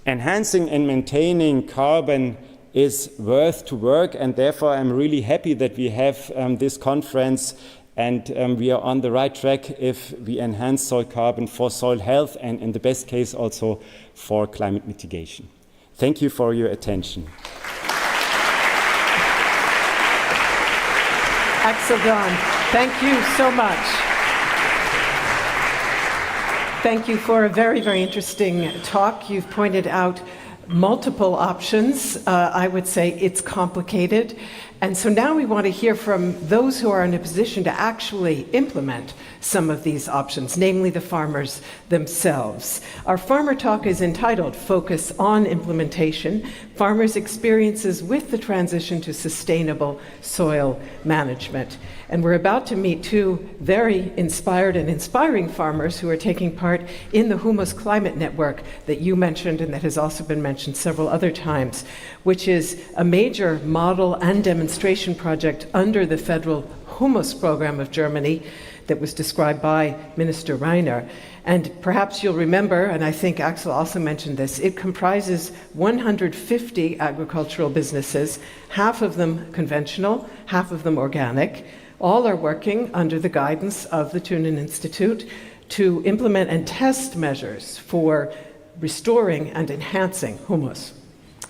enhancing and maintaining carbon is worth to work, and therefore I'm really happy that we have this conference, and we are on the right track if we enhance soil carbon for soil health and in the best case also for climate mitigation. Thank you for your attention. Axel Dahn, thank you so much. Thank you for a very, very interesting talk. You've pointed out multiple options. I would say it's complicated. And so now we want to hear from those who are in a position to actually implement some of these options, namely the farmers themselves. Our farmer talk is entitled Focus on Implementation, Farmers' Experiences with the Transition to Sustainable Soil Management. And we're about to meet two very inspired and inspiring farmers who are taking part in the Humus Climate Network that you mentioned and that has also been mentioned several other times, which is a major model and demonstration project under the federal Humus program of Germany that was described by Minister Reiner. And perhaps you'll remember, and I think Axel also mentioned this, it comprises 150 agricultural businesses, half of them conventional, half of them organic. All are working under the guidance of the Thunen Institute to implement and test measures for restoring and enhancing humus.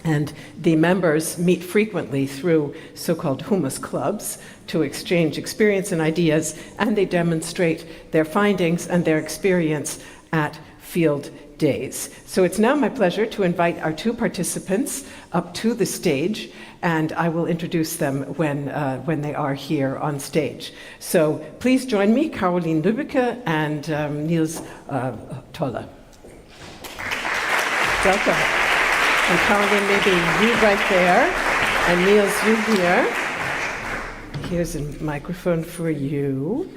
And the members meet frequently through so-called humus clubs to exchange experience and ideas, and they demonstrate their findings and their experience at field days. So it's now my pleasure to invite our two participants up to the stage, and I will introduce them when they are here on stage. So please join me, Caroline Lübbecke and Niels Tolle. Welcome. And Caroline, maybe you right there, and Niels, you here. Here's a microphone for you.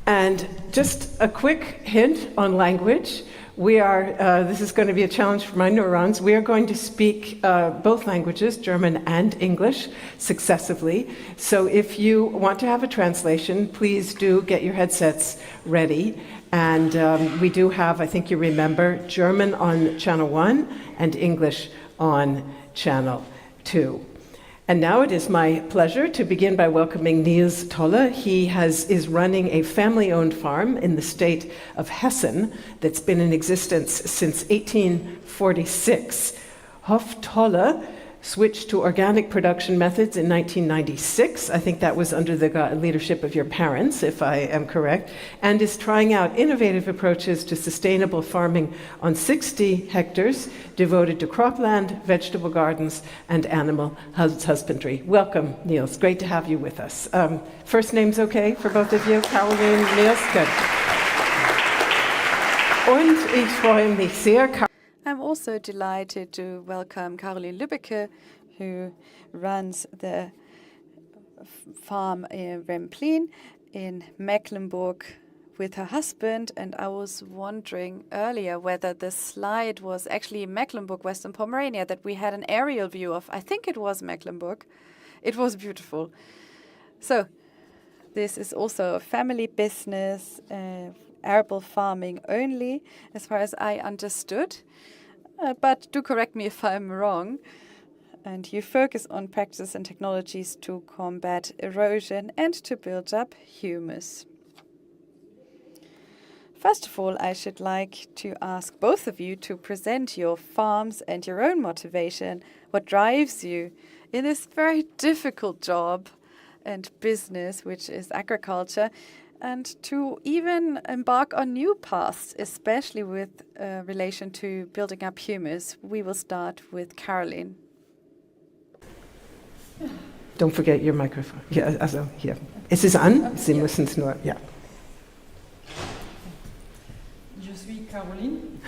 And just a quick hint on language. We are, this is going to be a challenge for my neurons. We are going to speak both languages, German and English, successively. So if you want to have a translation, please do get your headsets ready. And we do have, I think you remember, German on channel 1 and English on channel 2. And now it is my pleasure to begin by welcoming Niels Tolle. He is running a family-owned farm in the state of Hessen that's been in existence since 1846. Hof Tolle switched to organic production methods in 1996. I think that was under the leadership of your parents, if I am correct, and is trying out innovative approaches to sustainable farming on 60 hectares devoted to cropland, vegetable gardens, and animal husbandry. Welcome, Niels. Great to have you with us. First names okay for both of you? Caroline, Niels? Good. Und ich freue mich sehr. I'm also delighted to welcome Caroline Lübbecke, who runs the farm in Remplin in Mecklenburg with her husband, and I was wondering earlier whether the slide was actually Mecklenburg, Western Pomerania, that we had an aerial view of. I think it was Mecklenburg. It was beautiful. So this is also a family business, arable farming only, as far as I understood. But do correct me if I'm wrong. And you focus on practices and technologies to combat erosion and to build up humus. First of all, I should like to ask both of you to present your farms and your own motivation, what drives you in this very difficult job and business, which is agriculture, and to even embark on new paths, especially with relation to building up humus. We will start with Caroline. Don't forget your microphone. Ja, also hier. Es ist an, Sie müssen es nur, ja. Je suis Caroline.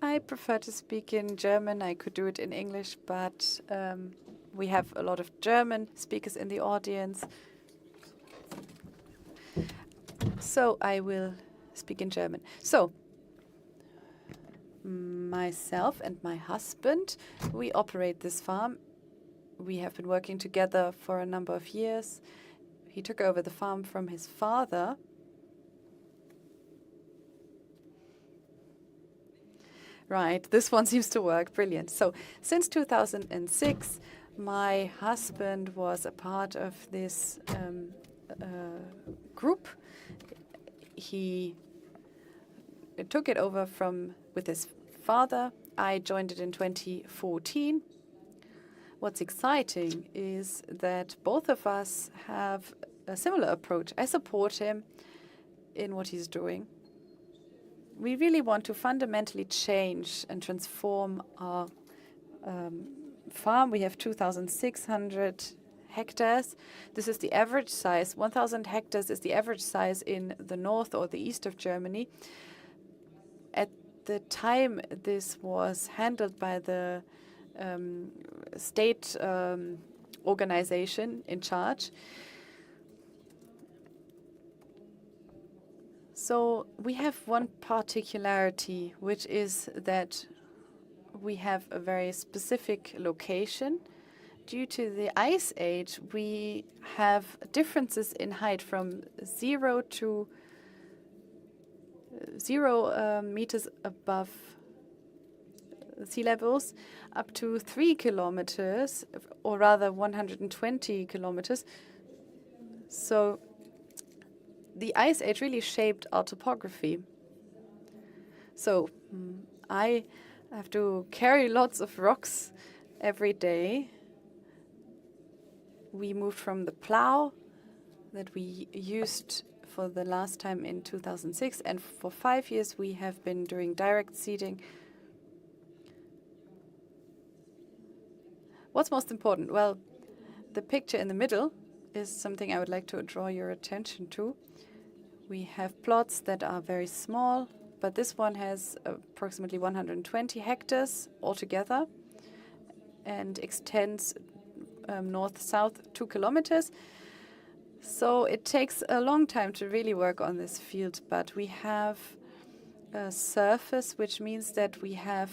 I prefer to speak in German. I could do it in English, but we have a lot of German speakers in the audience. So I will speak in German. So, myself and my husband, we operate this farm. We have been working together for a number of years. He took over the farm from his father. Right, this one seems to work. Brilliant. So since 2006, my husband was a part of this group. He took it over with his father. I joined it in 2014. What's exciting is that both of us have a similar approach. I support him in what he's doing. We really want to fundamentally change and transform our farm. We have 2,600 hectares. This is the average size. 1,000 hectares is the average size in the north or the east of Germany. At the time, this was handled by the state organization in charge. So we have one particularity, which is that we have a very specific location. Due to the ice age, we have differences in height from 0 to 0 meters above sea levels, up to 3 kilometers, or rather 120 kilometers. So the ice age really shaped our topography. So I have to carry lots of rocks every day. We moved from the plow that we used for the last time in 2006, and for 5 years we have been doing direct seeding. What's most important? Well, the picture in the middle is something I would like to draw your attention to. We have plots that are very small, but this one has approximately 120 hectares altogether and extends north-south 2 kilometers. So it takes a long time to really work on this field, but we have a surface, which means that we have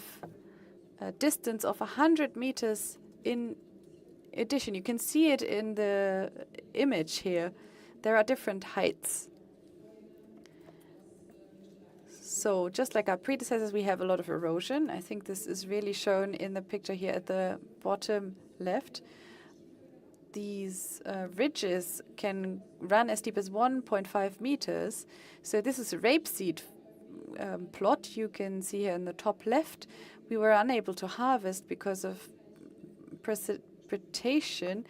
a distance of 100 meters in addition. You can see it in the image here. There are different heights. So just like our predecessors, we have a lot of erosion. I think this is really shown in the picture here at the bottom left. These ridges can run as deep as 1.5 meters. So this is a rapeseed plot you can see here in the top left. We were unable to harvest because of precipitation.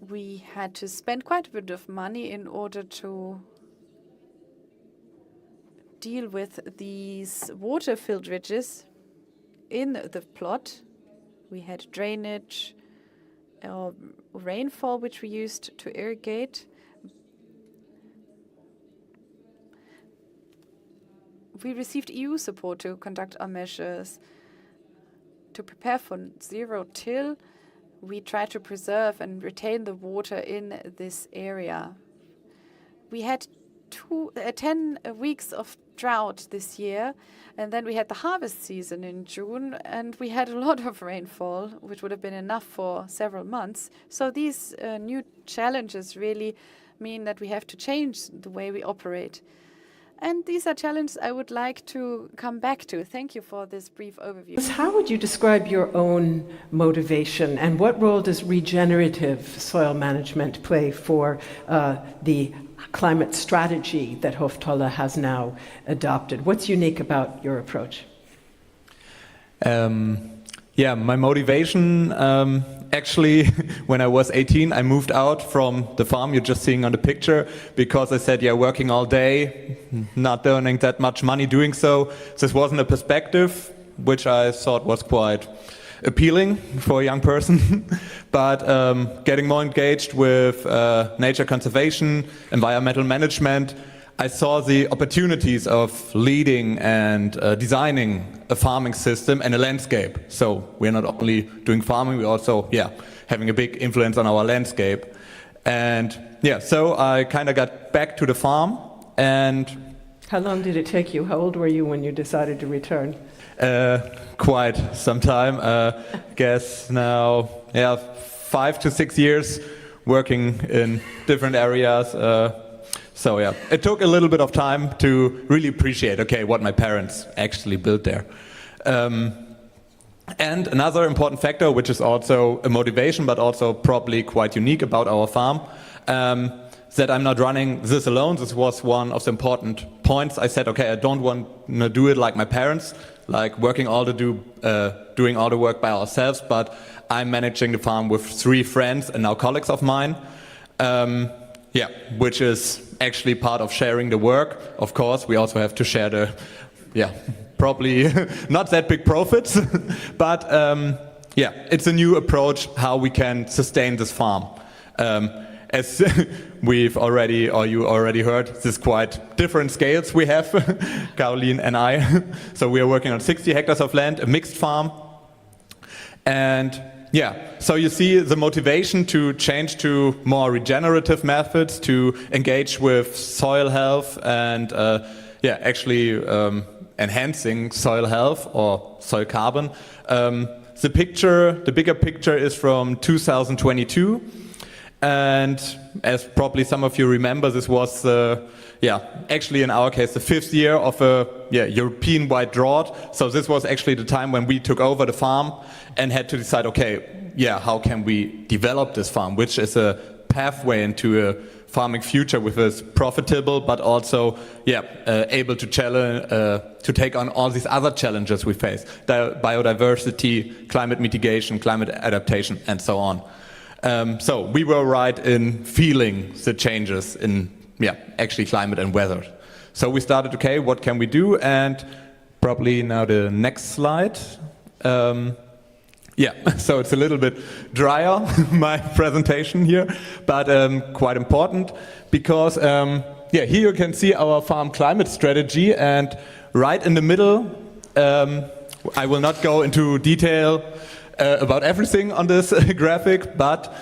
We had to spend quite a bit of money in order to deal with these water-filled ridges in the plot. We had drainage or rainfall, which we used to irrigate. We received EU support to conduct our measures. To prepare for zero till, we try to preserve and retain the water in this area. We had 10 weeks of drought this year, and then we had the harvest season in June, and we had a lot of rainfall, which would have been enough for several months. So these new challenges really mean that we have to change the way we operate. And these are challenges I would like to come back to. Thank you for this brief overview. How would you describe your own motivation, and what role does regenerative soil management play for the climate strategy that Hoftolle has now adopted? What's unique about your approach? My motivation, actually, when I was 18, I moved out from the farm you're just seeing on the picture because I said, working all day, not earning that much money doing so. This wasn't a perspective which I thought was quite appealing for a young person. But getting more engaged with nature conservation, environmental management, I saw the opportunities of leading and designing a farming system and a landscape. So we're not only doing farming, we're also having a big influence on our landscape. And so I kind of got back to the farm. And how long did it take you? How old were you when you decided to return? Quite some time. Guess now 5 to 6 years working in different areas. So it took a little bit of time to really appreciate, what my parents actually built there. And another important factor, which is also a motivation, but also probably quite unique about our farm, that I'm not running this alone. This was one of the important points. I said, I don't want to do it like my parents, like doing all the work by ourselves, but I'm managing the farm with 3 friends and now colleagues of mine. Which is actually part of sharing the work. Of course, we also have to share the, probably not that big profits, but it's a new approach how we can sustain this farm. As you already heard, there's quite different scales we have, Caroline and I. So we are working on 60 hectares of land, a mixed farm. And so you see the motivation to change to more regenerative methods, to engage with soil health and enhancing soil health or soil carbon. The bigger picture is from 2022. And as probably some of you remember, this was actually in our case the 5th year of a European-wide drought. So this was actually the time when we took over the farm and had to decide, how can we develop this farm, which is a pathway into a farming future which is profitable, but also able to take on all these other challenges we face: biodiversity, climate mitigation, climate adaptation, and so on. So we were right in feeling the changes in actually climate and weather. So we started, what can we do? And probably now the next slide. So it's a little bit drier, my presentation here, but quite important because here you can see our farm climate strategy, and right in the middle, I will not go into detail about everything on this graphic, but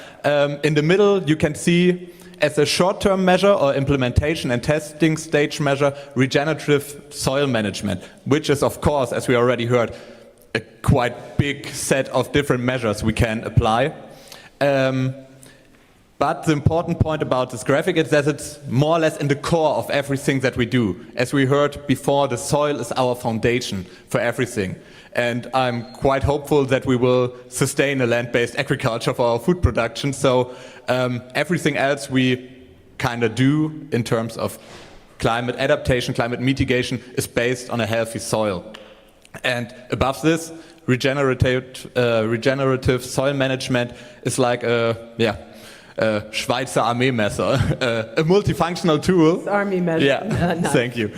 in the middle you can see as a short-term measure or implementation and testing stage measure, regenerative soil management, which is, of course, as we already heard, a quite big set of different measures we can apply. But the important point about this graphic is that it's more or less in the core of everything that we do. As we heard before, the soil is our foundation for everything. And I'm quite hopeful that we will sustain a land-based agriculture for our food production. So everything else we kind of do in terms of climate adaptation, climate mitigation is based on a healthy soil. And above this, regenerative soil management is like a Schweizer Armeemesser, a multifunctional tool. It's army measure. Nice. Thank you.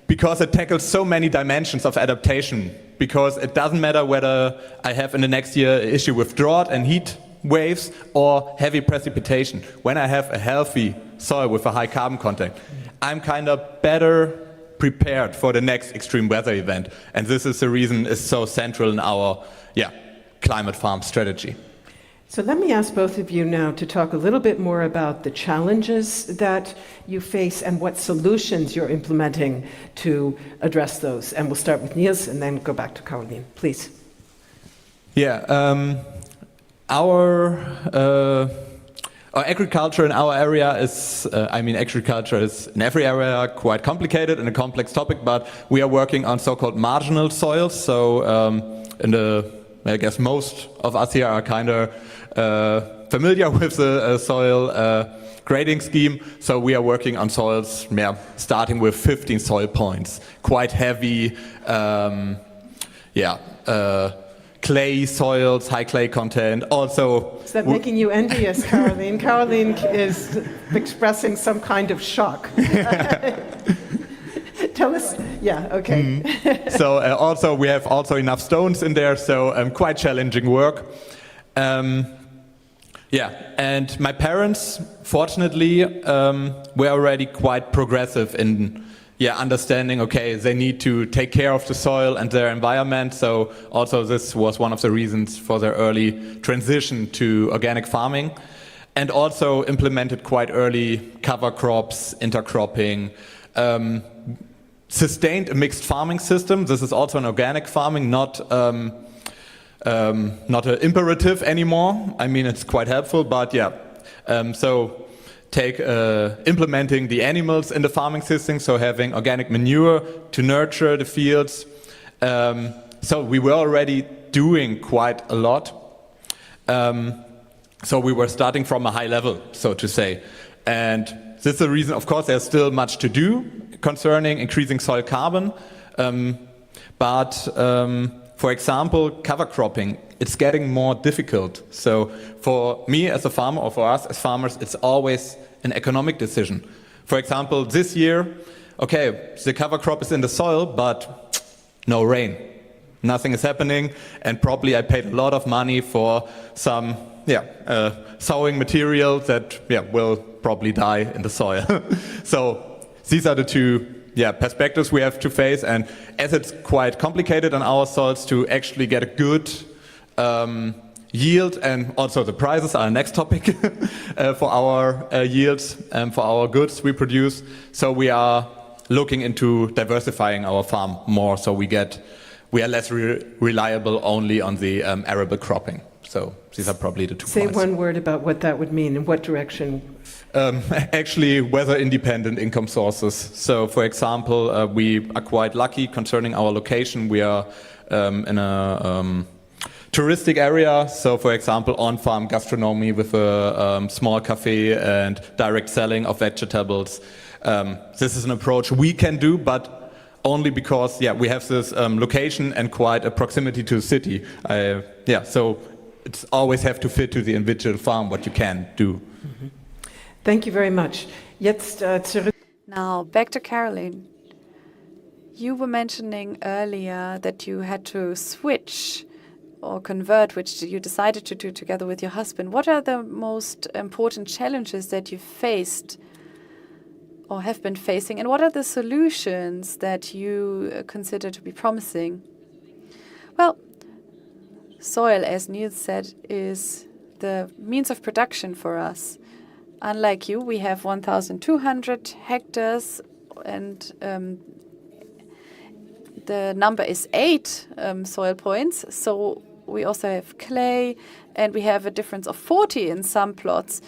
Because it tackles so many dimensions of adaptation. Because it doesn't matter whether I have in the next year an issue with drought and heat waves or heavy precipitation. When I have a healthy soil with a high carbon content, I'm kind of better prepared for the next extreme weather event. And this is the reason it's so central in our climate farm strategy. So let me ask both of you now to talk a little bit more about the challenges that you face and what solutions you're implementing to address those. And we'll start with Niels and then go back to Caroline, please. Yeah, our agriculture in our area is, agriculture is in every area quite complicated and a complex topic, but we are working on so-called marginal soils. So I guess most of us here are kind of familiar with the soil grading scheme. So we are working on soils, starting with 15 soil points, quite heavy, clay soils, high clay content. Also, is that making you envious, Caroline? Caroline is expressing some kind of shock. Tell us. Yeah. Okay. So also we have also enough stones in there. So quite challenging work. And my parents, fortunately, were already quite progressive in understanding, okay, they need to take care of the soil and their environment. So also this was one of the reasons for their early transition to organic farming, and also implemented quite early cover crops, intercropping, sustained a mixed farming system. This is also an organic farming, not an imperative anymore. I mean, it's quite helpful, but implementing the animals in the farming system, so having organic manure to nurture the fields. So we were already doing quite a lot. So we were starting from a high level, so to say. And this is the reason, of course, there's still much to do concerning increasing soil carbon. For example, cover cropping, it's getting more difficult. So for me as a farmer, or for us as farmers, it's always an economic decision. For example, this year, okay, the cover crop is in the soil, but no rain. Nothing is happening, and probably I paid a lot of money for some sowing material that will probably die in the soil. So these are the two perspectives we have to face, and as it's quite complicated on our soils to actually get a good yield, and also the prices are a next topic for our yields and for our goods we produce. So we are looking into diversifying our farm more, so we are less reliable only on the arable cropping. So these are probably the 2 Say points. one word about what that would mean, in what direction. Actually, weather-independent income sources. So, for example, we are quite lucky concerning our location. We are in a touristic area. So, for example, on-farm gastronomy with a small cafe and direct selling of vegetables. This is an approach we can do, but only because we have this location and quite a proximity to the city. So it's always have to fit to the individual farm what you can do. Mm-hmm. Thank you very much. Now back to Caroline. You were mentioning earlier that you had to switch or convert, which you decided to do together with your husband. What are the most important challenges that you faced or have been facing, and what are the solutions that you consider to be promising? Well, soil, as Niels said, is the means of production for us. Unlike you, we have 1,200 hectares, and the number is 8 soil points. So we also have clay, and we have a difference of 40 in some plots.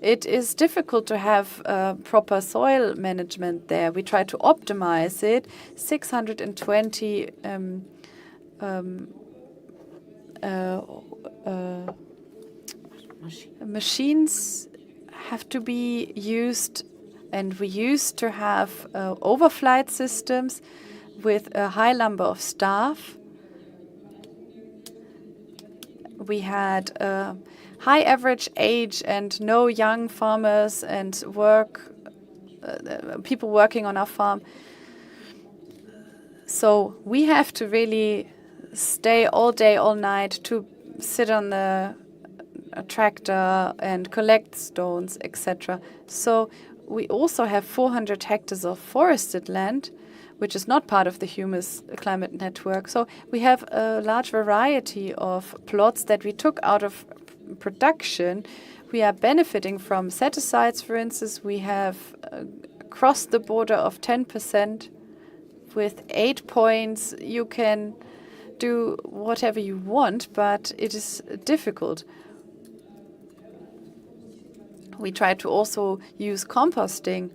It is difficult to have proper soil management there. We try to optimize it. 620 machines have to be used, and we used to have overflight systems with a high number of staff. We had high average age and no young farmers and people working on our farm. So we have to really stay all day, all night to sit on the tractor and collect stones, etc. So we also have 400 hectares of forested land, which is not part of the Humus Climate Network. So we have a large variety of plots that we took out of production, we are benefiting from set-asides, for instance. We have crossed the border of 10%. With 8 points, you can do whatever you want, but it is difficult. We try to also use composting,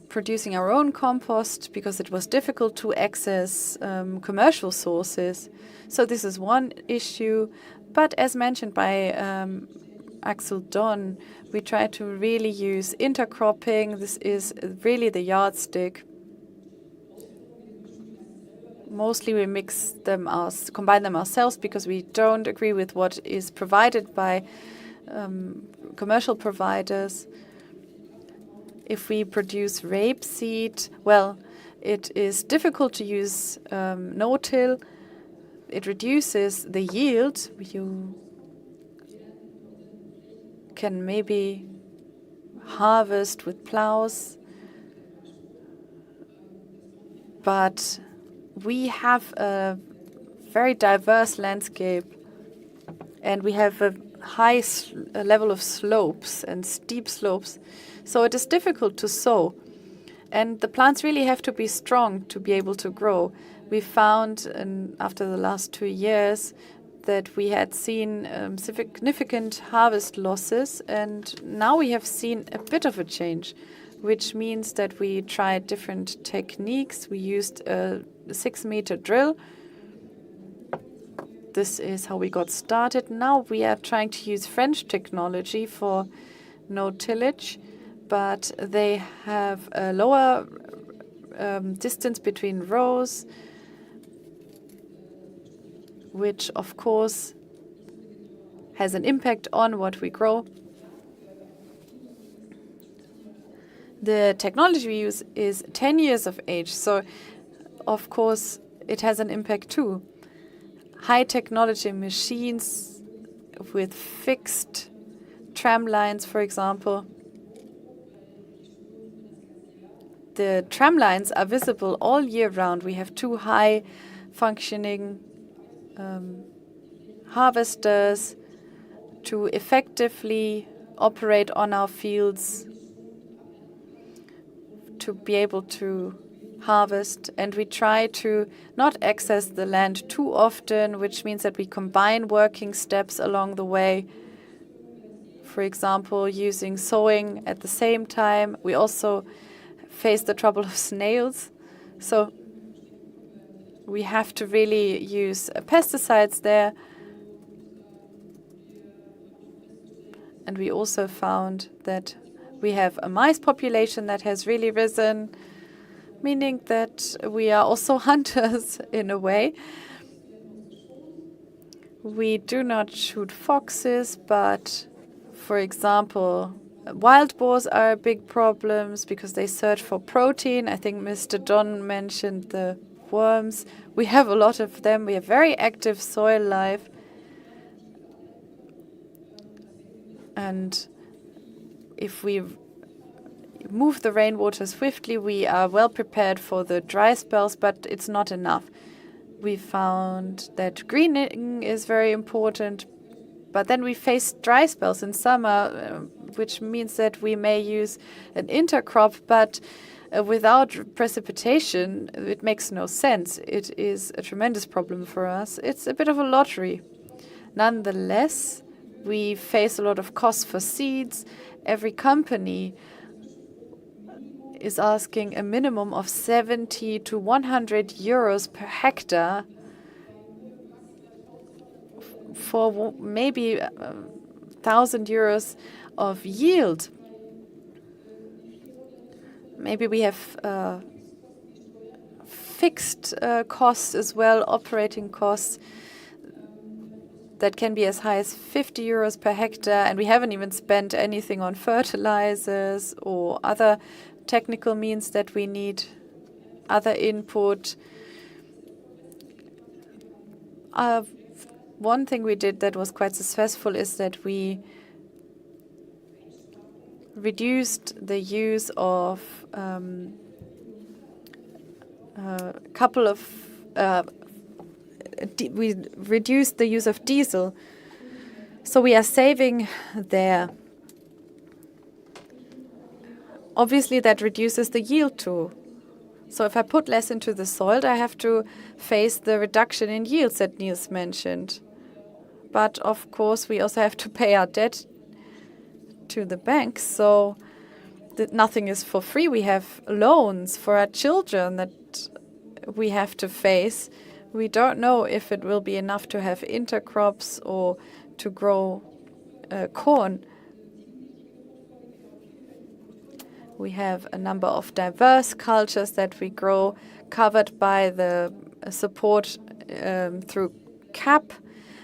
producing our own compost, because it was difficult to access commercial sources. So this is one issue. But as mentioned by Axel Don, we try to really use intercropping. This is really the yardstick. Mostly we combine them ourselves, because we don't agree with what is provided by commercial providers. If we produce rapeseed, well, it is difficult to use no-till. It reduces the yield. You can maybe harvest with plows, but we have a very diverse landscape, and we have a high level of slopes and steep slopes. So it is difficult to sow. And the plants really have to be strong to be able to grow. We found, after the last 2 years, that we had seen significant harvest losses, and now we have seen a bit of a change, which means that we tried different techniques. We used a 6-meter drill. This is how we got started. Now we are trying to use French technology for no-tillage, but they have a lower distance between rows, which of course has an impact on what we grow. The technology we use is 10 years of age, so of course it has an impact too. High technology machines with fixed tram lines, for example. The tram lines are visible all year round. We have 2 high functioning harvesters to effectively operate on our fields, to be able to harvest. And we try to not access the land too often, which means that we combine working steps along the way. For example, using sowing at the same time. We also face the trouble of snails. So we have to really use pesticides there. And we also found that we have a mice population that has really risen, meaning that we are also hunters in a way. We do not shoot foxes, but, for example, wild boars are big problems because they search for protein. I think Mr. Don mentioned the worms. We have a lot of them. We have very active soil life. And if we move the rainwater swiftly, we are well prepared for the dry spells, but it's not enough. We found that greening is very important, but then we face dry spells in summer, which means that we may use an intercrop, but without precipitation, it makes no sense. It is a tremendous problem for us. It's a bit of a lottery. Nonetheless, we face a lot of costs for seeds. Every company is asking a minimum of 70 to 100 euros per hectare for maybe 1,000 euros of yield. Maybe we have fixed costs as well, operating costs that can be as high as 50 euros per hectare, and we haven't even spent anything on fertilizers or other technical means that we need, other input. One thing we did that was quite successful is that we reduced the use of we reduced the use of diesel. So we are saving there. Obviously, that reduces the yield too. So if I put less into the soil, I have to face the reduction in yields that Niels mentioned. But of course, we also have to pay our debt to the banks. So nothing is for free. We have loans for our children that we have to face. We don't know if it will be enough to have intercrops or to grow corn. We have a number of diverse cultures that we grow, covered by the support through CAP.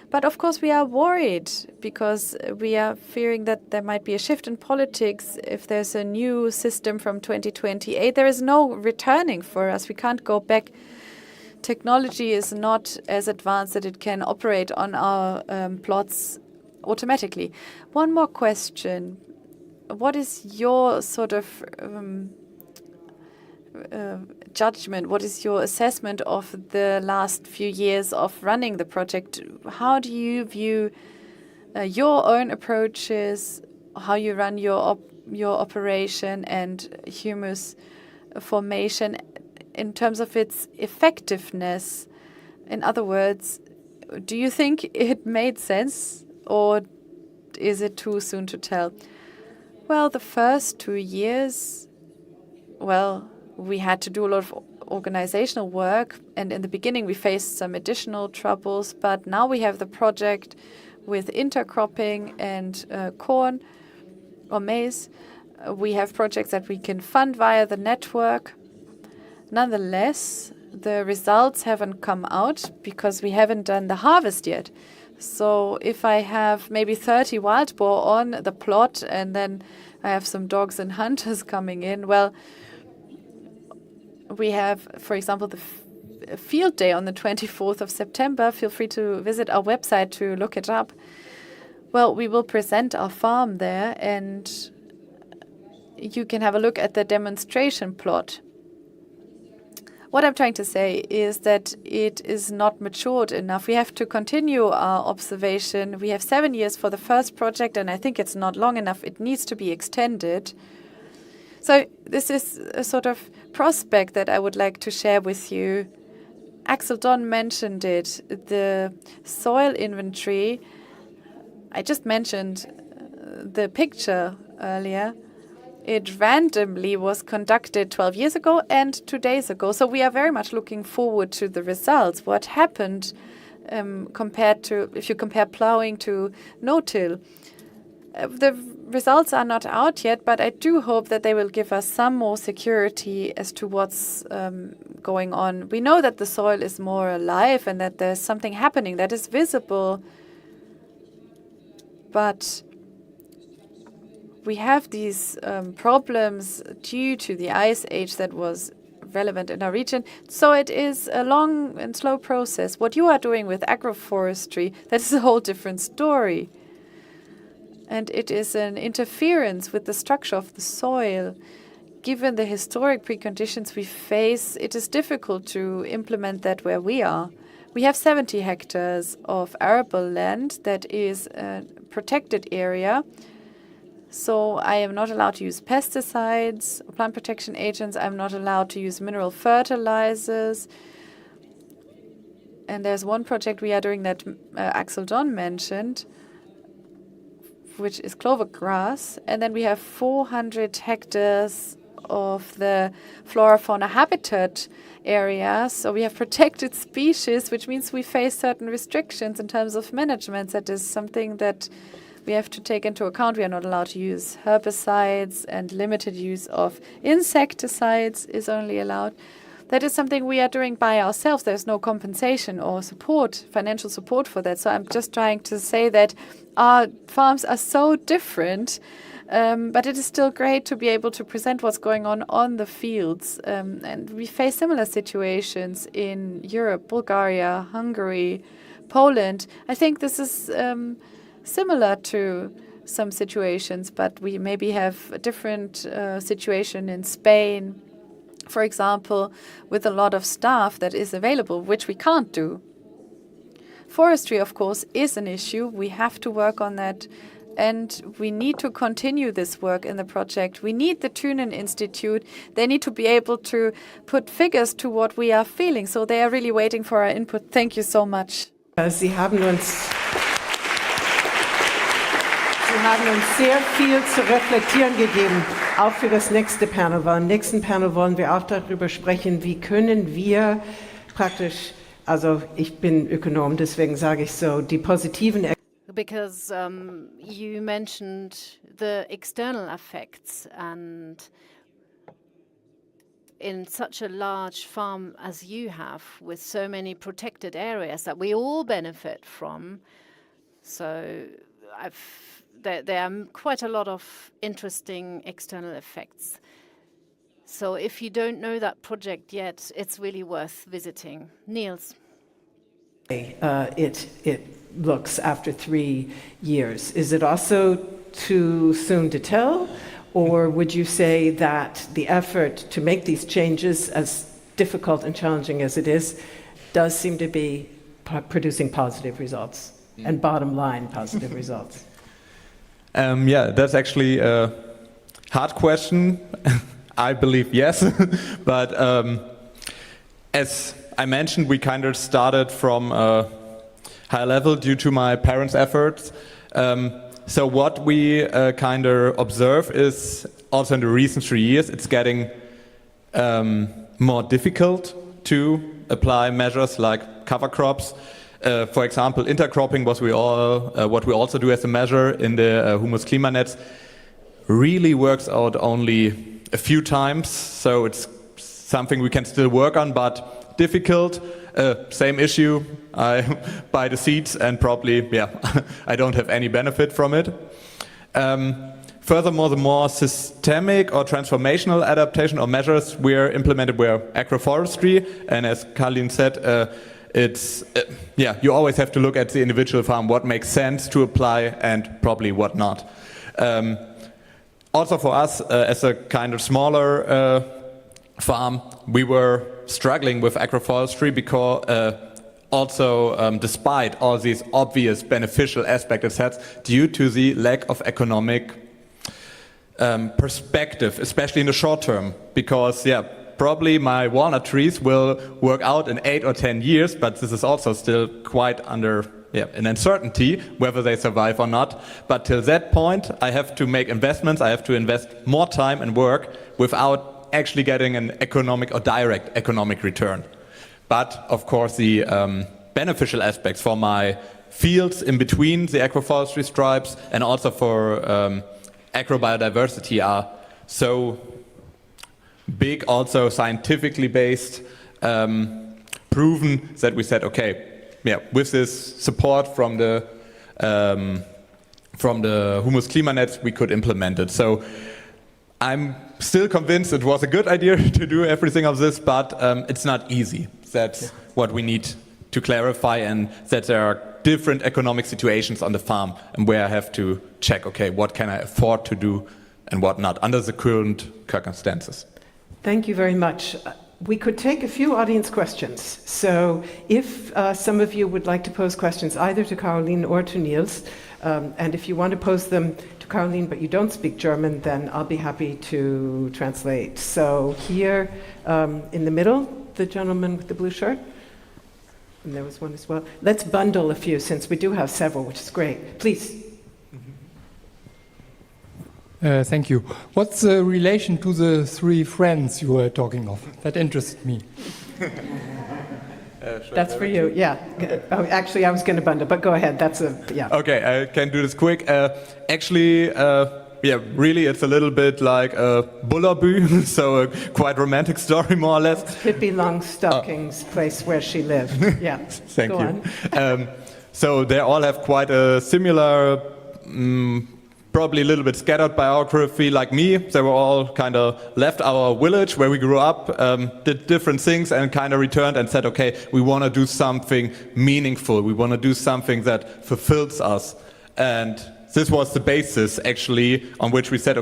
But of course, we are worried because we are fearing that there might be a shift in politics. If there's a new system from 2028, there is no returning for us. We can't go back. Technology is not as advanced that it can operate on our plots automatically. One more question. What is your sort of judgment? What is your assessment of the last few years of running the project? How do you view your own approaches, how you run your operation and humus formation in terms of its effectiveness? In other words, do you think it made sense, or is it too soon to tell? Well, the first 2 years, well, we had to do a lot of organizational work, and in the beginning we faced some additional troubles, but now we have the project with intercropping and corn or maize. We have projects that we can fund via the network. Nonetheless, the results haven't come out because we haven't done the harvest yet. So if I have maybe 30 wild boar on the plot and then I have some dogs and hunters coming in, well, we have, for example, the field day on the 24th of September. Feel free to visit our website to look it up. Well, we will present our farm there, and you can have a look at the demonstration plot. What I'm trying to say is that it is not matured enough. We have to continue our observation. We have 7 years for the first project, and I think it's not long enough. It needs to be extended. So this is a sort of prospect that I would like to share with you. Axel Don mentioned it, the soil inventory. I just mentioned the picture earlier. It randomly was conducted 12 years ago and 2 days ago. So we are very much looking forward to the results. What happened compared to, if you compare plowing to no-till. The results are not out yet, but I do hope that they will give us some more security as to what's going on. We know that the soil is more alive and that there's something happening that is visible. But we have these problems due to the ice age that was relevant in our region. So it is a long and slow process. What you are doing with agroforestry, that is a whole different story. And it is an interference with the structure of the soil. Given the historic preconditions we face, it is difficult to implement that where we are. We have 70 hectares of arable land that is a protected area. So I am not allowed to use pesticides, plant protection agents. I'm not allowed to use mineral fertilizers. And there's one project we are doing that Axel Don mentioned, which is clover grass. And then we have 400 hectares of the flora-fauna habitat area. So we have protected species, which means we face certain restrictions in terms of management. That is something that we have to take into account. We are not allowed to use herbicides, and limited use of insecticides is only allowed. That is something we are doing by ourselves. There's no compensation or support, financial support for that. So I'm just trying to say that our farms are so different, but it is still great to be able to present what's going on the fields. And we face similar situations in Europe, Bulgaria, Hungary, Poland. I think this is similar to some situations, but we maybe have a different situation in Spain, for example, with a lot of staff that is available, which we can't do. Forestry, of course, is an issue. We have to work on that, and we need to continue this work in the project. We need the Thunen Institute. They need to be able to put figures to what we are feeling. So they are really waiting for our input. Thank you so much. Sie haben uns sehr viel zu reflektieren gegeben, auch für das nächste Panel. Weil im nächsten Panel wollen wir auch darüber sprechen, wie können wir praktisch, also ich bin Ökonom, deswegen sage ich so, die positiven Because you mentioned the external effects, and in such a large farm as you have, with so many protected areas that we all benefit from, so there are quite a lot of interesting external effects. So if you don't know that project yet, it's really worth visiting. Niels. It looks after 3 years. Is it also too soon to tell? Or would you say that the effort to make these changes, as difficult and challenging as it is, does seem to be producing positive results and bottom line positive results? Yeah, that's actually a hard question. I believe yes, but as I mentioned, we kind of started from a high level due to my parents' efforts. So what we kind of observe is also in the recent 3 years, it's getting more difficult to apply measures like cover crops. For example, intercropping, what we also do as a measure in the humus climate nets, really works out only a few times. So it's something we can still work on, but difficult. Same issue. I buy the seeds and probably, I don't have any benefit from it. Furthermore, the more systemic or transformational adaptation or measures we're implemented were agroforestry, and as Carlin said, you always have to look at the individual farm, what makes sense to apply and probably what not. Also for us, as a kind of smaller farm, we were struggling with agroforestry because despite all these obvious beneficial aspects it has, due to the lack of economic perspective, especially in the short term, because probably my walnut trees will work out in 8 or 10 years, but this is also still quite under an uncertainty whether they survive or not. But till that point, I have to make investments, I have to invest more time and work without actually getting an economic or direct economic return. But of course the beneficial aspects for my fields in between the agroforestry stripes and also for agrobiodiversity are so big, also scientifically based, proven, that we said, with this support from the humus climate nets, we could implement it. So I'm still convinced it was a good idea to do everything of this, but it's not easy. That's what we need to clarify, and that there are different economic situations on the farm, and where I have to check, what can I afford to do and what not under the current circumstances. Thank you very much. We could take a few audience questions. So if some of you would like to pose questions either to Caroline or to Niels, and if you want to pose them to Caroline but you don't speak German, then I'll be happy to translate. So here in the middle, the gentleman with the blue shirt. And there was one as well. Let's bundle a few since we do have several, which is great. Please. Thank you. What's the relation to the 3 friends you were talking of? That interested me. That's for you, Oh, actually, I was going to bundle, but go ahead. Okay, I can do this quick. Really, it's a little bit like a Bullabü, so a quite romantic story, more or less. It's Pippi Longstocking's place where she lived. Thank you. So they all have quite a similar, probably a little bit scattered biography like me. They were all kind of left our village where we grew up, did different things and kind of returned and said, we want to do something meaningful. We want to do something that fulfills us. And this was the basis actually on which we said,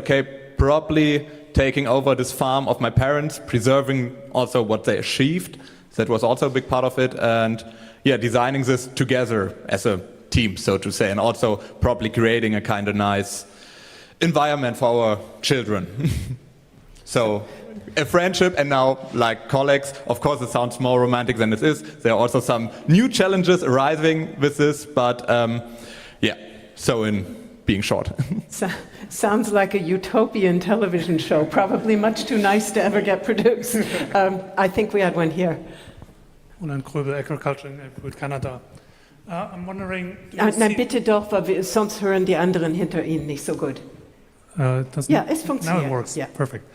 probably taking over this farm of my parents, preserving also what they achieved, That was also a big part of it, and yeah, designing this together as a team, so to say, and also probably creating a kind of nice environment for our children. So a friendship, and now like colleagues. Of course, it sounds more romantic than it is. There are also some new challenges arising with this, but yeah, so in being short. Sounds like a utopian television show, probably much too nice to ever get produced. I think we had one here. Roland Kröbel, Agriculture in April, Canada. I'm wondering... Nein, bitte doch, weil sonst hören die anderen hinter Ihnen nicht so gut. Yeah, es funktioniert. Now it works, yeah. Perfect.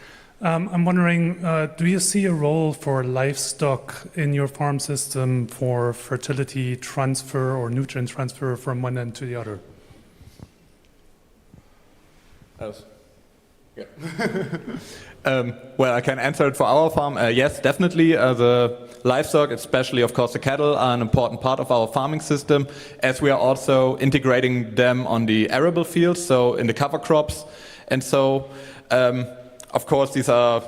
I'm wondering, do you see a role for livestock in your farm system for fertility transfer or nutrient transfer from one end to the other? Yeah. Well, I can answer it for our farm. Yes, definitely. The livestock, especially, of course, the cattle, are an important part of our farming system, as we are also integrating them on the arable fields, so in the cover crops. And so, of course, these are,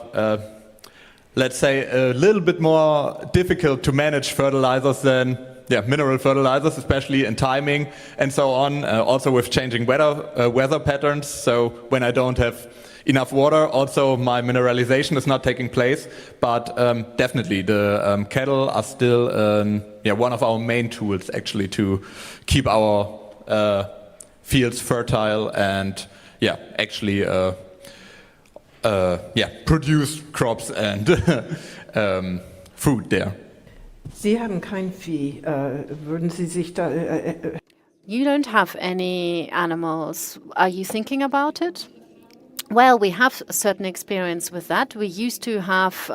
let's say, a little bit more difficult to manage fertilizers than mineral fertilizers, especially in timing and so on, also with changing weather patterns. So when I don't have enough water, also my mineralization is not taking place. But definitely the cattle are still one of our main tools, actually, to keep our fields fertile and actually produce crops and food there. Sie haben kein Vieh. Würden Sie sich da... You don't have any animals. Are you thinking about it? Well, we have a certain experience with that. We used to have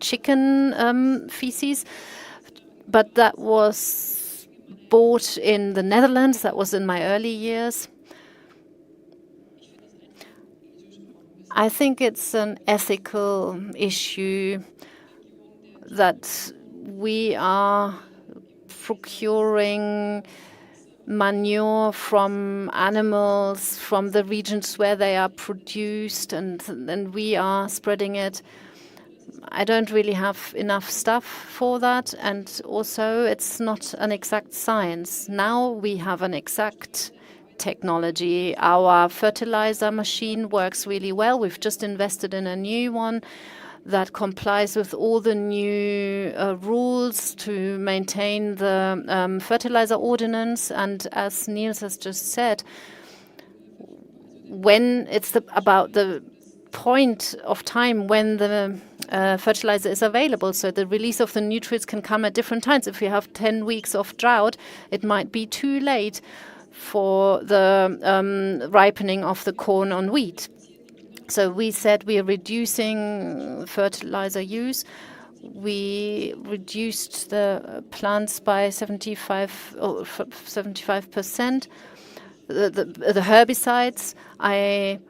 chicken feces, but that was bought in the Netherlands. That was in my early years. I think it's an ethical issue that we are procuring manure from animals from the regions where they are produced, and then we are spreading it. I don't really have enough stuff for that, and also it's not an exact science. Now we have an exact technology. Our fertilizer machine works really well. We've just invested in a new one that complies with all the new rules to maintain the fertilizer ordinance. And as Niels has just said, when it's about the point of time when the fertilizer is available, so the release of the nutrients can come at different times. If we have 10 weeks of drought, it might be too late for the ripening of the corn on wheat. So we said we are reducing fertilizer use. We reduced the plants by 75%. The herbicides, I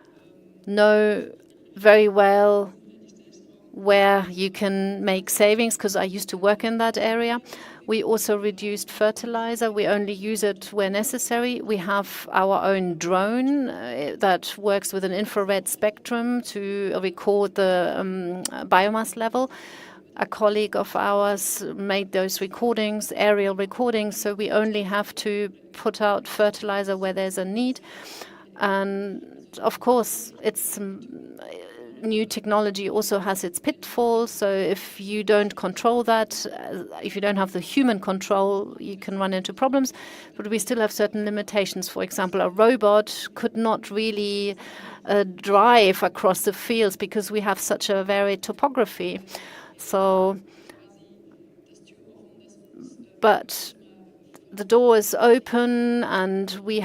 know very well where you can make savings because I used to work in that area. We also reduced fertilizer. We only use it where necessary. We have our own drone that works with an infrared spectrum to record the biomass level. A colleague of ours made those recordings, aerial recordings, so we only have to put out fertilizer where there's a need. And of course, it's new technology also has its pitfalls. So if you don't control that, if you don't have the human control, you can run into problems. But we still have certain limitations. For example, a robot could not really drive across the fields because we have such a varied topography. So, but the door is open, and we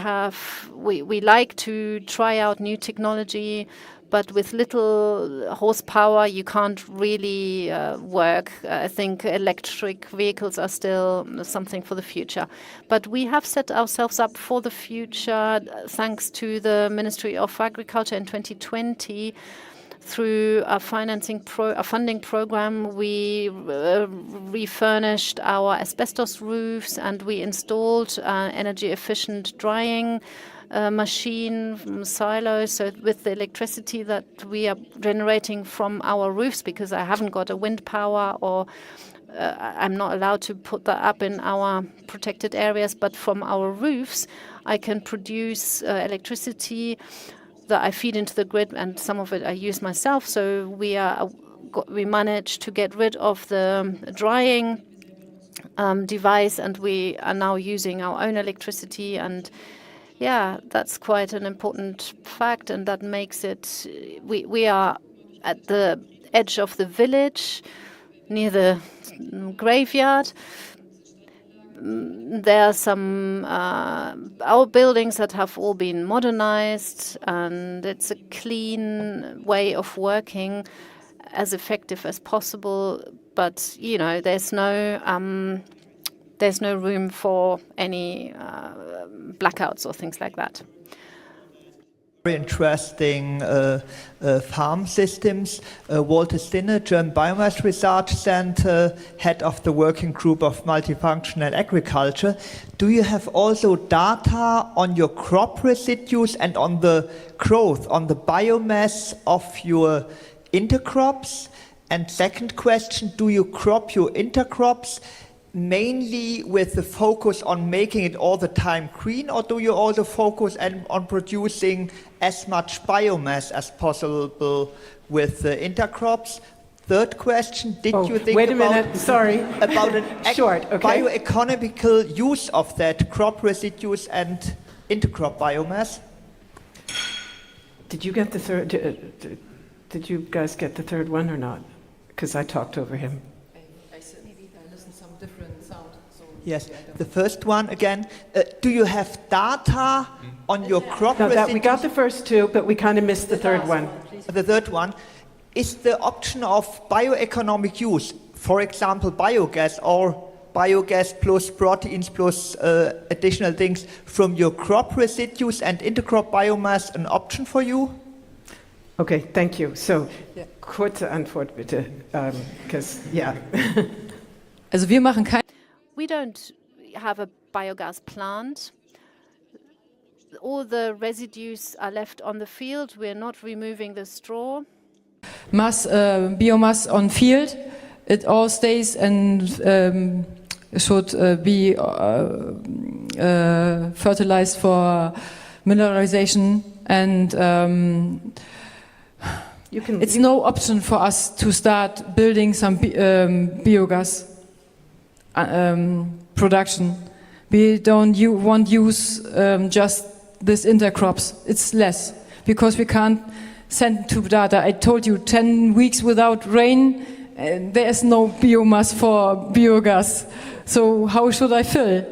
like to try out new technology. But with little horsepower, you can't really work. I think electric vehicles are still something for the future. But we have set ourselves up for the future thanks to the Ministry of Agriculture in 2020. Through a funding program, we refurnished our asbestos roofs, and we installed energy-efficient drying machine from silos. So with the electricity that we are generating from our roofs, because I haven't got a wind power or I'm not allowed to put that up in our protected areas, but from our roofs, I can produce electricity that I feed into the grid, and some of it I use myself. So we managed to get rid of the drying device, and we are now using our own electricity. And yeah, that's quite an important fact, and that makes it. We are at the edge of the village, near the graveyard. There are some our buildings that have all been modernized, and it's a clean way of working, as effective as possible. But you know, there's no room for any blackouts or things like that. Very interesting farm systems. Walter Stinner, German Biomass Research Center, head of the working group of multifunctional agriculture. Do you have also data on your crop residues and on the growth, on the biomass of your intercrops? And second question, do you crop your intercrops mainly with the focus on making it all the time green, or do you also focus on producing as much biomass as possible with the intercrops? Third question, did you think wait a about, minute, sorry. about an Short, okay. bioeconomical use of that crop residues and intercrop biomass? Did you get the third? Did you guys get the third one or not? Because I talked over him. Yes, the first one again. Do you have data on your crop residues? We got the first two, but we kind of missed the third one. The third one is the option of bioeconomic use, for example, biogas or biogas plus proteins plus additional things from your crop residues and intercrop biomass an option for you? Okay, thank you. So, kurze Antwort bitte, because yeah. Also wir machen kein We don't have a biogas plant. All the residues are left on the field. We're not removing the straw. biomass on field. It all stays and should be fertilized for mineralization, and it's no option for us to start building some biogas production. We don't want use just this intercrops. It's less because we can't send to data. I told you 10 weeks without rain, there is no biomass for biogas. So how should I fill?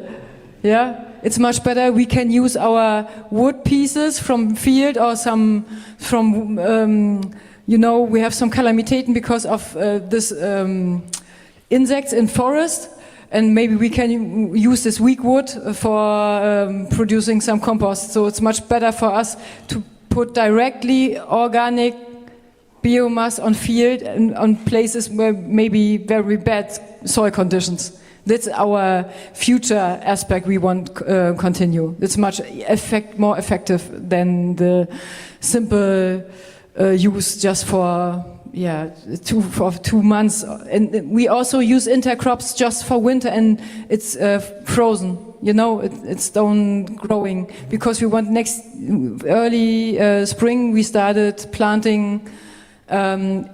Yeah, it's much better. We can use our wood pieces from field or some from we have some calamitaten because of this insects in forest. And maybe we can use this weak wood for producing some compost. So it's much better for us to put directly organic biomass on field and on places where maybe very bad soil conditions. That's our future aspect we want continue. It's much more effective than the simple use just for 2 months. And we also use intercrops just for winter, and it's frozen. It's stone growing because we want next early spring we started planting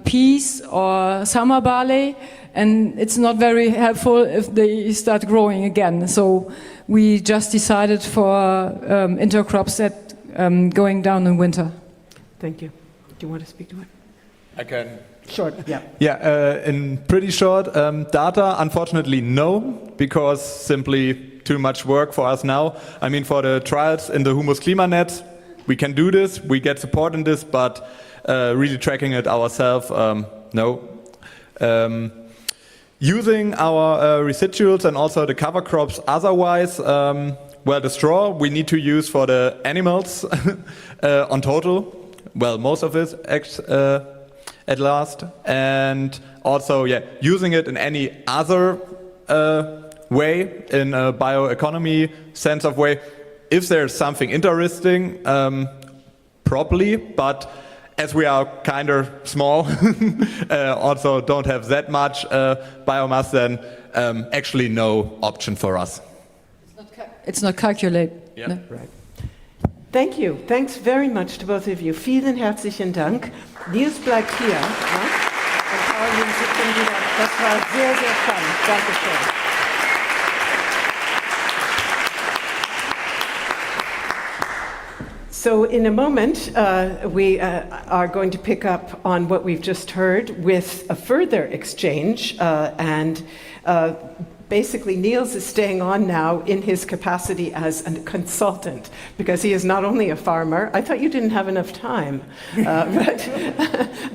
peas or summer barley, and it's not very helpful if they start growing again. So we just decided for intercrops that going down in winter. Thank you. Do you want to speak to it? I can. Short, yeah. Yeah, in pretty short, data, unfortunately, no, because simply too much work for us now. I mean, for the trials in the Humus Klimanet, we can do this, we get support in this, but really tracking it ourselves, no. Using our residuals and also the cover crops otherwise, well, the straw we need to use for the animals on total. Well, most of it at last, and also using it in any other way, in a bioeconomy sense of way. If there's something interesting, probably, but as we are kind of small, also don't have that much biomass, then actually no option for us. It's not calculated. Yeah. No. Right. Thank you. Thanks very much to both of you. Vielen herzlichen Dank. Nils bleibt hier. Ja? Und Caroline sitzt wieder. Das war sehr, sehr spannend. Dankeschön. So in a moment, we are going to pick up on what we've just heard with a further exchange, and basically Niels is staying on now in his capacity as a consultant, because he is not only a farmer. I thought you didn't have enough time, but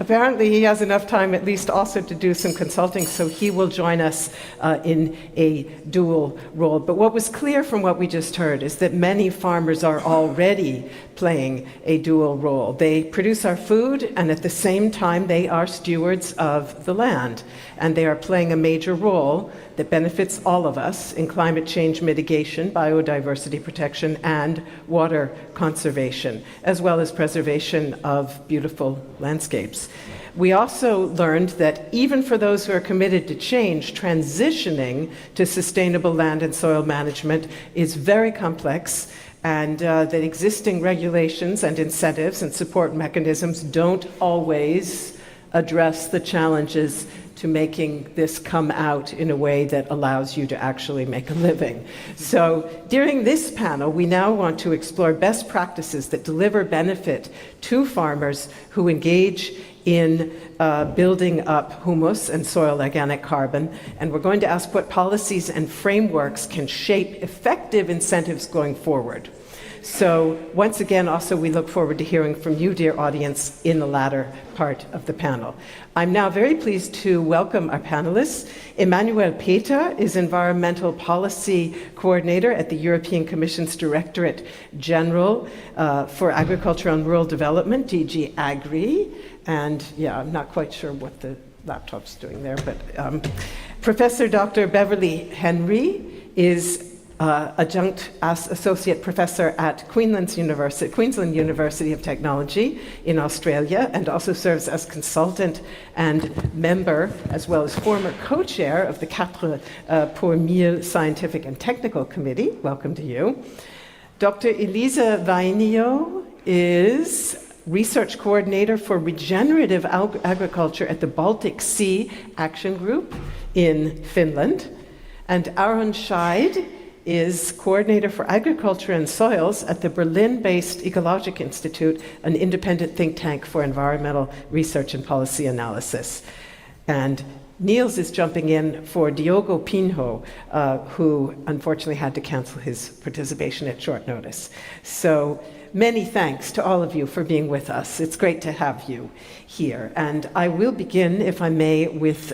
apparently he has enough time at least also to do some consulting, so he will join us in a dual role. But what was clear from what we just heard is that many farmers are already playing a dual role. They produce our food, and at the same time they are stewards of the land, and they are playing a major role that benefits all of us in climate change mitigation, biodiversity protection, and water conservation, as well as preservation of beautiful landscapes. We also learned that even for those who are committed to change, transitioning to sustainable land and soil management is very complex, and that existing regulations and incentives and support mechanisms don't always address the challenges to making this come out in a way that allows you to actually make a living. So during this panel, we now want to explore best practices that deliver benefit to farmers who engage in building up humus and soil organic carbon. And we're going to ask what policies and frameworks can shape effective incentives going forward. So once again, also, we look forward to hearing from you, dear audience, in the latter part of the panel. I'm now very pleased to welcome our panelists. Emmanuel Peter is Environmental Policy Coordinator at the European Commission's Directorate General for Agriculture and Rural Development, DG Agri. And yeah, I'm not quite sure what the laptop's doing there, but Professor Dr. Beverly Henry is Adjunct Associate Professor at Queensland University of Technology in Australia, and also serves as consultant and member, as well as former co-chair of the 4 pour 1000 Scientific and Technical Committee. Welcome to you. Dr. Elisa Vainio is Research Coordinator for Regenerative Agriculture at the Baltic Sea Action Group in Finland. And Aaron Scheid is Coordinator for Agriculture and Soils at the Berlin-based Ecologic Institute, an independent think tank for environmental research and policy analysis. And Niels is jumping in for Diogo Pinho, who unfortunately had to cancel his participation at short notice. So many thanks to all of you for being with us. It's great to have you here. And I will begin, if I may, with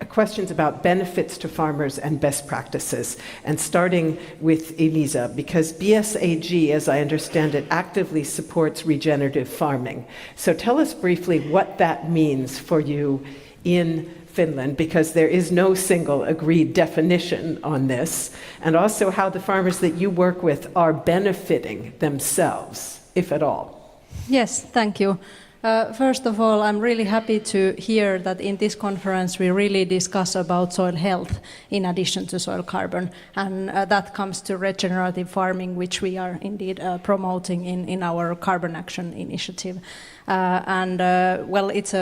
questions about benefits to farmers and best practices, and starting with Elisa, because BSAG, as I understand it, actively supports regenerative farming. So tell us briefly what that means for you in Finland, because there is no single agreed definition on this, and also how the farmers that you work with are benefiting themselves, if at all. Yes, thank you. First of all, I'm really happy to hear that in this conference we really discuss about soil health in addition to soil carbon, and that comes to regenerative farming, which we are indeed promoting in our carbon action initiative. Well, it's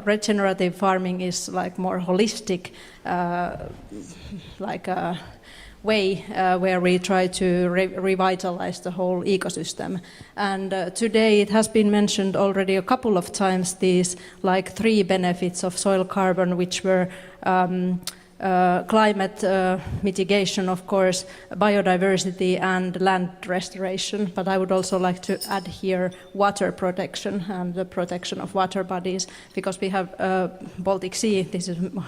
regenerative farming is like more holistic, way where we try to revitalize the whole ecosystem. And today it has been mentioned already a couple of times, these like 3 benefits of soil carbon, which were climate mitigation, of course, biodiversity and land restoration. But I would also like to add here water protection and the protection of water bodies, because we have Baltic Sea.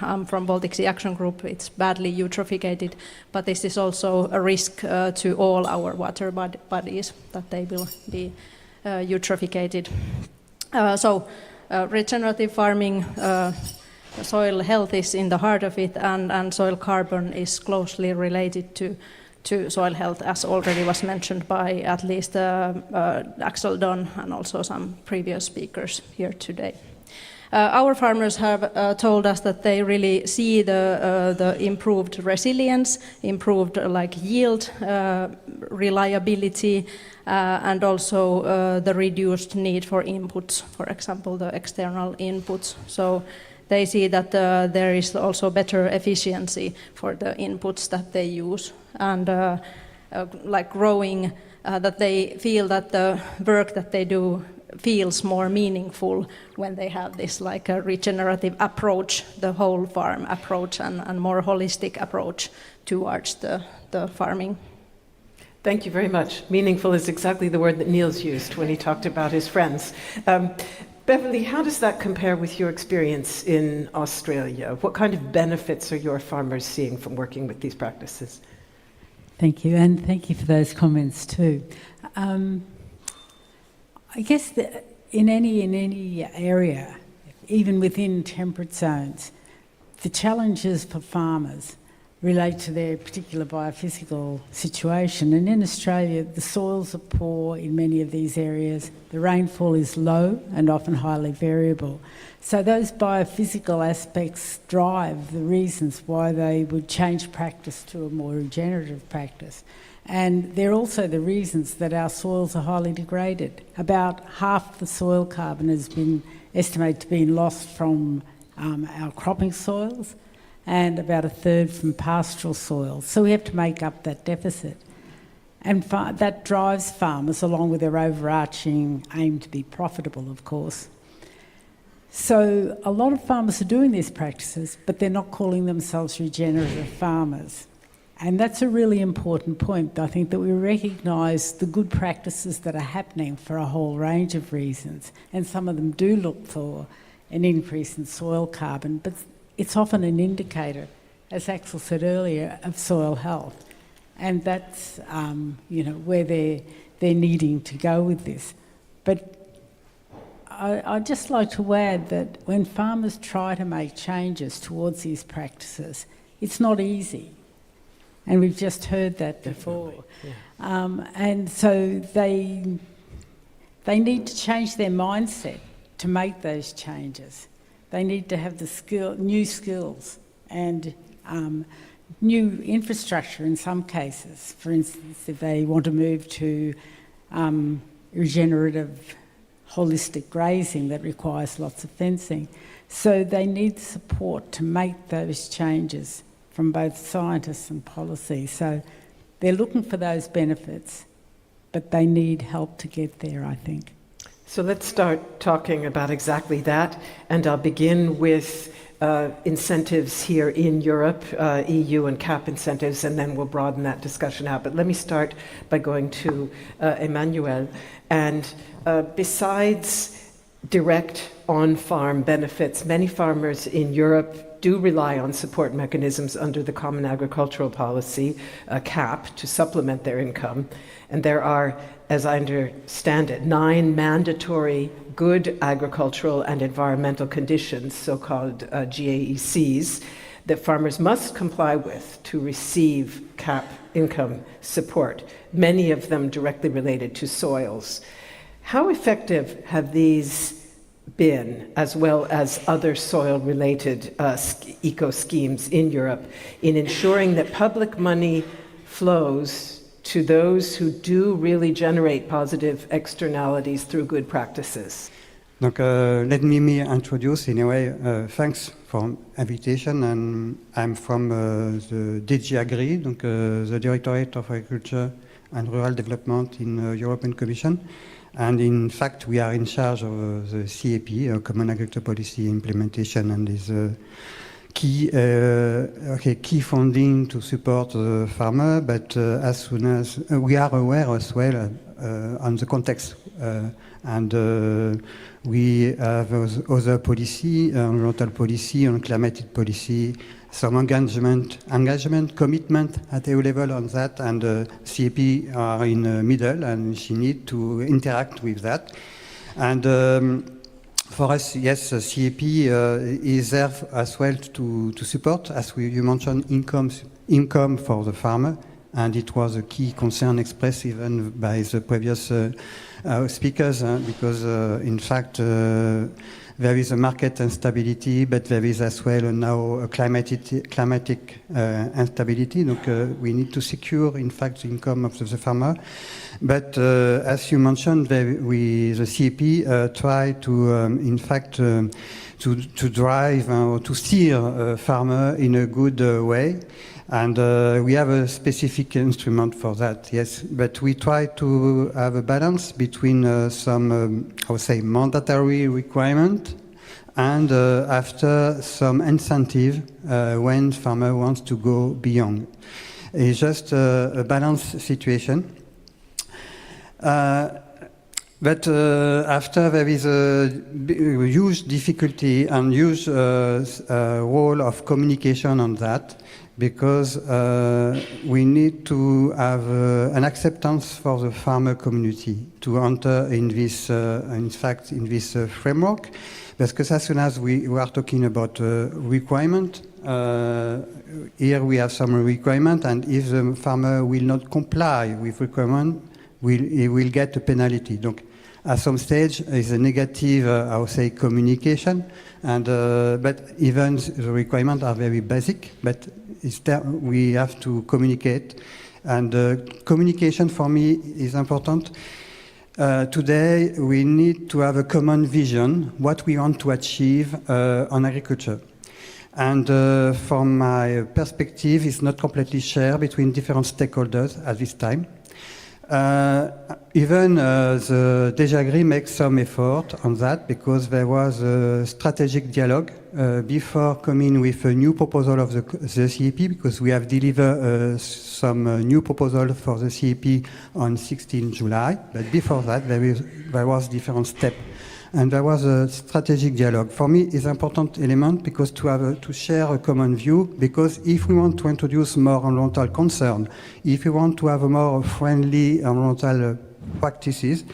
I'm from Baltic Sea Action Group. It's badly eutrophicated, but this is also a risk to all our water bodies, that they will be eutrophicated. So regenerative farming, soil health is in the heart of it, and soil carbon is closely related to soil health, as already was mentioned by at least Axel Don and also some previous speakers here today. Our farmers have told us that they really see the improved resilience, improved yield, reliability, and also the reduced need for inputs, for example, the external inputs. So they see that there is also better efficiency for the inputs that they use, and growing, that they feel that the work that they do feels more meaningful when they have this a regenerative approach, the whole farm approach, and more holistic approach towards the farming. Thank you very much. Meaningful is exactly the word that Niels used when he talked about his friends. Beverly, how does that compare with your experience in Australia? What kind of benefits are your farmers seeing from working with these practices? Thank you, and thank you for those comments too. I guess that in any area, even within temperate zones, the challenges for farmers relate to their particular biophysical situation. And in Australia, the soils are poor in many of these areas. The rainfall is low and often highly variable. So those biophysical aspects drive the reasons why they would change practice to a more regenerative practice. And they're also the reasons that our soils are highly degraded. About half the soil carbon has been estimated to be lost from our cropping soils, and about a third from pastoral soils. So we have to make up that deficit. And that drives farmers, along with their overarching aim to be profitable, of course. So a lot of farmers are doing these practices, but they're not calling themselves regenerative farmers. And that's a really important point, I think, that we recognise the good practices that are happening for a whole range of reasons. And some of them do look for an increase in soil carbon, but it's often an indicator, as Axel said earlier, of soil health. And that's where they're needing to go with this. But I'd just like to add that when farmers try to make changes towards these practices, it's not easy. And we've just heard that before. Yeah. And so they need to change their mindset to make those changes. They need to have new skills and new infrastructure in some cases. For instance, if they want to move to regenerative, holistic grazing that requires lots of fencing. So they need support to make those changes from both scientists and policy. So they're looking for those benefits, but they need help to get there, I think. So let's start talking about exactly that, and I'll begin with incentives here in Europe, EU and CAP incentives, and then we'll broaden that discussion out. But let me start by going to Emmanuel. And besides direct on-farm benefits, many farmers in Europe do rely on support mechanisms under the Common Agricultural Policy, CAP, to supplement their income. And there are, as I understand it, 9 mandatory good agricultural and environmental conditions, so-called GAECs, that farmers must comply with to receive CAP income support, many of them directly related to soils. How effective have these been, as well as other soil-related eco schemes in Europe, in ensuring that public money flows to those who do really generate positive externalities through good practices? Donc, let me introduce in a way. Thanks for invitation, and I'm from the DG Agri, donc, the Directorate of Agriculture and Rural Development in the European Commission. And in fact, we are in charge of the CAP, Common Agricultural Policy implementation, and is key funding to support the farmer. But as soon as we are aware as well on the context, and we have other policy, environmental policy, and climate policy, some engagement, commitment at EU level on that, and CAP are in the middle, and she need to interact with that. And for us, yes, CAP is there as well to support, as you mentioned, income for the farmer, and it was a key concern expressed even by the previous speakers, because in fact there is a market instability, but there is as well now a climatic instability. Donc, we need to secure, in fact, the income of the farmer. But as you mentioned, the CEP try to, in fact, to drive or to steer a farmer in a good way. And we have a specific instrument for that, yes. But we try to have a balance between some, I would say, mandatory requirement and after some incentive when farmer wants to go beyond. It's just a balanced situation. But after there is a huge difficulty and huge role of communication on that, because we need to have an acceptance for the farmer community to enter in this, in fact, in this framework. Because as soon as we are talking about requirement, here we have some requirement, and if the farmer will not comply with requirement, he will get a penalty. Donc, at some stage, is a negative, I would say, communication, and but even the requirements are very basic, but we have to communicate, and communication for me is important. Today, we need to have a common vision, what we want to achieve on agriculture. And from my perspective, it's not completely shared between different stakeholders at this time. Even the DGAGRI makes some effort on that, because there was a strategic dialogue before coming with a new proposal of the CEP, because we have delivered some new proposal for the CEP on 16 July. But before that, there was different steps. And there was a strategic dialogue. For me, it's an important element, because to share a common view, because if we want to introduce more environmental concern, if we want to have a more friendly environmental practices,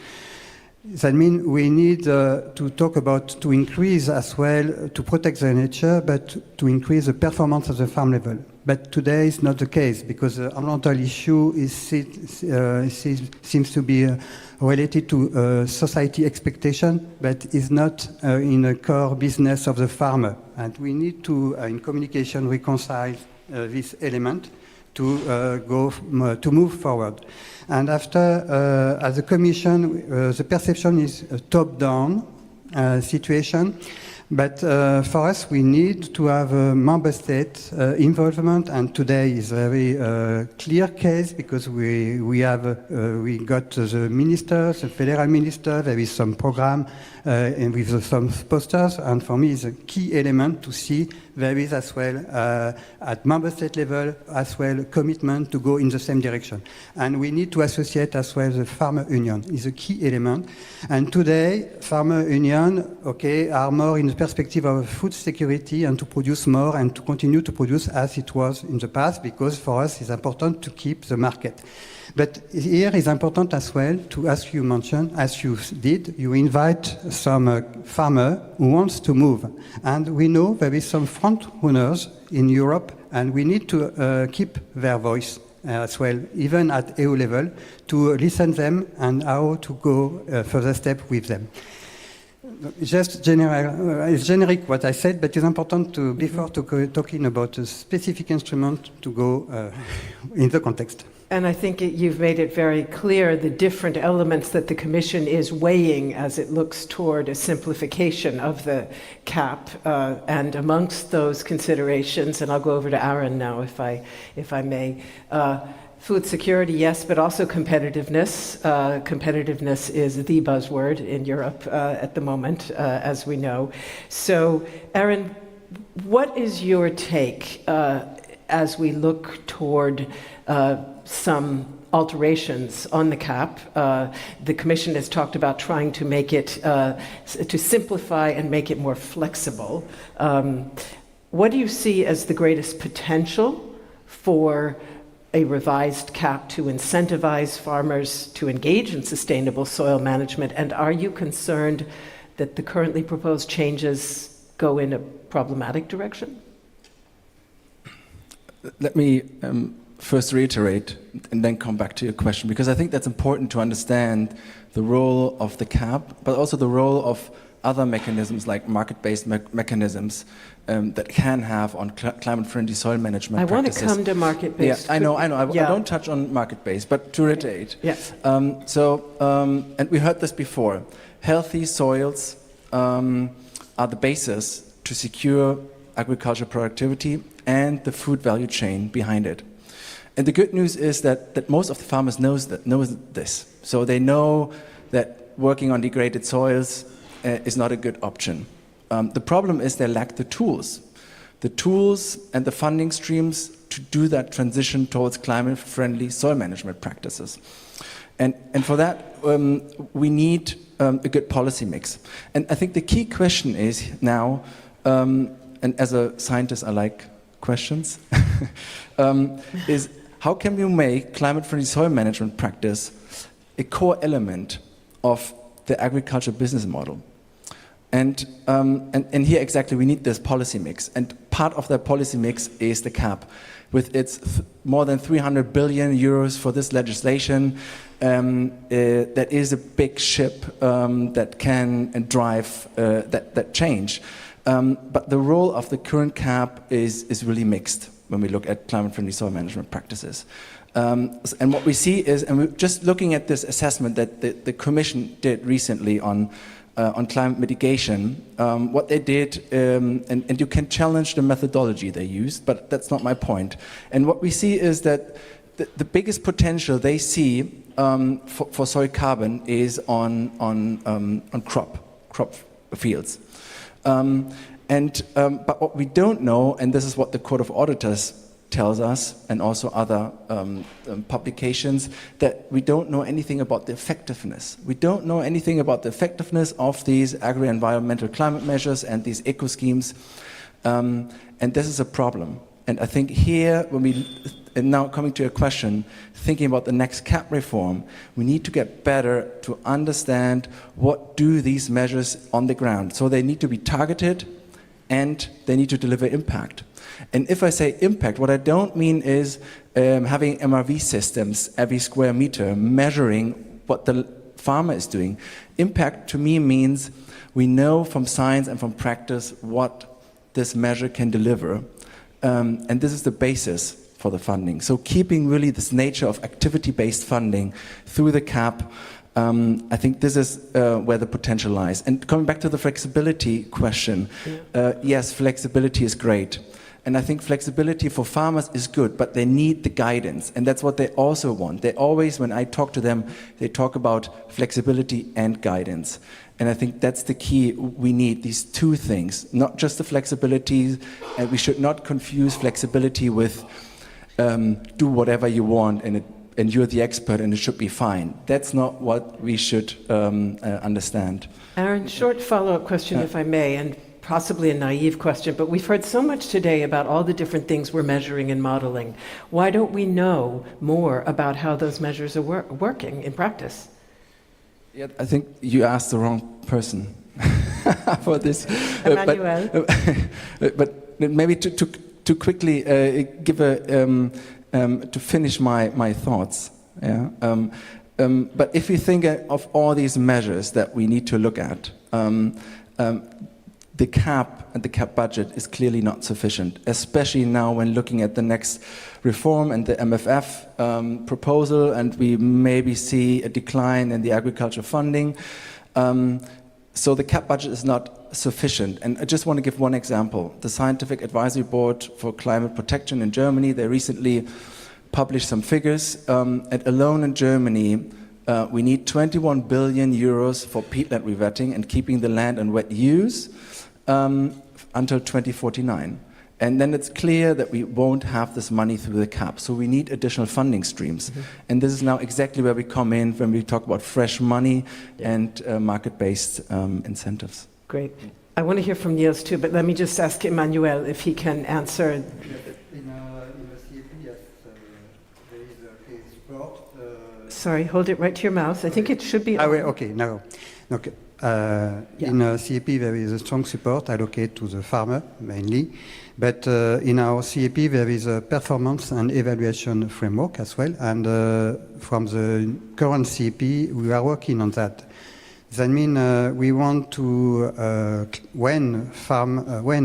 that means we need to talk about to increase as well, to protect the nature, but to increase the performance at the farm level. But today is not the case, because the environmental issue seems to be related to society expectation, but is not in a core business of the farmer. And we need to, in communication, reconcile this element to move forward. And after, as a Commission, the perception is a top-down situation. But for us, we need to have a member state involvement, and today is a very clear case, because we got the ministers, the federal minister, there is some program and with some posters, and for me it's a key element to see there is as well at member state level as well commitment to go in the same direction. And we need to associate as well the farmer union is a key element. And today farmer union, okay, are more in the perspective of food security and to produce more and to continue to produce as it was in the past, because for us it's important to keep the market. But here is important as well to, as you mentioned, as you did, you invite some farmer who wants to move. And we know there is some front runners in Europe, and we need to keep their voice as well, even at EU level, to listen them and how to go further step with them. Just general, it's generic what I said, but it's important to, before talking about a specific instrument, to go in the context. And I think you've made it very clear the different elements that the Commission is weighing as it looks toward a simplification of the CAP. And amongst those considerations, and I'll go over to Aaron now if I may, food security, yes, but also competitiveness. Competitiveness is the buzzword in Europe at the moment, as we know. So, Aaron, what is your take as we look toward some alterations on the CAP? The Commission has talked about trying to make it, to simplify and make it more flexible. What do you see as the greatest potential for a revised CAP to incentivize farmers to engage in sustainable soil management? And are you concerned that the currently proposed changes go in a problematic direction? Let me first reiterate and then come back to your question, because I think that's important to understand the role of the cap, but also the role of other mechanisms like market-based mechanisms that can have on climate-friendly soil management practices. I want to come to market-based. Yeah, I know. I don't touch on market-based, but to reiterate. Yes. And we heard this before. Healthy soils are the basis to secure agricultural productivity and the food value chain behind it. And the good news is that most of the farmers knows this. So they know that working on degraded soils is not a good option. The problem is they lack the tools and the funding streams to do that transition towards climate-friendly soil management practices. And for that, we need a good policy mix. And I think the key question is now, and as a scientist I like questions, is how can we make climate-friendly soil management practice a core element of the agriculture business model? And here exactly we need this policy mix. And part of that policy mix is the CAP. With its more than 300 billion euros for this legislation, that is a big ship that can drive that change. But the role of the current CAP is really mixed when we look at climate-friendly soil management practices. And what we see is, and we're just looking at this assessment that the Commission did recently on climate mitigation, what they did, and you can challenge the methodology they used, but that's not my point. And what we see is that the biggest potential they see for soil carbon is on crop fields. But what we don't know, and this is what the Court of Auditors tells us, and also other publications, that we don't know anything about the effectiveness. We don't know anything about the effectiveness of these agri-environmental climate measures and these eco schemes, and this is a problem. And I think here, and now coming to your question, thinking about the next CAP reform, we need to get better to understand what do these measures on the ground. So they need to be targeted and they need to deliver impact. And if I say impact, what I don't mean is having MRV systems every square meter measuring what the farmer is doing. Impact to me means we know from science and from practice what this measure can deliver. And this is the basis for the funding. So keeping really this nature of activity-based funding through the CAP, I think this is where the potential lies. And coming back to the flexibility question, yes, flexibility is great. And I think flexibility for farmers is good, but they need the guidance. And that's what they also want. They always, when I talk to them, they talk about flexibility and guidance. And I think that's the key. We need these two things, not just the flexibility. And we should not confuse flexibility with do whatever you want and you're the expert and it should be fine. That's not what we should understand. Aaron, short follow-up question, if I may, and possibly a naive question, but we've heard so much today about all the different things we're measuring and modeling. Why don't we know more about how those measures are working in practice? Yeah, I think you asked the wrong person for this. Emmanuel. But maybe to quickly give to finish my thoughts. Yeah. But if you think of all these measures that we need to look at, the CAP and the CAP budget is clearly not sufficient, especially now when looking at the next reform and the MFF proposal, and we maybe see a decline in the agriculture funding. So the CAP budget is not sufficient. And I just want to give one example. The Scientific Advisory Board for Climate Protection in Germany, they recently published some figures. And alone in Germany, we need 21 billion euros for peatland revetting and keeping the land in wet use until 2049. And then it's clear that we won't have this money through the CAP. So we need additional funding streams. Mm-hmm. And this is now exactly where we come in when we talk about fresh money and market-based incentives. Great. I want to hear from Niels too, but let me just ask Emmanuel if he can answer. In a CFP, yes, there is a case brought. Sorry, hold it right to your mouth. I think it should be. Okay, no. Okay. In CAP, there is a strong support allocated to the farmer, mainly. But in our CAP, there is a performance and evaluation framework as well. And from the current CAP, we are working on that. That means we want to, when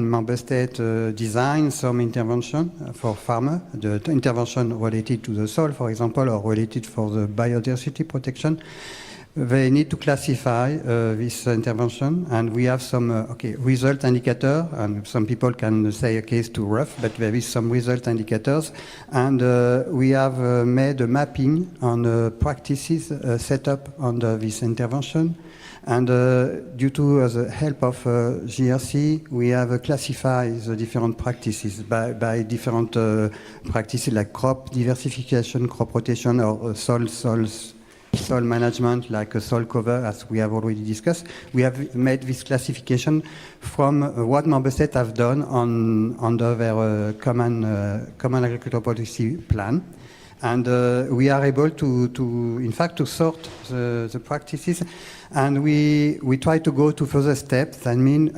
member state design some intervention for farmer, the intervention related to the soil, for example, or related for the biodiversity protection, they need to classify this intervention, and we have some result indicator, and some people can say, okay, it's too rough, but there is some result indicators, and we have made a mapping on practices set up under this intervention. And due to the help of GRC, we have classified the different practices by different practices like crop diversification, crop rotation, or soil management, like a soil cover, as we have already discussed. We have made this classification from what member states have done under their common agricultural policy plan. And we are able in fact, to sort the practices, and we try to go to further steps. I mean,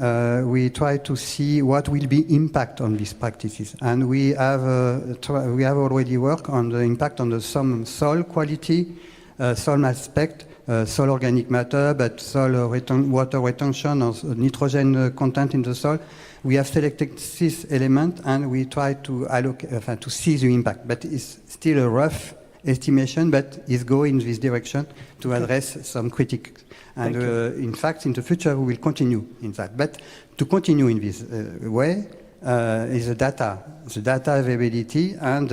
we try to see what will be impact on these practices, and we have already worked on the impact on some soil quality, soil aspect, soil organic matter, but soil water retention or nitrogen content in the soil. We have selected this element, and we try to allocate, to see the impact. But it's still a rough estimation, but it's going in this direction to address some critiques. And in fact, in the future, we will continue in that. But to continue in this way is the data availability, and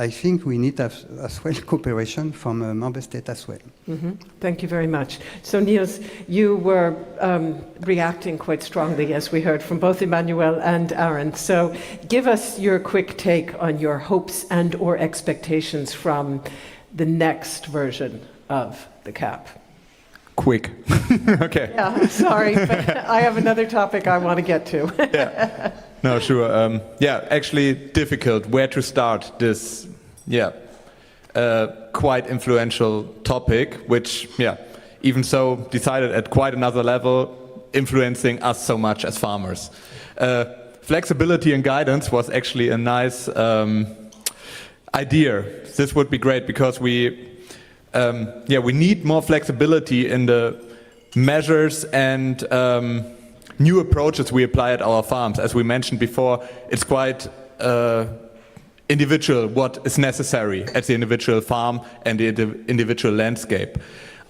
I think we need as well cooperation from member states as well. Mm-hmm. Thank you very much. So Niels, you were reacting quite strongly, as we heard from both Emmanuel and Aaron. So give us your quick take on your hopes and or expectations from the next version of the CAP. Quick. Okay. Yeah, sorry, but I have another topic I want to get to. Yeah. No, sure. Actually difficult where to start this, quite influential topic, which, even so decided at quite another level, influencing us so much as farmers. Flexibility and guidance was actually a nice idea. This would be great because we need more flexibility in the measures and new approaches we apply at our farms. As we mentioned before, it's quite individual what is necessary at the individual farm and the individual landscape.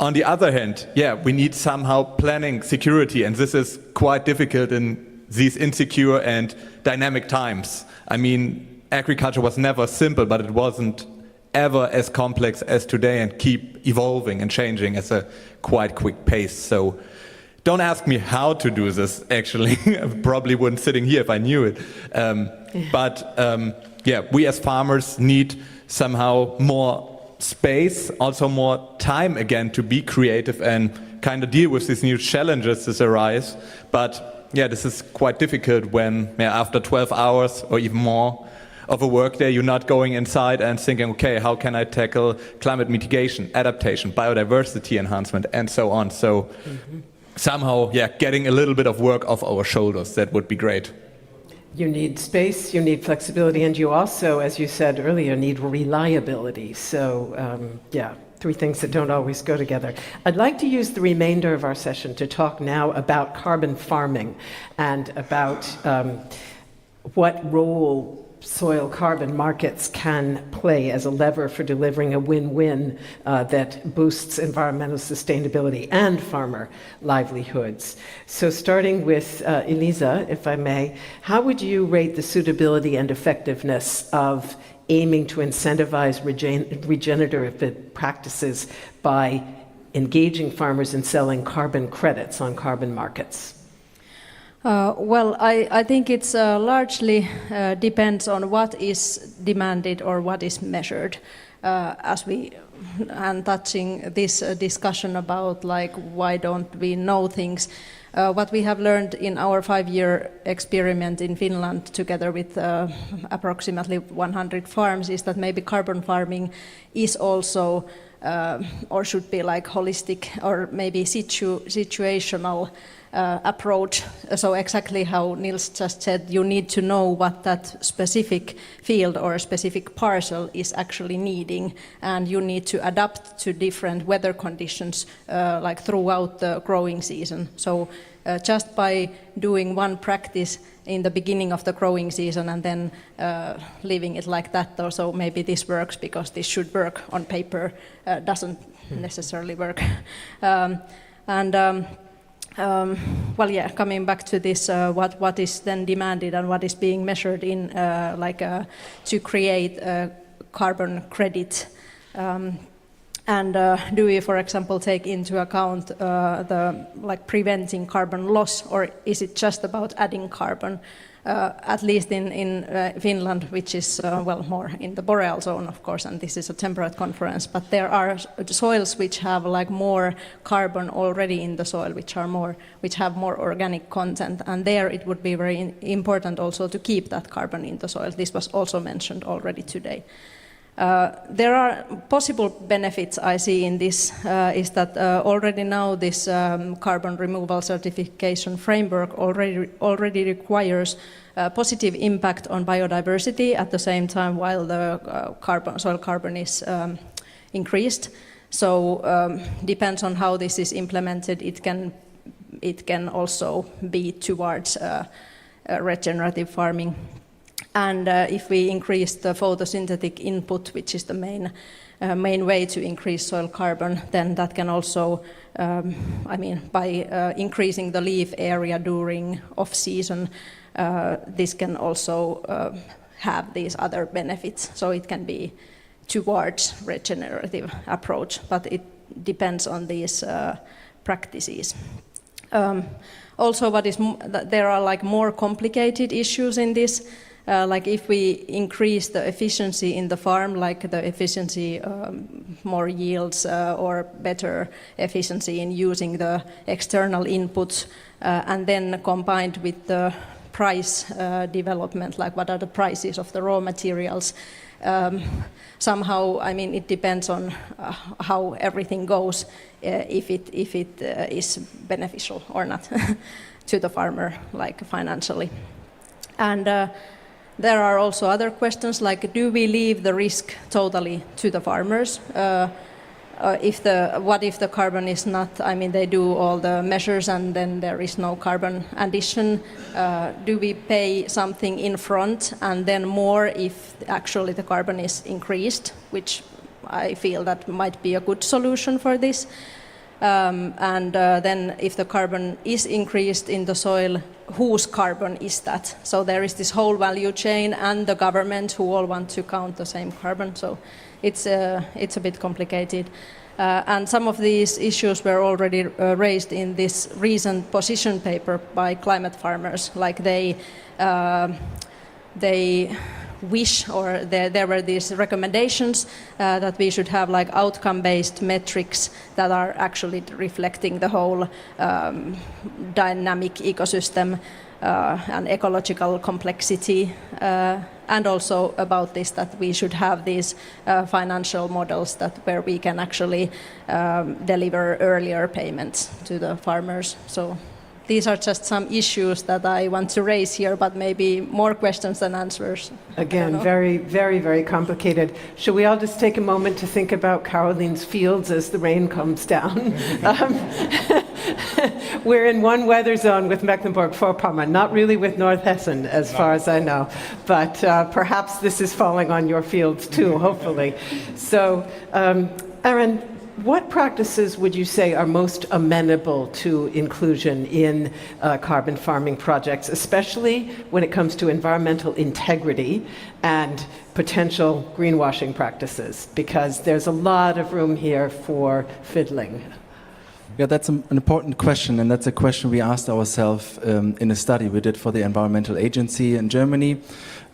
On the other hand, we need somehow planning security, and this is quite difficult in these insecure and dynamic times. I mean, agriculture was never simple, but it wasn't ever as complex as today and keep evolving and changing at a quite quick pace. So don't ask me how to do this, actually. I probably wouldn't sitting here if I knew it. We as farmers need somehow more space, also more time again to be creative and kind of deal with these new challenges that arise. But this is quite difficult when after 12 hours or even more of a work day, you're not going inside and thinking, okay, how can I tackle climate mitigation, adaptation, biodiversity enhancement, and so on. So somehow, getting a little bit of work off our shoulders, that would be great. You need space, you need flexibility, and you also, as you said earlier, need reliability. So, three things that don't always go together. I'd like to use the remainder of our session to talk now about carbon farming and about what role soil carbon markets can play as a lever for delivering a win-win that boosts environmental sustainability and farmer livelihoods. So starting with Elisa, if I may, how would you rate the suitability and effectiveness of aiming to incentivize regenerative practices by engaging farmers in selling carbon credits on carbon markets? I think it's largely depends on what is demanded or what is measured. And touching this discussion about why don't we know things, What we have learned in our 5-year experiment in Finland, together with approximately 100 farms, is that maybe carbon farming is also, or should be like holistic, or maybe situational approach. So exactly how Nils just said, you need to know what that specific field or specific parcel is actually needing, and you need to adapt to different weather conditions like throughout the growing season. So just by doing one practice in the beginning of the growing season and then leaving it like that, or so maybe this works because this should work on paper, doesn't necessarily work. Well, yeah, coming back to this, what is then demanded and what is being measured in to create a carbon credit. Do we, for example, take into account the preventing carbon loss, or is it just about adding carbon? At least in Finland, which is more in the boreal zone, of course, and this is a temperate conference. But there are soils which have more carbon already in the soil, which have more organic content, and there it would be very important also to keep that carbon in the soil. This was also mentioned already today. There are possible benefits I see in this, is that already now this carbon removal certification framework already requires positive impact on biodiversity at the same time while the soil carbon is increased. So depends on how this is implemented, it can also be towards regenerative farming. And if we increase the photosynthetic input, which is the main way to increase soil carbon, then that can also, by increasing the leaf area during off-season, this can also have these other benefits. So it can be towards regenerative approach, but it depends on these practices. Also, there are more complicated issues in this. Like if we increase the efficiency in the farm, like the efficiency, more yields or better efficiency in using the external inputs, and then combined with the price development, like what are the prices of the raw materials, somehow, it depends on how everything goes, if it is beneficial or not to the farmer, like financially. And there are also other questions, like do we leave the risk totally to the farmers? What if the carbon is not, they do all the measures and then there is no carbon addition? Do we pay something in front and then more if actually the carbon is increased, which I feel that might be a good solution for this. Then if the carbon is increased in the soil, whose carbon is that? So there is this whole value chain and the government who all want to count the same carbon. So it's a bit complicated. And some of these issues were already raised in this recent position paper by climate farmers. Like they wish, or there were these recommendations that we should have like outcome-based metrics that are actually reflecting the whole dynamic ecosystem and ecological complexity, and also about this that we should have these financial models where we can actually deliver earlier payments to the farmers. So these are just some issues that I want to raise here, but maybe more questions than answers. Again, very, very, very complicated. Should we all just take a moment to think about Caroline's fields as the rain comes down? We're in one weather zone with Mecklenburg-Vorpommern, not really with North Hessen, as far as I know. But perhaps this is falling on your fields too, hopefully. So, Aaron, what practices would you say are most amenable to inclusion in carbon farming projects, especially when it comes to environmental integrity and potential greenwashing practices? Because there's a lot of room here for fiddling. Yeah, that's an important question, and that's a question we asked ourselves in a study we did for the Environmental Agency in Germany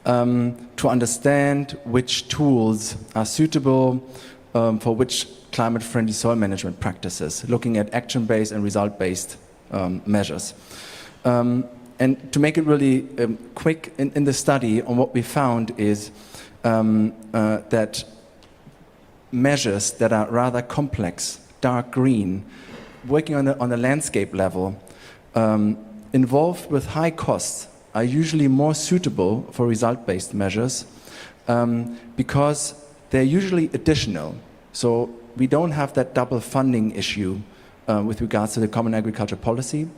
to understand which tools are suitable for which climate-friendly soil management practices, looking at action-based and result-based measures. And to make it really quick in the study, on what we found is that measures that are rather complex, dark green, working on a landscape level, involved with high costs, are usually more suitable for result-based measures because they're usually additional. So we don't have that double funding issue with regards to the Common Agriculture Policy.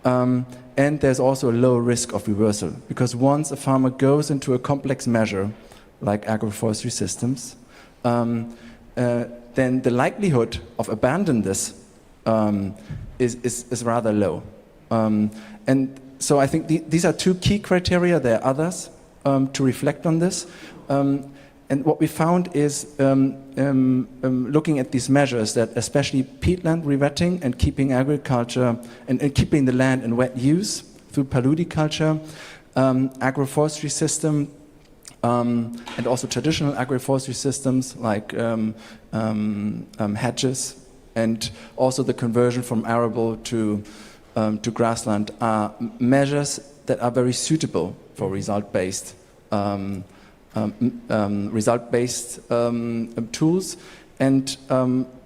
And there's also a low risk of reversal, because once a farmer goes into a complex measure, like agroforestry systems, then the likelihood of abandon this is rather low. And so I think these are two key criteria. There are others to reflect on this. And what we found is looking at these measures, that especially peatland rewetting and keeping agriculture and keeping the land in wet use through paludiculture, agroforestry system, and also traditional agroforestry systems like hedges, and also the conversion from arable to grassland, are measures that are very suitable for result-based tools. And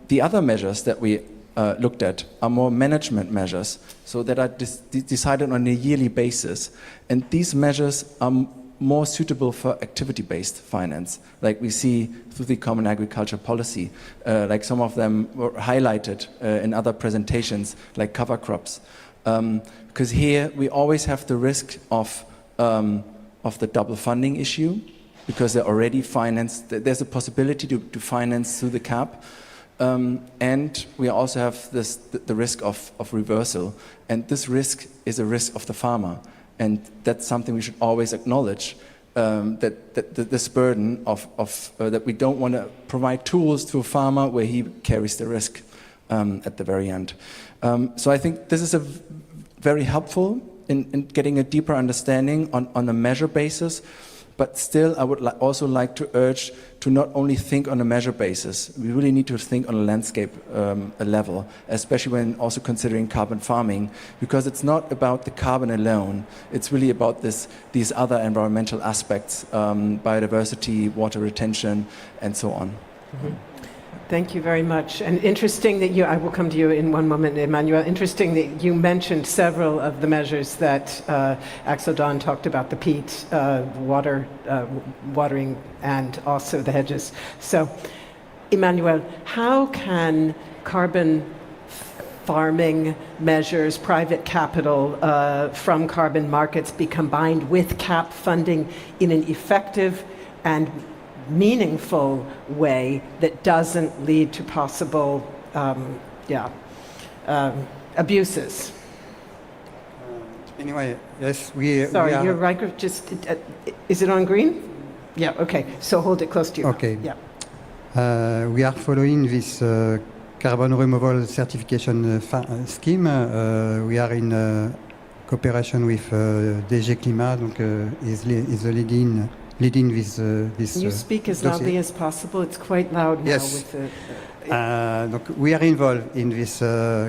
the other measures that we looked at are more management measures, so that are decided on a yearly basis. And these measures are more suitable for activity-based finance, like we see through the Common Agriculture Policy, like some of them were highlighted in other presentations, like cover crops. Because here we always have the risk of the double funding issue, because they're already financed. There's a possibility to finance through the CAP. And we also have the risk of reversal. And this risk is a risk of the farmer. And that's something we should always acknowledge, that this burden that we don't want to provide tools to a farmer where he carries the risk at the very end. So I think this is very helpful in getting a deeper understanding on a measure basis. But still, I would also like to urge to not only think on a measure basis. We really need to think on a landscape level, especially when also considering carbon farming, because it's not about the carbon alone. It's really about these other environmental aspects, biodiversity, water retention, and so on. Mm-hmm. Thank you very much. And interesting that I will come to you in one moment, Emmanuel. Interesting that you mentioned several of the measures that Axel Don talked about, the peat, watering, and also the hedges. So, Emmanuel, how can carbon farming measures, private capital from carbon markets be combined with CAP funding in an effective and meaningful way that doesn't lead to possible abuses? Anyway, yes, Sorry, your mic just, is it on green? Yeah, okay, so hold it close to you. Okay. Yeah. We are following this carbon removal certification scheme. We are in cooperation with DG Climat, donc is the leading this. Can you speak as loudly as possible? It's quite loud now. Yes. With donc we are involved in this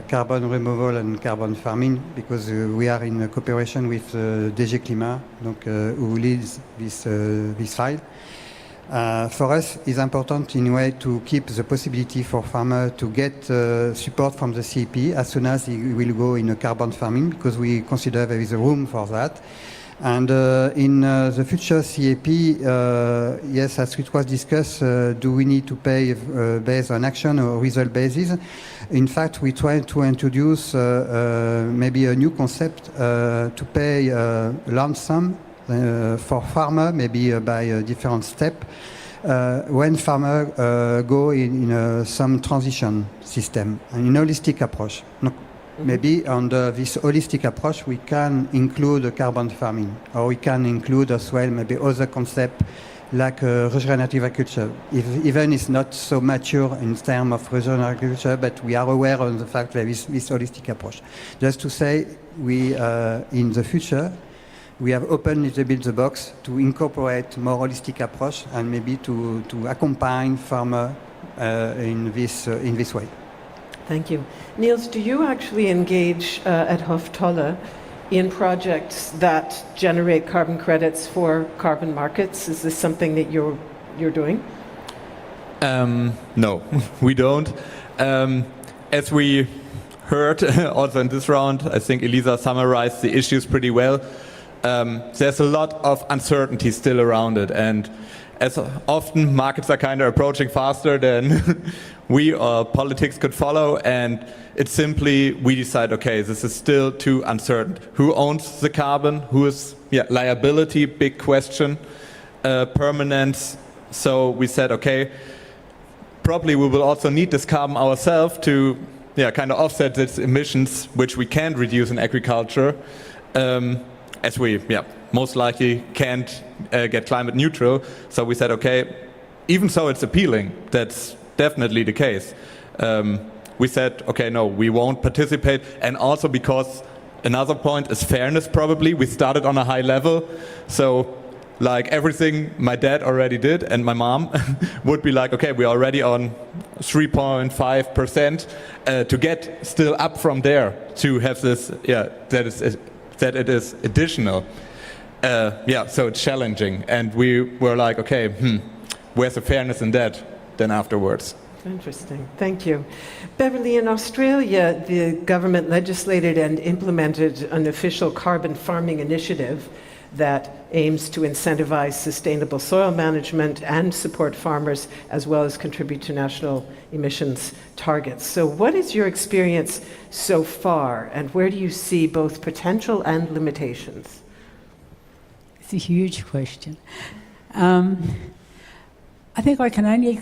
carbon removal and carbon farming because we are in cooperation with DG Climat, donc, who leads this file. For us, it's important in a way to keep the possibility for farmers to get support from the CEP as soon as he will go in a carbon farming, because we consider there is a room for that. And in the future CAP, yes, as it was discussed, do we need to pay based on action or result basis? In fact, we try to introduce maybe a new concept to pay lump sum for farmer, maybe by a different step, when farmer go in some transition system, an holistic approach. Maybe under this holistic approach, we can include carbon farming, or we can include as well maybe other concepts like regenerative agriculture. Even it's not so mature in terms of regenerative agriculture, but we are aware of the fact that this holistic approach. Just to say, we in the future, we have opened a little bit the box to incorporate more holistic approach and maybe to accompany farmer in this way. Thank you. Niels, do you actually engage at Hoftolle in projects that generate carbon credits for carbon markets? Is this something that you're doing? No, we don't. As we heard also in this round, I think Elisa summarized the issues pretty well. There's a lot of uncertainty still around it, and as often markets are kind of approaching faster than we or politics could follow, and it's simply we decide, okay, this is still too uncertain. Who owns the carbon? Who is liability? Big question. Permanence. So we said, okay, probably we will also need this carbon ourselves to kind of offset its emissions, which we can't reduce in agriculture, as we most likely can't get climate neutral. So we said, okay, even so it's appealing, that's definitely the case. We said, okay, no, we won't participate. And also because another point is fairness, probably. We started on a high level. So like everything my dad already did and my mom would be like, okay, we're already on 3.5% to get still up from there to have this, that it is additional. So it's challenging. And we were like, okay, where's the fairness in that then afterwards? Interesting. Thank you. Beverly, in Australia, the government legislated and implemented an official carbon farming initiative that aims to incentivize sustainable soil management and support farmers, as well as contribute to national emissions targets. So what is your experience so far, and where do you see both potential and limitations? It's a huge question. I think I can only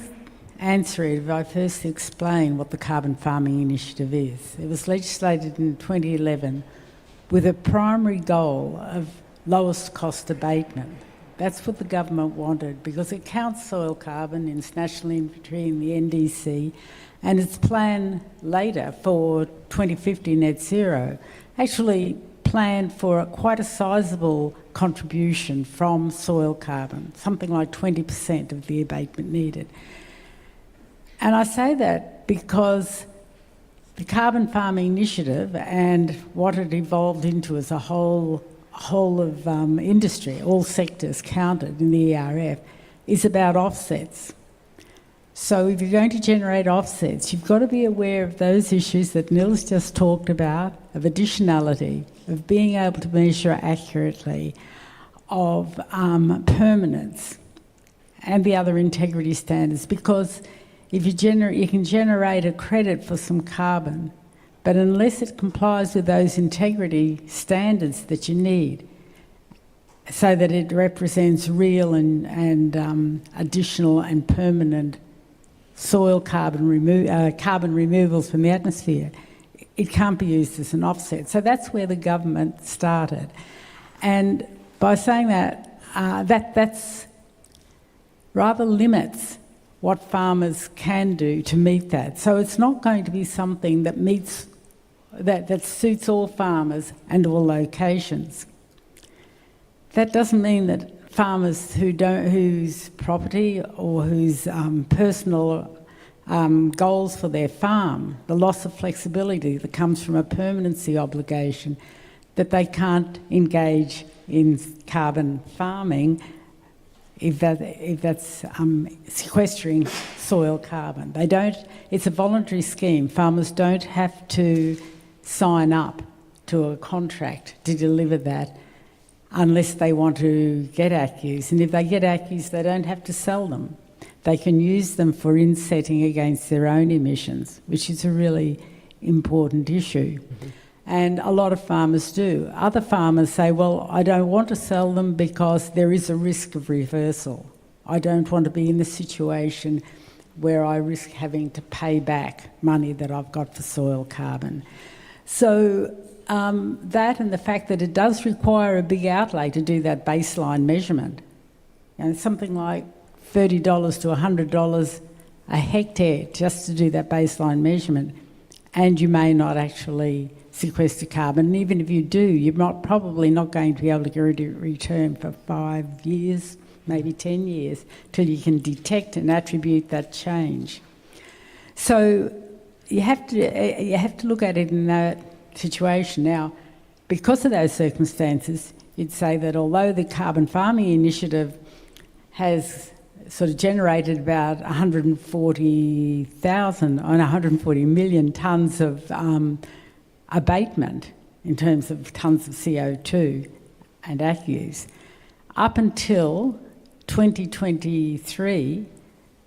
answer it if I first explain what the Carbon Farming Initiative is. It was legislated in 2011 with a primary goal of lowest cost abatement. That's what the government wanted because it counts soil carbon in its national inventory in the NDC, and its plan later for 2050 net zero actually planned for quite a sizable contribution from soil carbon, something like 20% of the abatement needed. And I say that because the Carbon Farming Initiative and what it evolved into as a whole of industry, all sectors counted in the ERF, is about offsets. So if you're going to generate offsets, you've got to be aware of those issues that Nils just talked about, of additionality, of being able to measure accurately, of permanence, and the other integrity standards. Because if you can generate a credit for some carbon, but unless it complies with those integrity standards that you need, so that it represents real and additional and permanent soil carbon removals from the atmosphere, it can't be used as an offset. So that's where the government started. And by saying that, that's rather limits what farmers can do to meet that. So it's not going to be something that meets that suits all farmers and all locations. That doesn't mean that farmers whose property or whose personal goals for their farm, the loss of flexibility that comes from a permanency obligation, that they can't engage in carbon farming if that's sequestering soil carbon. They don't. It's a voluntary scheme. Farmers don't have to sign up to a contract to deliver that unless they want to get ACCUs. And if they get ACCUs, they don't have to sell them. They can use them for insetting against their own emissions, which is a really important issue. Mm-hmm. And a lot of farmers do. Other farmers say, well, I don't want to sell them because there is a risk of reversal. I don't want to be in a situation where I risk having to pay back money that I've got for soil carbon. So that and the fact that it does require a big outlay to do that baseline measurement. And it's something like $30 to $100 a hectare just to do that baseline measurement. And you may not actually sequester carbon. And even if you do, you're probably not going to be able to get a return for 5 years, maybe 10 years, till you can detect and attribute that change. So you have to look at it in that situation. Now, because of those circumstances, you'd say that although the Carbon Farming Initiative has sort of generated about 140 million tonnes of abatement in terms of tonnes of CO2 and ACCUs, up until 2023,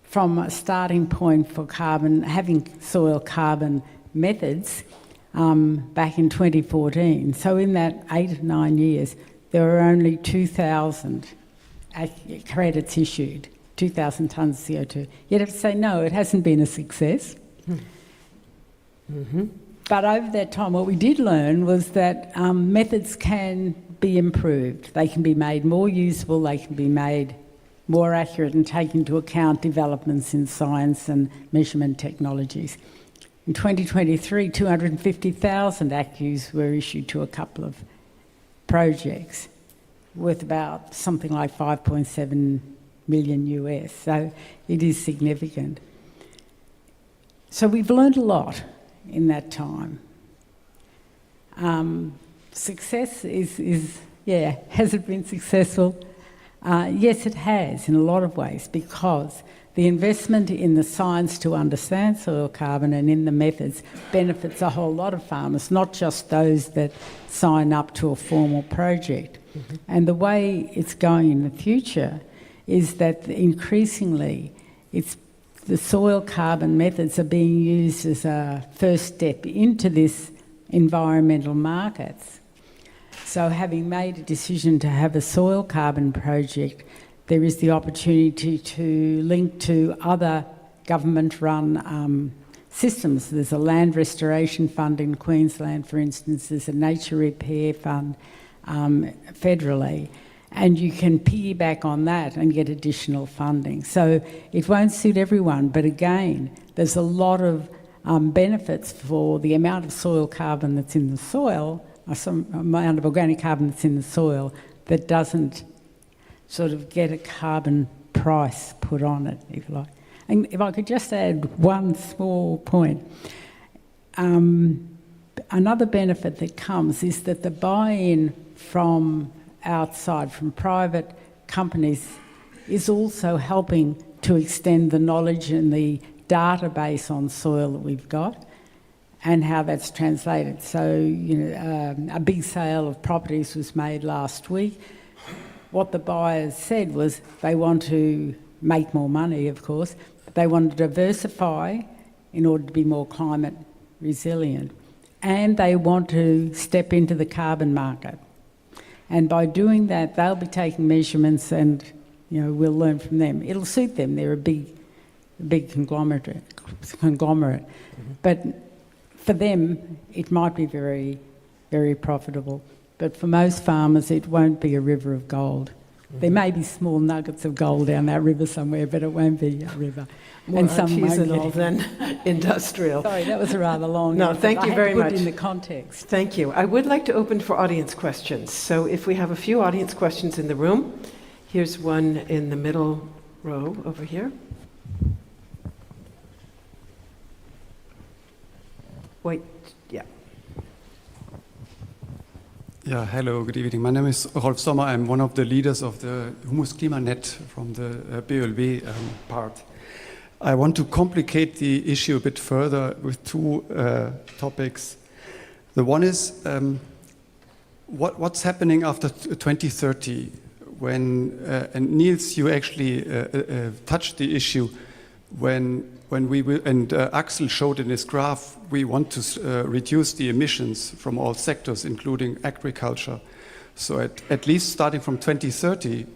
from a starting point for having soil carbon methods back in 2014. So in that 8 or 9 years, there were only 2,000 credits issued, 2,000 tonnes of CO2. You'd have to say, no, it hasn't been a success. Mm-hmm. But over that time, what we did learn was that methods can be improved. They can be made more usable, they can be made more accurate and take into account developments in science and measurement technologies. In 2023, 250,000 ACCUs were issued to a couple of projects worth about something like 5.7 million US. So it is significant. So we've learned a lot in that time. Success has it been successful? Yes, it has in a lot of ways, because the investment in the science to understand soil carbon and in the methods benefits a whole lot of farmers, not just those that sign up to a formal project. Mm-hmm. And the way it's going in the future is that increasingly the soil carbon methods are being used as a first step into this environmental markets. So having made a decision to have a soil carbon project, there is the opportunity to link to other government-run systems. There's a land restoration fund in Queensland, for instance. There's a nature repair fund federally. And you can piggyback on that and get additional funding. So it won't suit everyone, but again, there's a lot of benefits for the amount of soil carbon that's in the soil, or some amount of organic carbon that's in the soil that doesn't sort of get a carbon price put on it, if you like. And if I could just add one small point. Another benefit that comes is that the buy-in from outside, from private companies, is also helping to extend the knowledge and the database on soil that we've got and how that's translated. So, a big sale of properties was made last week. What the buyers said was they want to make more money, of course, but they want to diversify in order to be more climate resilient. And they want to step into the carbon market. And by doing that, they'll be taking measurements and, we'll learn from them. It'll suit them. They're a big conglomerate. Mm-hmm. But for them, it might be very, very profitable. But for most farmers, it won't be a river of gold. Mm-hmm. There may be small nuggets of gold down that river somewhere, but it won't be a river. More artisanal than industrial. Sorry, that was rather long. No, thank you very much. I had to put it in the context. Thank you. I would like to open for audience questions. So if we have a few audience questions in the room, here's one in the middle row over here. Wait, yeah. Yeah, hello, good evening. My name is Rolf Sommer. I'm one of the leaders of the Humus Klimanet from the BLW part. I want to complicate the issue a bit further with two topics. The one is what's happening after 2030 when, and Niels, you actually touched the issue when we will, and Axel showed in his graph, we want to reduce the emissions from all sectors, including agriculture. So at least starting from 2030,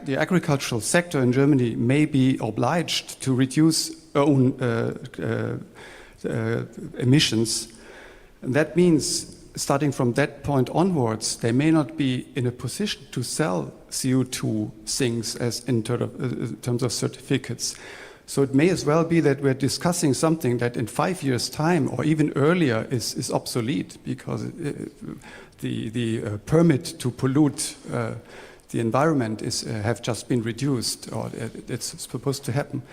the agricultural sector in Germany may be obliged to reduce own emissions. And that means starting from that point onwards, they may not be in a position to sell CO2 sinks as in terms of certificates. So it may as well be that we're discussing something that in 5 years' time or even earlier is obsolete because the permit to pollute the environment have just been reduced, or it's supposed to happen.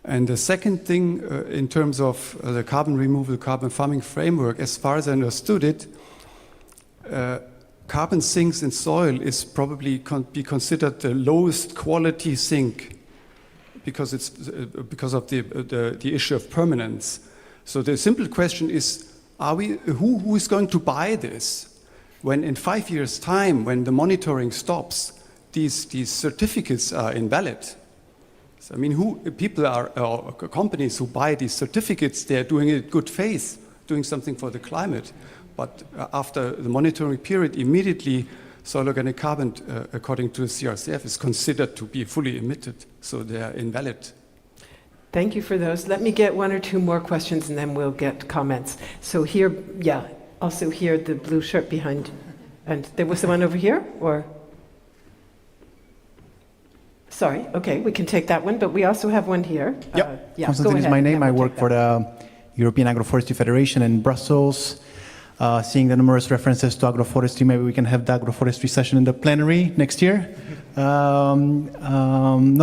And the second thing, in terms of the carbon removal, carbon farming framework, as far as I understood it, carbon sinks in soil is probably be considered the lowest quality sink because it's because of the issue of permanence. So the simple question is, who is going to buy this when in 5 years' time, when the monitoring stops, these certificates are invalid? So, I mean, people are companies who buy these certificates, they're doing it in good faith, doing something for the climate. But after the monitoring period, immediately soil organic carbon, according to the CRCF, is considered to be fully emitted, so they are invalid. Thank you for those. Let me get one or two more questions and then we'll get comments. So here, yeah, also here, the blue shirt behind. And there was the one over here, or? Sorry, okay, we can take that one, but we also have one here. Yeah, Constantine is my name. I work for the European Agroforestry Federation in Brussels. Seeing the numerous references to agroforestry, maybe we can have the agroforestry session in the plenary next year. No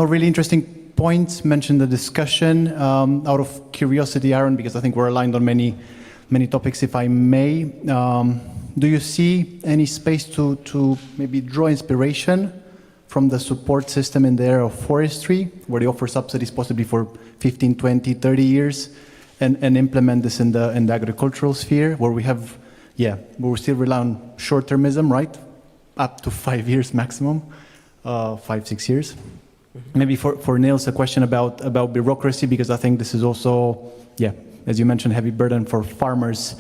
really interesting points mentioned in the discussion. Out of curiosity, Aaron, because I think we're aligned on many topics, if I may. Do you see any space to maybe draw inspiration from the support system in the area of forestry, where they offer subsidies possibly for 15, 20, 30 years, and implement this in the agricultural sphere, where we have, we still rely on short-termism, right? Up to 5 years maximum, 5, 6 years. Maybe for Niels, a question about bureaucracy, because I think this is also, as you mentioned, heavy burden for farmers.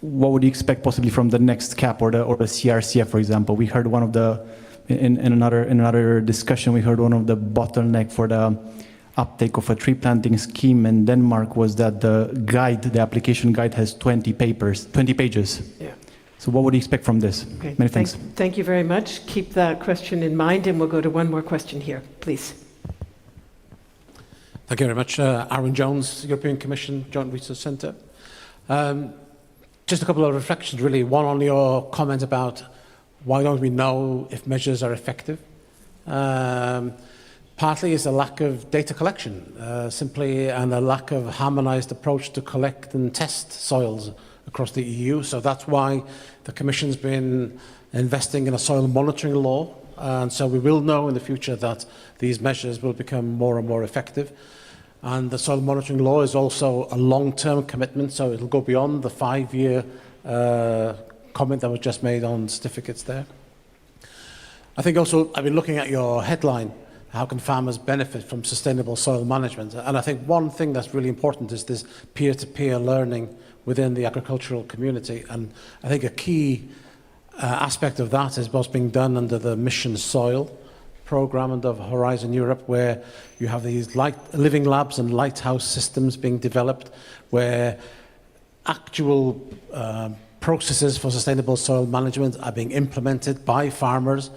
What would you expect possibly from the next CAP or the CRCF, for example? We heard one of the, in another discussion, we heard one of the bottleneck for the uptake of a tree planting scheme in Denmark was that the application guide has 20 pages. Yeah. So what would you expect from this? Okay. Many thanks. Thank you very much. Keep that question in mind, and we'll go to one more question here, please. Thank you very much. Aaron Jones, European Commission, Joint Research Centre. Just a couple of reflections, really. One on your comment about why don't we know if measures are effective? Partly is a lack of data collection, simply, and a lack of harmonised approach to collect and test soils across the EU. So that's why the Commission's been investing in a soil monitoring law. And so we will know in the future that these measures will become more and more effective. And the soil monitoring law is also a long-term commitment, so it'll go beyond the 5-year comment that was just made on certificates there. I think also, I've been looking at your headline, how can farmers benefit from sustainable soil management? And I think one thing that's really important is this peer-to-peer learning within the agricultural community. And I think a key aspect of that is what's being done under the Mission Soil program under Horizon Europe, where you have these living labs and lighthouse systems being developed, where actual processes for sustainable soil management are being implemented by farmers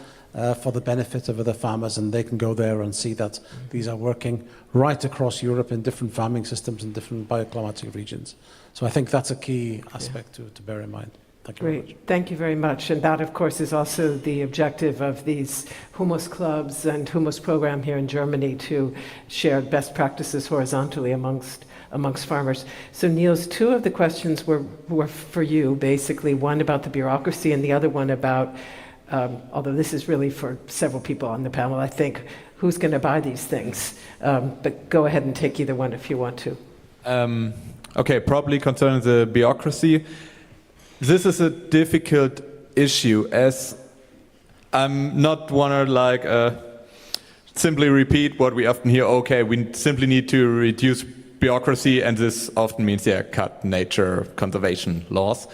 for the benefit of other farmers, and they can go there and see that these are working right across Europe in different farming systems and different bioclimatic regions. So I think that's a key aspect to bear in mind. Thank you very much. Thank you very much. And that, of course, is also the objective of these humus clubs and humus program here in Germany, to share best practices horizontally amongst farmers. So Niels, two of the questions were for you, basically, one about the bureaucracy and the other one about, although this is really for several people on the panel, I think, who's going to buy these things? But go ahead and take either one if you want to. Okay, probably concerning the bureaucracy. This is a difficult issue, as I'm not want to simply repeat what we often hear. Okay, we simply need to reduce bureaucracy, and this often means cut nature conservation laws,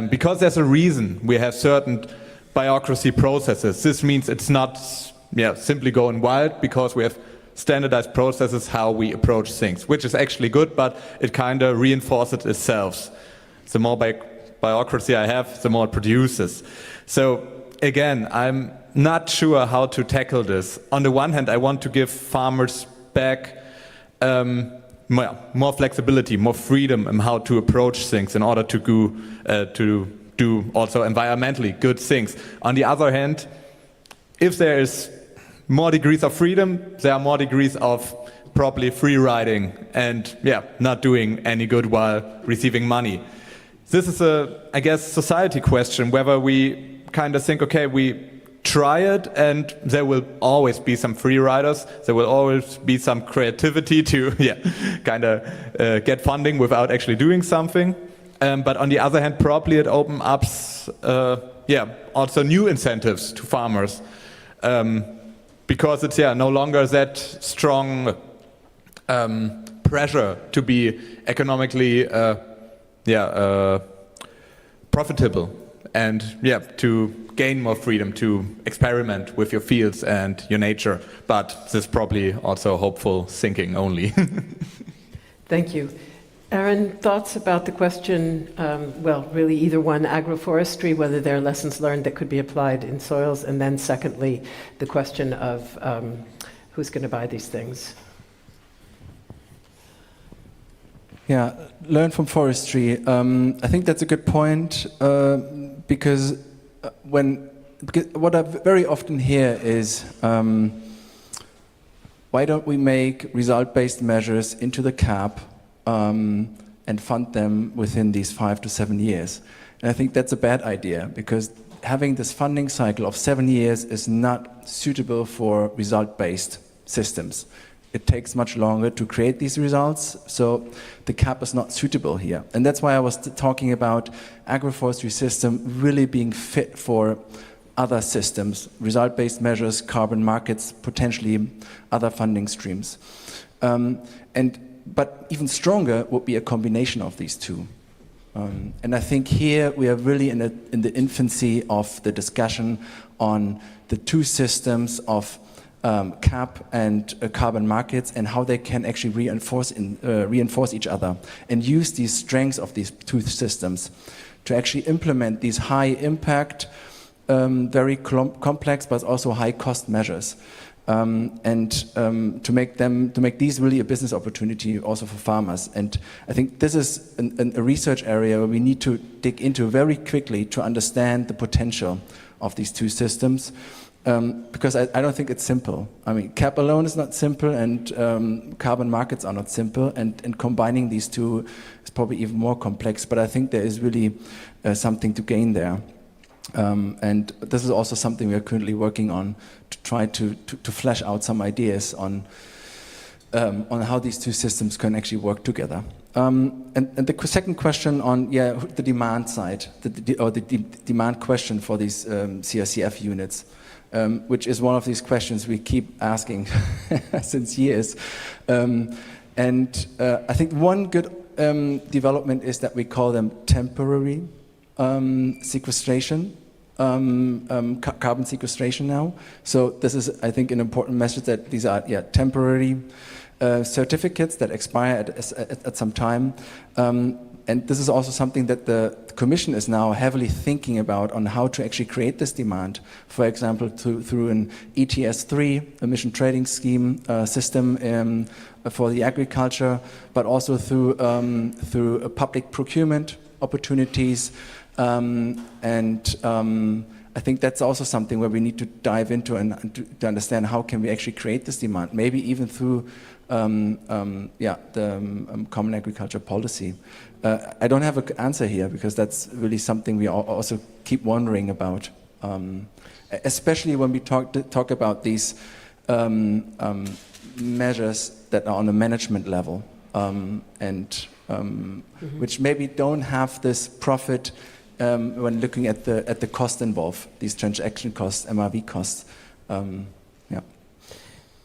because there's a reason we have certain bureaucracy processes. This means it's not simply going wild, because we have standardized processes how we approach things, which is actually good, but it kind of reinforces itself. The more bureaucracy I have, the more it produces. So again, I'm not sure how to tackle this. On the one hand, I want to give farmers back more flexibility, more freedom in how to approach things in order to do also environmentally good things. On the other hand, if there is more degrees of freedom, there are more degrees of probably free riding and not doing any good while receiving money. This is I guess, society question, whether we kind of think, okay, we try it and there will always be some free riders, there will always be some creativity to kind of get funding without actually doing something. But on the other hand, probably it opens up also new incentives to farmers, because it's no longer that strong pressure to be economically profitable and to gain more freedom to experiment with your fields and your nature. But this is probably also hopeful thinking only. Thank you. Aaron, thoughts about the question, really either one, agroforestry, whether there are lessons learned that could be applied in soils, and then secondly, the question of who's going to buy these things? Yeah, learn from forestry. I think that's a good point, because what I very often hear is, why don't we make result-based measures into the CAP and fund them within these 5 to 7 years? And I think that's a bad idea, because having this funding cycle of 7 years is not suitable for result-based systems. It takes much longer to create these results, so the CAP is not suitable here. And that's why I was talking about agroforestry system really being fit for other systems, result-based measures, carbon markets, potentially other funding streams. But even stronger would be a combination of these two. And I think here we are really in the infancy of the discussion on the two systems of CAP and carbon markets and how they can actually reinforce each other and use these strengths of these two systems to actually implement these high impact, very complex but also high cost measures. To make these really a business opportunity also for farmers. And I think this is a research area where we need to dig into very quickly to understand the potential of these two systems, because I don't think it's simple. I mean, CAP alone is not simple, and carbon markets are not simple, and combining these two is probably even more complex, but I think there is really something to gain there. And this is also something we are currently working on to try to flesh out some ideas on how these two systems can actually work together. And the second question on the demand side, the demand question for these CRCF units, which is one of these questions we keep asking since years. I think one good development is that we call them temporary sequestration, carbon sequestration now. So this is, I think, an important message that these are temporary certificates that expire at some time. And this is also something that the Commission is now heavily thinking about on how to actually create this demand. For example, through an ETS3 emission trading scheme system for the agriculture, but also through public procurement opportunities. I think that's also something where we need to dive into and to understand how can we actually create this demand, maybe even through the common agriculture policy. I don't have an answer here because that's really something we also keep wondering about, especially when we talk about these measures that are on a management level which maybe don't have this profit when looking at the cost involved, these transaction costs, MRV costs.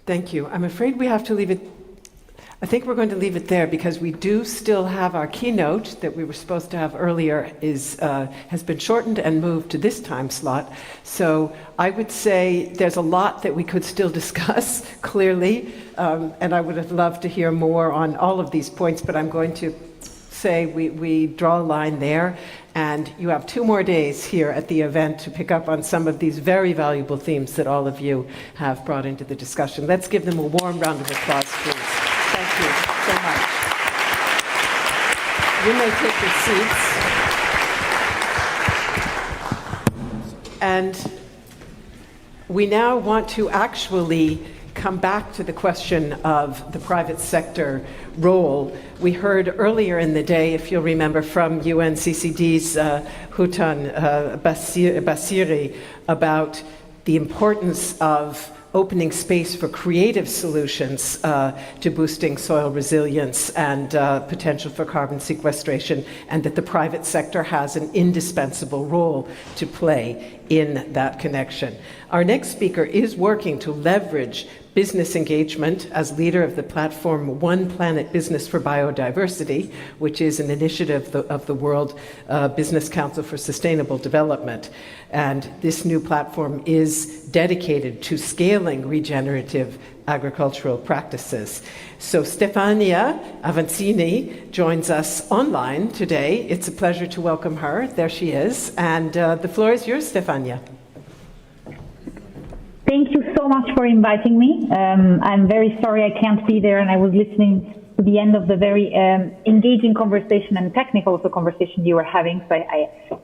Thank you. I'm afraid we have to leave it. I think we're going to leave it there because we do still have our keynote that we were supposed to have earlier has been shortened and moved to this time slot. So I would say there's a lot that we could still discuss, clearly, and I would have loved to hear more on all of these points, but I'm going to say we draw a line there, and you have 2 more days here at the event to pick up on some of these very valuable themes that all of you have brought into the discussion. Let's give them a warm round of applause, please. Thank you so much. You may take your seats. And we now want to actually come back to the question of the private sector role. We heard earlier in the day, if you'll remember, from UNCCD's Hutan Basiri about the importance of opening space for creative solutions to boosting soil resilience and potential for carbon sequestration, and that the private sector has an indispensable role to play in that connection. Our next speaker is working to leverage business engagement as leader of the platform One Planet Business for Biodiversity, which is an initiative of the World Business Council for Sustainable Development. And this new platform is dedicated to scaling regenerative agricultural practices. So Stefania Avancini joins us online today. It's a pleasure to welcome her. There she is. And the floor is yours, Stefania. Thank you so much for inviting me. I'm very sorry I can't be there, and I was listening to the end of the very engaging conversation and technical conversation you were having. So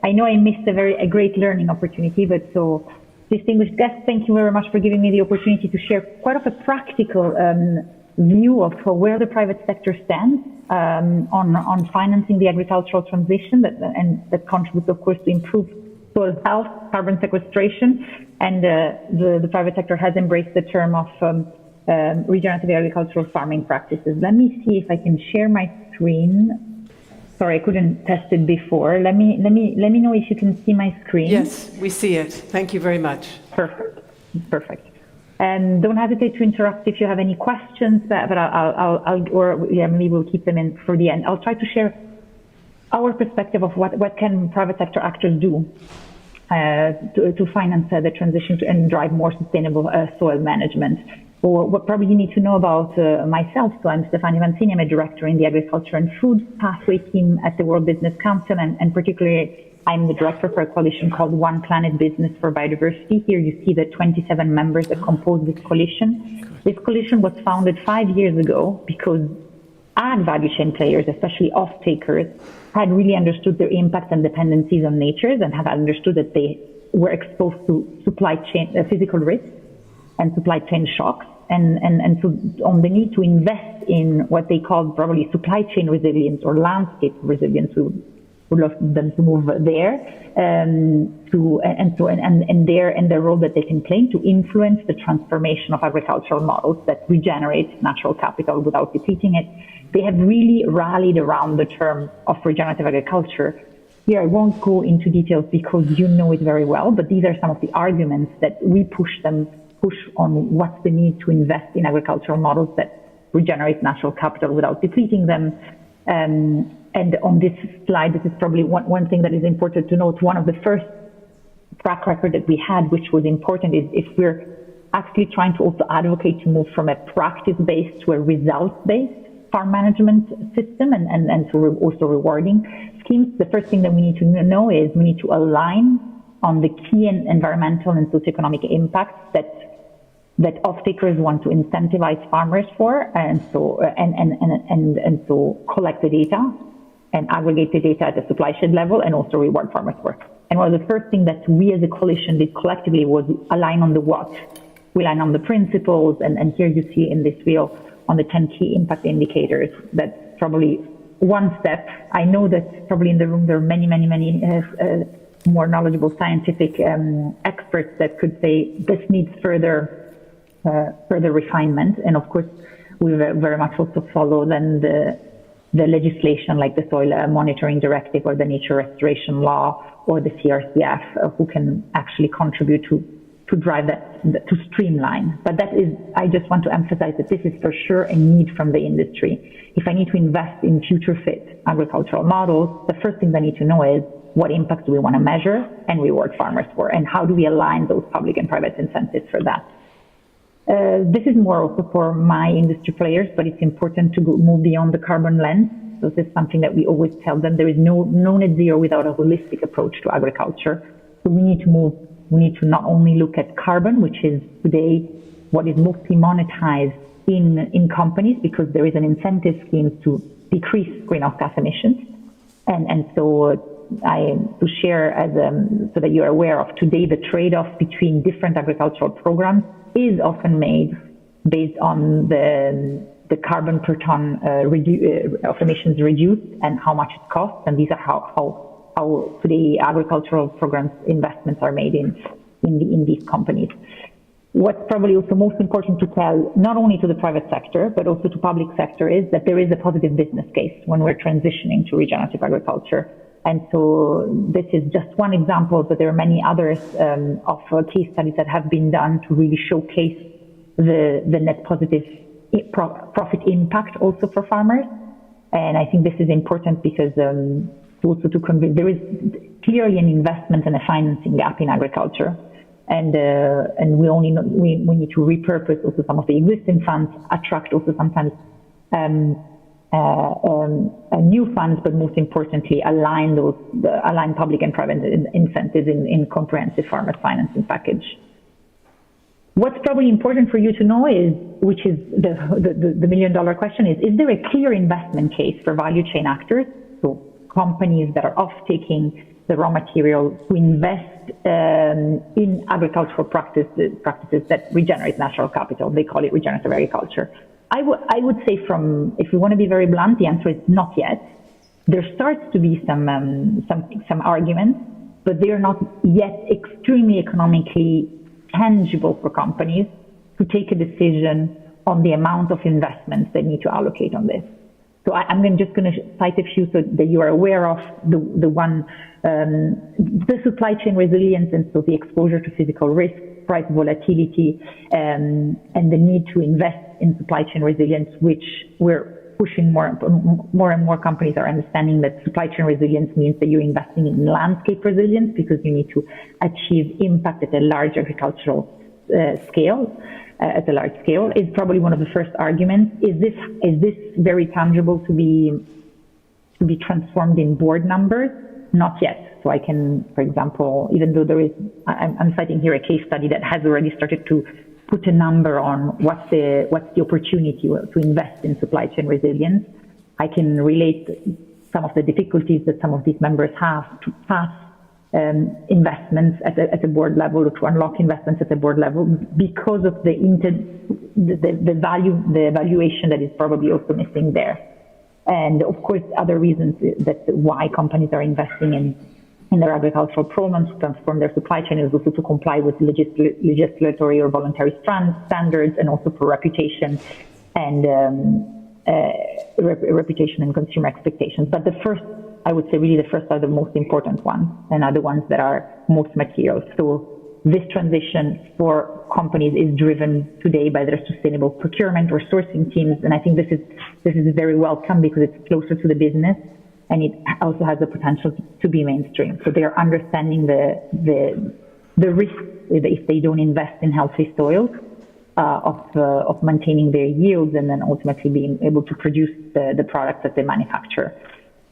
I know I missed a great learning opportunity, but so distinguished guests, thank you very much for giving me the opportunity to share quite of a practical view of where the private sector stands on financing the agricultural transition that contributes, of course, to improve soil health, carbon sequestration, and the private sector has embraced the term of regenerative agricultural farming practices. Let me see if I can share my screen. Sorry, I couldn't test it before. Let me know if you can see my screen. Yes, we see it. Thank you very much. Perfect. And don't hesitate to interrupt if you have any questions. But maybe we'll keep them in for the end. I'll try to share our perspective of what can private sector actors do to finance the transition and drive more sustainable soil management. Or what probably you need to know about myself. So I'm Stefania Avancini. I'm a director in the Agriculture and Food Pathway team at the World Business Council, and particularly I'm the director for a coalition called One Planet Business for Biodiversity. Here you see the 27 members that compose this coalition. This coalition was founded 5 years ago because ag value chain players, especially off-takers, had really understood their impacts and dependencies on nature and had understood that they were exposed to supply chain physical risks and supply chain shocks, and so on the need to invest in what they called probably supply chain resilience or landscape resilience. We would love them to move there, and their role that they can play to influence the transformation of agricultural models that regenerate natural capital without depleting it. They have really rallied around the term of regenerative agriculture. Here, I won't go into details because you know it very well, but these are some of the arguments that we push on what's the need to invest in agricultural models that regenerate natural capital without depleting them. And on this slide, this is probably one thing that is important to note. One of the first track record that we had, which was important, is if we're actually trying to also advocate to move from a practice-based to a results-based farm management system and so also rewarding schemes. The first thing that we need to know is we need to align on the key environmental and socioeconomic impacts that off-takers want to incentivize farmers for, and so collect the data and aggregate the data at the supply chain level and also reward farmers for. And one of the first things that we as a coalition did collectively was align on the what. We align on the principles, and here you see in this wheel on the 10 key impact indicators. That's probably one step. I know that probably in the room there are many more knowledgeable scientific experts that could say this needs further refinement. And of course, we very much also follow then the legislation like the Soil Monitoring Directive or the Nature Restoration Law or the CRCF, who can actually contribute to drive that, to streamline. But that is, I just want to emphasize that this is for sure a need from the industry. If I need to invest in future fit agricultural models, the first thing I need to know is what impacts do we want to measure and reward farmers for, and how do we align those public and private incentives for that. This is more also for my industry players, but it's important to move beyond the carbon lens. So this is something that we always tell them. There is no net zero without a holistic approach to agriculture. So we need to not only look at carbon, which is today what is mostly monetized in companies, because there is an incentive scheme to decrease greenhouse gas emissions. And so to share so that you're aware of today, the trade-off between different agricultural programs is often made based on the carbon per ton of emissions reduced and how much it costs. And these are how today agricultural programs investments are made in these companies. What's probably also most important to tell, not only to the private sector, but also to public sector, is that there is a positive business case when we're transitioning to regenerative agriculture. And so this is just one example, but there are many others of case studies that have been done to really showcase the net positive profit impact also for farmers. And I think this is important because also to convince, there is clearly an investment and a financing gap in agriculture. And we need to repurpose also some of the existing funds, attract also sometimes new funds, but most importantly, align public and private incentives in comprehensive farmer financing package. What's probably important for you to know is, which is the million-dollar question, is there a clear investment case for value chain actors, so companies that are off-taking the raw material, to invest in agricultural practices that regenerate natural capital? They call it regenerative agriculture. I would say, if we want to be very blunt, the answer is not yet. There starts to be some arguments, but they are not yet extremely economically tangible for companies to take a decision on the amount of investments they need to allocate on this. So I'm just going to cite a few so that you are aware of the supply chain resilience, and so the exposure to physical risk, price volatility, and the need to invest in supply chain resilience, which we're pushing more and more companies are understanding that supply chain resilience means that you're investing in landscape resilience because you need to achieve impact at a large agricultural scale. At a large scale is probably one of the first arguments. Is this very tangible to be transformed in board numbers? Not yet. So I can, for example, even though I'm citing here a case study that has already started to put a number on what's the opportunity to invest in supply chain resilience. I can relate some of the difficulties that some of these members have to pass investments at a board level, or to unlock investments at the board level, because of the valuation that is probably also missing there. And of course, other reasons that why companies are investing in their agricultural programs to transform their supply chain is also to comply with legislatory or voluntary standards, and also for reputation and consumer expectations. But I would say really the first are the most important ones, and are the ones that are most material. So this transition for companies is driven today by their sustainable procurement or sourcing teams, and I think this is very welcome because it's closer to the business, and it also has the potential to be mainstream. So they are understanding the risk if they don't invest in healthy soils of maintaining their yields, and then ultimately being able to produce the products that they manufacture,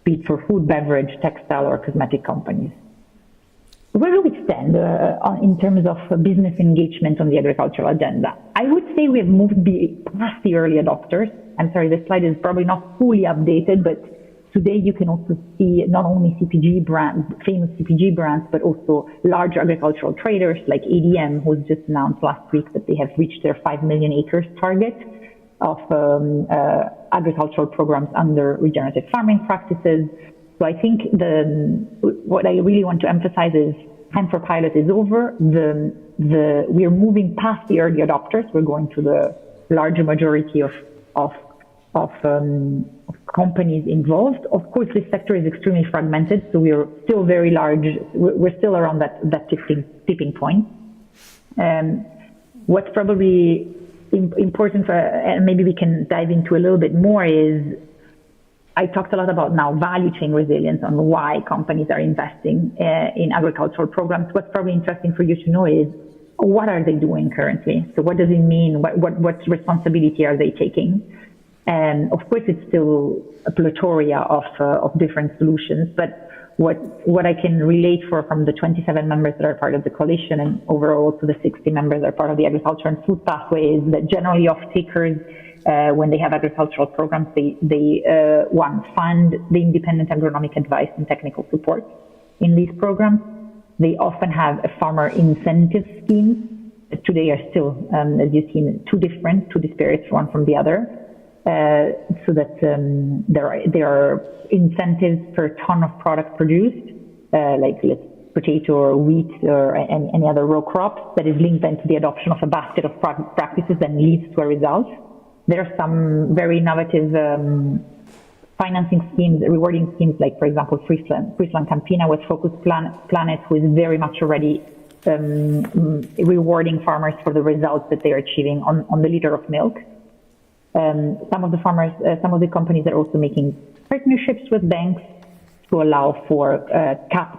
be it for food, beverage, textile, or cosmetic companies. Where do we stand in terms of business engagement on the agricultural agenda? I would say we have moved past the early adopters. I'm sorry, this slide is probably not fully updated, but today you can also see not only CPG brands, famous CPG brands, but also large agricultural traders like ADM, who just announced last week that they have reached their 5 million acres target of agricultural programs under regenerative farming practices. So I think what I really want to emphasize is time for pilot is over. We are moving past the early adopters. We're going to the larger majority of companies involved. Of course, this sector is extremely fragmented, so we are still very large. We're still around that tipping point. What's probably important and maybe we can dive into a little bit more is, I talked a lot about now value chain resilience on why companies are investing in agricultural programs. What's probably interesting for you to know is, what are they doing currently? So what does it mean? What responsibility are they taking? And of course, it's still a plethora of different solutions, but what I can relate from the 27 members that are part of the coalition, and overall to the 60 members that are part of the agriculture and food pathway, is that generally off-takers, when they have agricultural programs, they fund the independent agronomic advice and technical support in these programs. They often have a farmer incentive scheme today are still, as you've seen, two disparate one from the other. So that there are incentives per ton of product produced, like potato or wheat or any other row crop, that is linked then to the adoption of a basket of practices that leads to a result. There are some very innovative financing schemes, rewarding schemes, like, for example, Friesland Campina with Focus Planet, who is very much already rewarding farmers for the results that they are achieving on the liter of milk. Some of the companies are also making partnerships with banks to allow for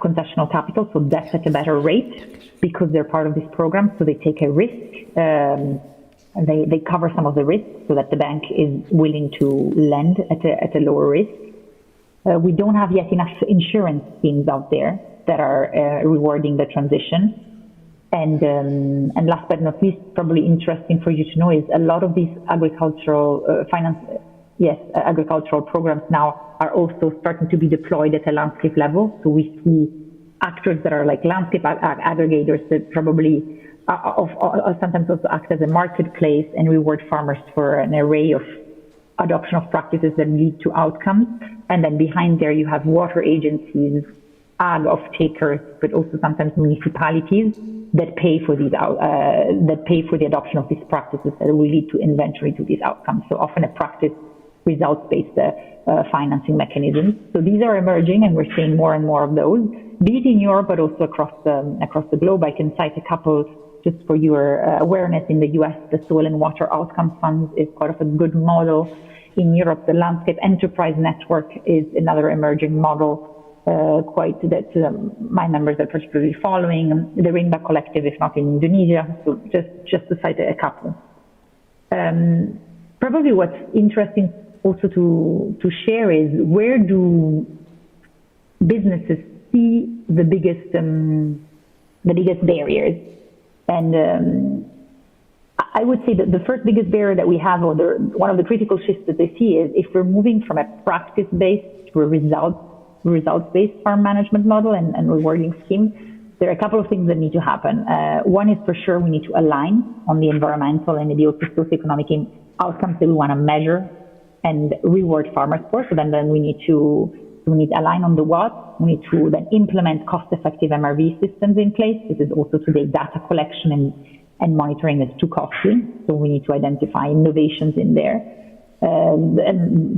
concessional capital, so debt at a better rate, because they're part of this program, so they take a risk. They cover some of the risk so that the bank is willing to lend at a lower risk. We don't have yet enough insurance schemes out there that are rewarding the transition. And last but not least, probably interesting for you to know, is a lot of these agricultural agricultural programs now are also starting to be deployed at a landscape level. So we see actors that are like landscape aggregators that probably sometimes also act as a marketplace and reward farmers for an array of adoption of practices that lead to outcomes. And then behind there, you have water agencies, ag off-takers, but also sometimes municipalities that pay for these that pay for the adoption of these practices that will lead to eventually to these outcomes. So often a practice results-based financing mechanism. So these are emerging, and we're seeing more and more of those, be it in Europe but also across the globe. I can cite a couple just for your awareness. In the US, the Soil and Water Outcome Fund is quite of a good model. In Europe, the Landscape Enterprise Network is another emerging model. My members are particularly following. The Rimba Collective, if not in Indonesia, so just to cite a couple. Probably what's interesting also to share is, where do businesses see the biggest barriers? And I would say that the first biggest barrier that we have, or one of the critical shifts that they see, is if we're moving from a practice-based to a results-based farm management model and rewarding scheme, there are a couple of things that need to happen. One is, for sure, we need to align on the environmental and the socioeconomic outcomes that we want to measure and reward farmers for. So then we need to align on the what. We need to then implement cost-effective MRV systems in place. This is also today data collection and monitoring is too costly. So we need to identify innovations in there. And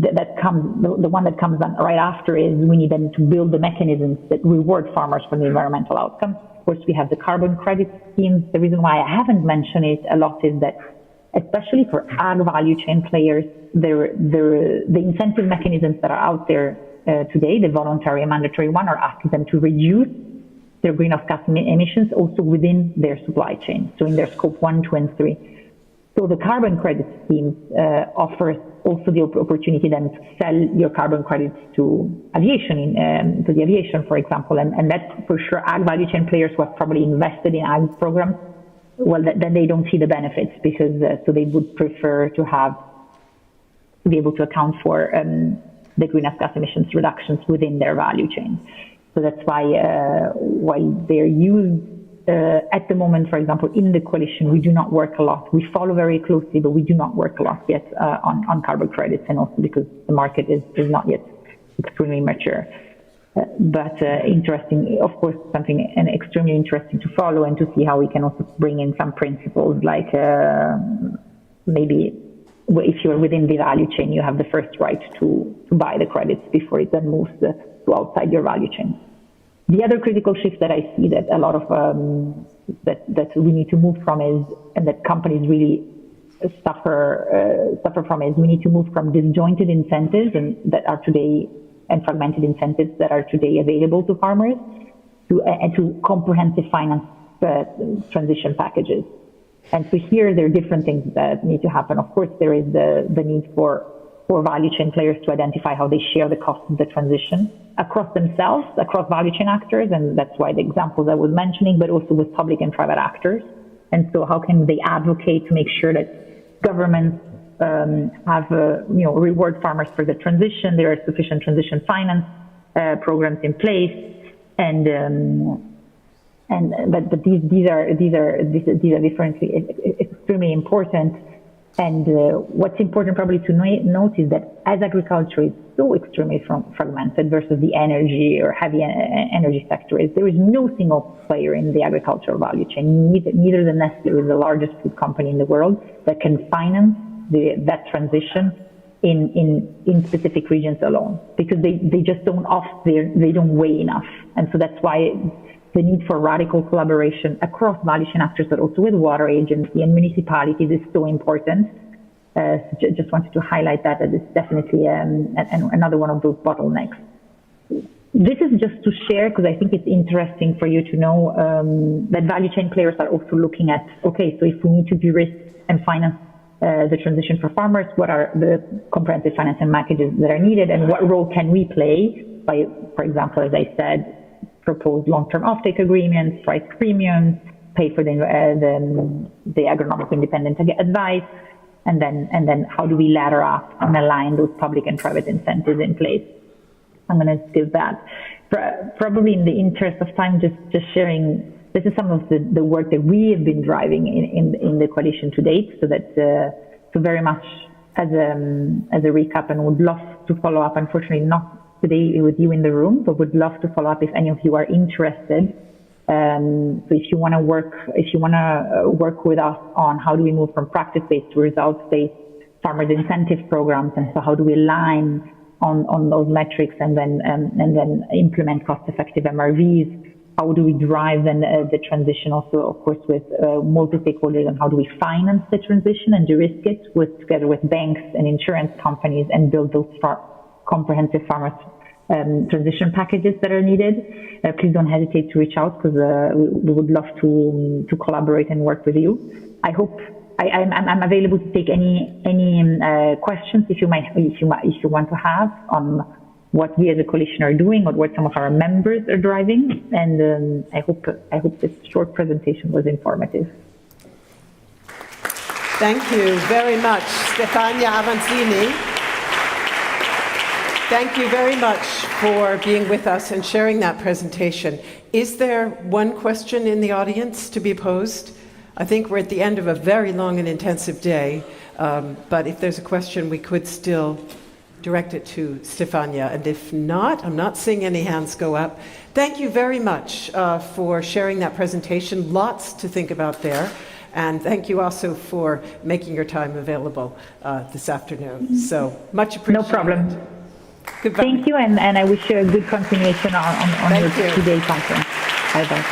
the one that comes on right after is, we need then to build the mechanisms that reward farmers for the environmental outcomes. Of course, we have the carbon credit schemes. The reason why I haven't mentioned it a lot is that, especially for ag value chain players, the incentive mechanisms that are out there today, the voluntary and mandatory one, are asking them to reduce their greenhouse gas emissions also within their supply chain, so in their scope 1, 2, and 3. So the carbon credit schemes offers also the opportunity then to sell your carbon credits to aviation, to the aviation, for example, and that for sure ag value chain players who have probably invested in ag programs, well, then they don't see the benefits, because so they would prefer to be able to account for the greenhouse gas emissions reductions within their value chain. So that's why while they're used at the moment, for example, in the coalition, we do not work a lot. We follow very closely, but we do not work a lot yet on carbon credits, and also because the market is not yet extremely mature. But interesting, of course, something extremely interesting to follow, and to see how we can also bring in some principles like maybe if you're within the value chain, you have the first right to buy the credits before it then moves to outside your value chain. The other critical shift that I see that a lot of that we need to move from is, and that companies really suffer from, is we need to move from disjointed incentives and fragmented incentives that are today available to farmers to comprehensive finance transition packages. And so here there are different things that need to happen. Of course, there is the need for value chain players to identify how they share the cost of the transition across themselves, across value chain actors, and that's why the examples I was mentioning, but also with public and private actors. And so how can they advocate to make sure that governments have reward farmers for the transition, there are sufficient transition finance programs in place, and but these are differently extremely important. And what's important probably to note is that as agriculture is so extremely fragmented versus the energy or heavy energy sector, there is no single player in the agricultural value chain, neither the Nestle, is the largest food company in the world, that can finance that transition in specific regions alone, because they just they don't weigh enough. And so that's why the need for radical collaboration across value chain actors, but also with water agency and municipalities, is so important. Just wanted to highlight that it's definitely another one of those bottlenecks. This is just to share, because I think it's interesting for you to know that value chain players are also looking at, okay, so if we need to de-risk and finance the transition for farmers, what are the comprehensive financing packages that are needed, and what role can we play by, for example, as I said, propose long-term offtake agreements, price premiums, pay for the agronomic independent advice, and then how do we ladder up and align those public and private incentives in place? I'm going to skip that. Probably in the interest of time, just sharing. This is some of the work that we have been driving in the coalition to date. So that so very much as a recap, and would love to follow up. Unfortunately, not today with you in the room, but would love to follow up if any of you are interested. So if you want to work with us on how do we move from practice-based to results-based farmers incentive programs, and so how do we align on those metrics and then implement cost-effective MRVs. How do we drive then the transition also, of course, with multi-stakeholders, and how do we finance the transition and de-risk it together with banks and insurance companies, and build those comprehensive farmers transition packages that are needed. Please don't hesitate to reach out, because we would love to collaborate and work with you. I hope I'm available to take any questions if you want to have on what we as a coalition are doing, or what some of our members are driving. And I hope this short presentation was informative. Thank you very much, Stefania Avanzini. Thank you very much for being with us and sharing that presentation. Is there one question in the audience to be posed? I think we're at the end of a very long and intensive day, but if there's a question, we could still direct it to Stefania. And if not, I'm not seeing any hands go up. Thank you very much for sharing that presentation. Lots to think about there. And thank you also for making your time available this afternoon. So much appreciated. No problem. Goodbye. Thank you, and I wish you a good continuation on your two-day conference. Bye-bye.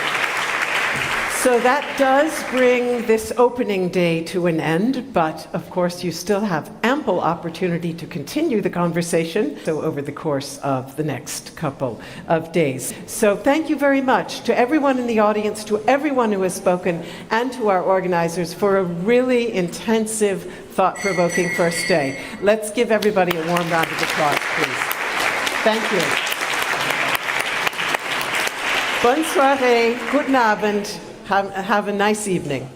So that does bring this opening day to an end, but of course you still have ample opportunity to continue the conversation over the course of the next couple of days. So thank you very much to everyone in the audience, to everyone who has spoken, and to our organizers for a really intensive, thought-provoking first day. Let's give everybody a warm round of applause, please. Thank you. Bonne soirée, guten Abend. Have a nice evening.